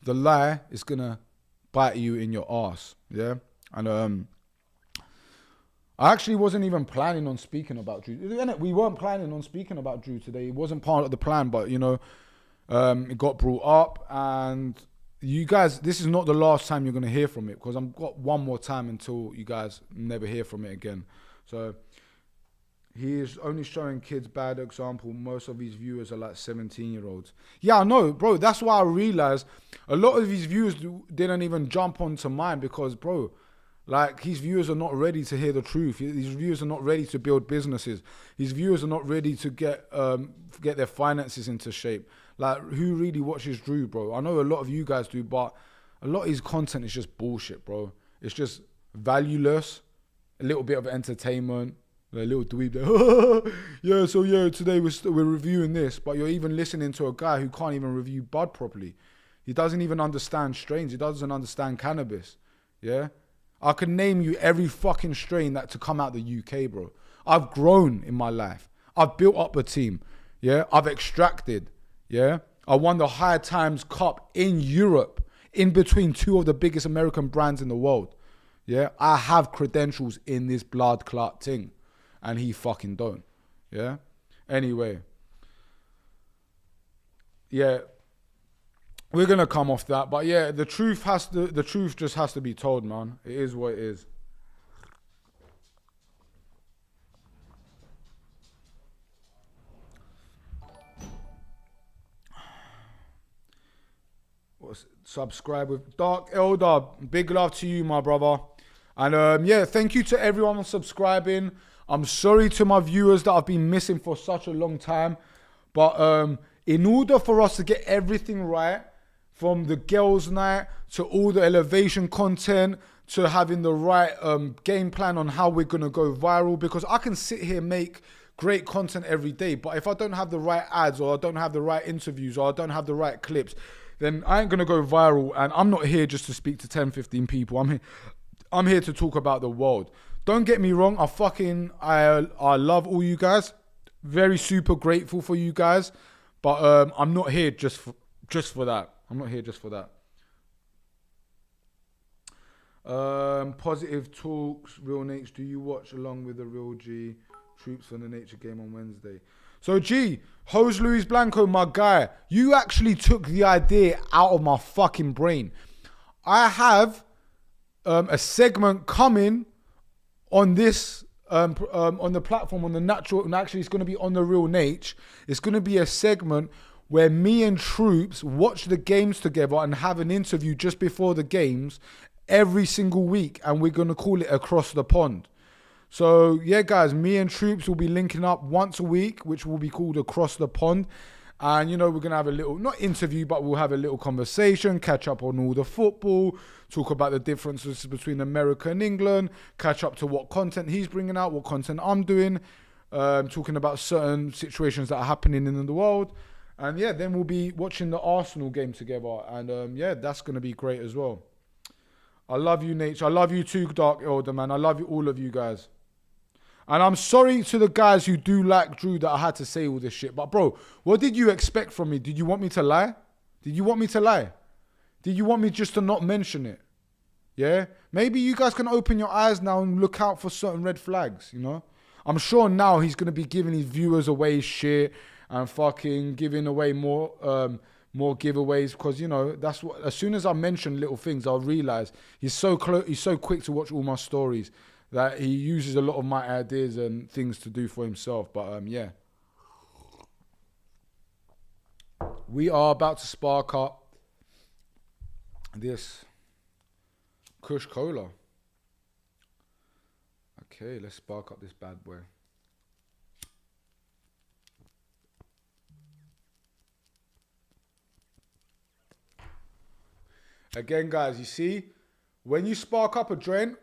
the lie is going to bite you in your ass, yeah? And I actually wasn't even planning on speaking about Drew. Innit? We weren't planning on speaking about Drew today. It wasn't part of the plan, but you know, it got brought up, and you guys, this is not the last time you're gonna hear from it, because I've got one more time until you guys never hear from it again. So he is only showing kids bad example. Most of his viewers are like 17-year-olds. Yeah, I know, bro. That's why I realized a lot of his viewers didn't even jump onto mine, because, bro, like, his viewers are not ready to hear the truth. His viewers are not ready to build businesses. His viewers are not ready to get their finances into shape. Like, who really watches Drew, bro? I know a lot of you guys do, but a lot of his content is just bullshit, bro. It's just valueless, a little bit of entertainment, a little dweeb there. Yeah, so yeah, today we're reviewing this, but you're even listening to a guy who can't even review bud properly. He doesn't even understand strains. He doesn't understand cannabis. Yeah? I can name you every fucking strain that to come out the UK, bro. I've grown in my life. I've built up a team. Yeah? I've extracted. Yeah? I won the High Times Cup in Europe, in between two of the biggest American brands in the world. Yeah? I have credentials in this blood clot thing. And he fucking don't. Yeah? Anyway. Yeah. We're gonna come off that, but yeah, the truth just has to be told, man. It is what it is. Subscribe with Dark Elder. Big love to you, my brother. And yeah, thank you to everyone for subscribing. I'm sorry to my viewers that I've been missing for such a long time, but in order for us to get everything right, from the girls' night to all the elevation content to having the right game plan on how we're going to go viral, because I can sit here and make great content every day, but if I don't have the right ads, or I don't have the right interviews, or I don't have the right clips, then I ain't going to go viral. And I'm not here just to speak to 10, 15 people. I'm here to talk about the world. Don't get me wrong. I love all you guys. Very super grateful for you guys. But I'm not here just for that. I'm not here just for that. Positive Talks, Real Nature. Do you watch along with the Real G troops for the Nature game on Wednesday? So G, Jose Luis Blanco, my guy, you actually took the idea out of my fucking brain. I have a segment coming on this on the platform, on the natural, and actually it's going to be on the Real Nature. It's going to be a segment where me and Troops watch the games together and have an interview just before the games every single week, and we're going to call it Across the Pond. So yeah, guys, me and Troops will be linking up once a week, which will be called Across the Pond. And, you know, we're going to have a little, not interview, but we'll have a little conversation, catch up on all the football, talk about the differences between America and England, catch up to what content he's bringing out, what content I'm doing, talking about certain situations that are happening in the world. And yeah, then we'll be watching the Arsenal game together. And yeah, that's going to be great as well. I love you, Nature. I love you too, Dark Elder, man. I love you, all of you guys. And I'm sorry to the guys who do like Drew that I had to say all this shit. But bro, what did you expect from me? Did you want me to lie? Did you want me to lie? Did you want me just to not mention it? Yeah? Maybe you guys can open your eyes now and look out for certain red flags, you know? I'm sure now he's going to be giving his viewers away shit and fucking giving away more giveaways, because, you know, that's what, as soon as I mention little things, I'll realize he's so quick to watch all my stories that he uses a lot of my ideas and things to do for himself. But yeah, we are about to spark up this Kush Cola. Okay, let's spark up this bad boy. Again, guys, you see, when you spark up a joint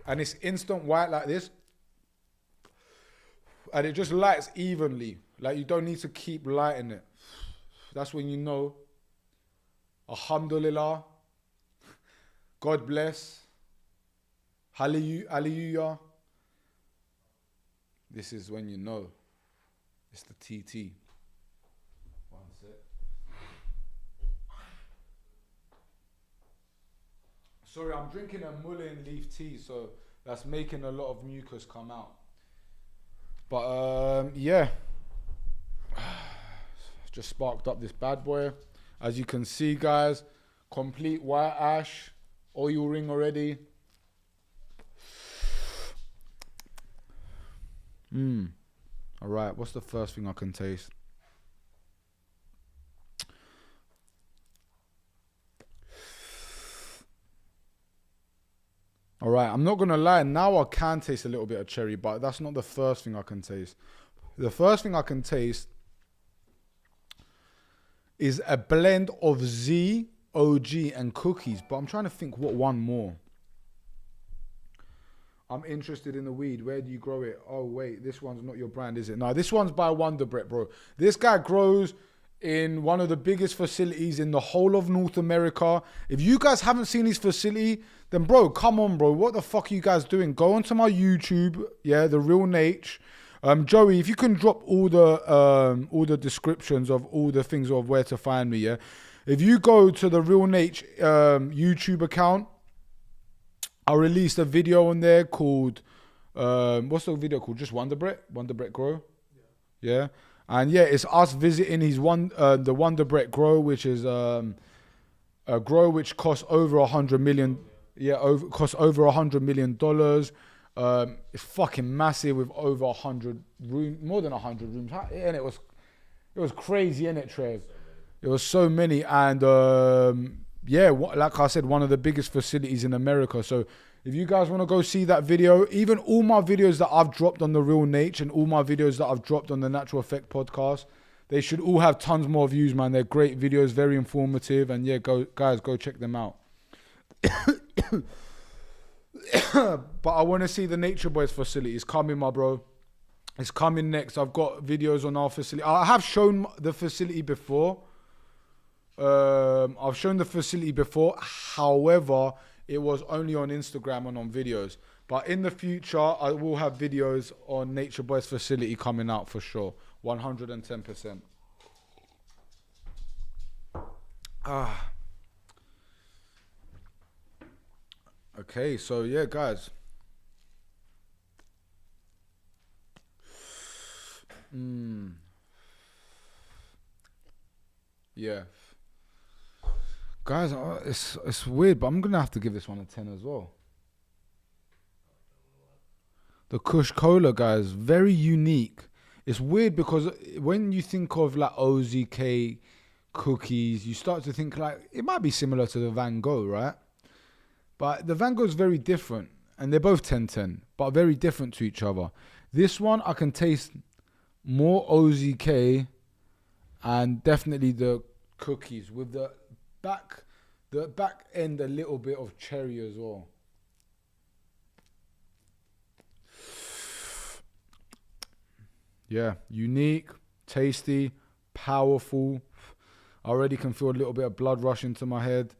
and it's instant white like this, and it just lights evenly, like you don't need to keep lighting it, that's when you know, alhamdulillah, God bless, hallelujah. This is when you know it's the TT. One sec. Sorry, I'm drinking a mullein leaf tea, so that's making a lot of mucus come out. But yeah, just sparked up this bad boy. As you can see, guys, complete white ash, oil ring already. All right, what's the first thing I can taste? All right, I'm not gonna lie, now I can taste a little bit of cherry, but that's not the first thing I can taste. The first thing I can taste is a blend of Z, OG, and cookies, but I'm trying to think what one more. I'm interested in the weed. Where do you grow it? Oh, wait, this one's not your brand, is it? No, this one's by Wonder Bread, bro. This guy grows in one of the biggest facilities in the whole of North America. If you guys haven't seen his facility, then bro, come on, bro. What the fuck are you guys doing? Go onto my YouTube, yeah, The Real Natch. Joey, if you can drop all the descriptions of all the things of where to find me, yeah. If you go to The Real Natch YouTube account, I released a video on there called, what's the video called? Just Wonder Bread Grow? Yeah. And yeah, it's us visiting his the Wonder Bread Grow, which is a grow which costs over $100 million. Yeah, costs over $100 million. It's fucking massive with over 100 rooms, more than 100 rooms. And it was crazy, innit, Trev? It was so many. And yeah, like I said, one of the biggest facilities in America. So if you guys want to go see that video, even all my videos that I've dropped on The Real Natch and all my videos that I've dropped on the Natural Effect podcast, they should all have tons more views, man. They're great videos, very informative. And yeah, go check them out. But I want to see the Nature Boys facility. It's coming, my bro. It's coming next. I've got videos on our facility. I have shown the facility before. I've shown the facility before. However, it was only on Instagram and on videos. But in the future, I will have videos on Nature Boys facility coming out for sure. 110%. Okay, so yeah, guys. Yeah. Guys, it's weird, but I'm going to have to give this one a 10 as well. The Kush Cola, guys, very unique. It's weird because when you think of like OZK cookies, you start to think like it might be similar to the Van Gogh, right? But the Van Gogh is very different, and they're both 10-10, but very different to each other. This one, I can taste more OZK and definitely the cookies with the back end a little bit of cherry as well. Yeah, unique, tasty, powerful. I already can feel a little bit of blood rush into my head.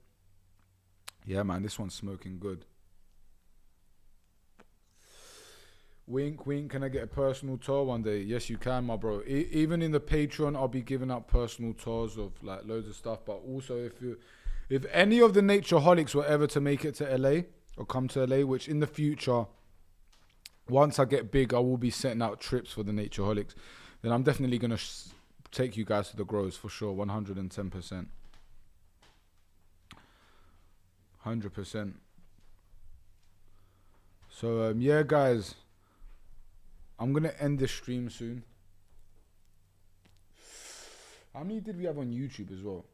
Yeah, man, this one's smoking good. Wink, wink, can I get a personal tour one day? Yes, you can, my bro. Even in the Patreon, I'll be giving out personal tours of like loads of stuff. But also, if any of the Natureholics were ever to make it to LA or come to LA, which in the future, once I get big, I will be setting out trips for the Natureholics, then I'm definitely going to take you guys to the grows for sure, 110%. 100%. So, yeah, guys, I'm going to end this stream soon. How many did we have on YouTube as well?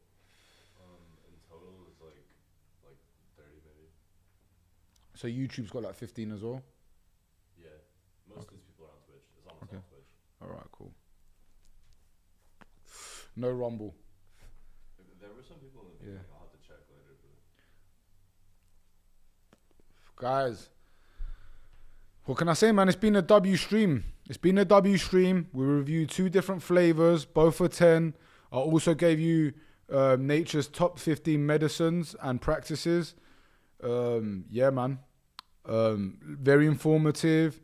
In total, it's like 30 maybe. So YouTube's got like 15 as well? Yeah. Most of these people are on Twitch. It's almost Okay. all Twitch. Alright, cool. No Rumble. There were some people in the Yeah. beginning. I'll have to check later. But Guys, what can I say, man? It's been a W stream. It's been a W stream. We reviewed 2 different flavors, both for 10. I also gave you Nature's top 15 medicines and practices. Yeah, man. Very informative.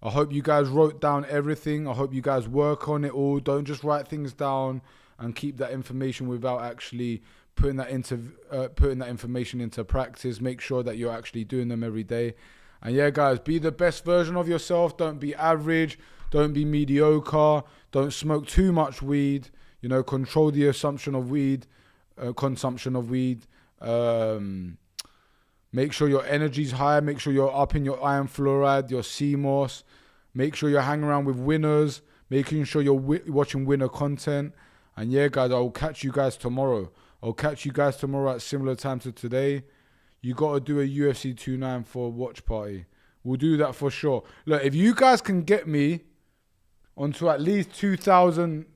I hope you guys wrote down everything. I hope you guys work on it all. Don't just write things down and keep that information without actually putting that information into practice. Make sure that you're actually doing them every day. And yeah, guys, be the best version of yourself. Don't be average. Don't be mediocre. Don't smoke too much weed. You know, control the consumption of weed. Make sure your energy's high. Make sure you're up in your iron fluoride, your CMOS. Make sure you're hanging around with winners. Making sure you're watching winner content. And yeah, guys, I'll catch you guys tomorrow. I'll catch you guys tomorrow at similar time to today. You got to do a UFC 294 watch party. We'll do that for sure. Look, if you guys can get me onto at least 2,000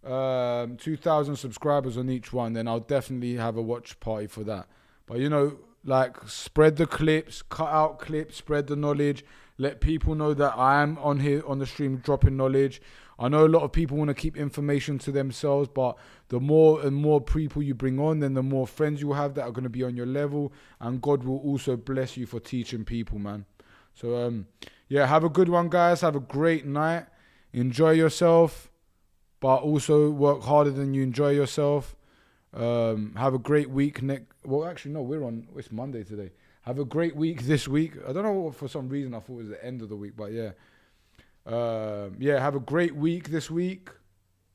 2,000 subscribers on each one, then I'll definitely have a watch party for that. But, you know, like, spread the clips, cut out clips, spread the knowledge. Let people know that I am on here on the stream dropping knowledge. I know a lot of people want to keep information to themselves, but the more and more people you bring on, then the more friends you will have that are going to be on your level, and God will also bless you for teaching people, man. So, yeah, have a good one, guys. Have a great night. Enjoy yourself, but also work harder than you enjoy yourself. Have a great week. Well, actually, no, it's Monday today. Have a great week this week. I don't know, for some reason I thought it was the end of the week, but yeah. Yeah, have a great week this week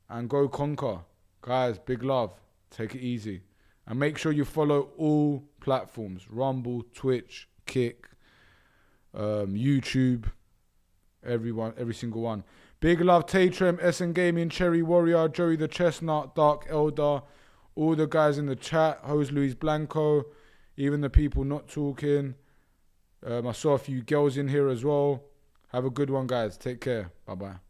and go conquer. Guys, big love. Take it easy. And make sure you follow all platforms. Rumble, Twitch, Kick, YouTube, every single one. Big love, Tatrem, SN Gaming, Cherry Warrior, Joey the Chestnut, Dark Elder, all the guys in the chat, Jose Luis Blanco, even the people not talking. I saw a few girls in here as well. Have a good one, guys. Take care. Bye-bye.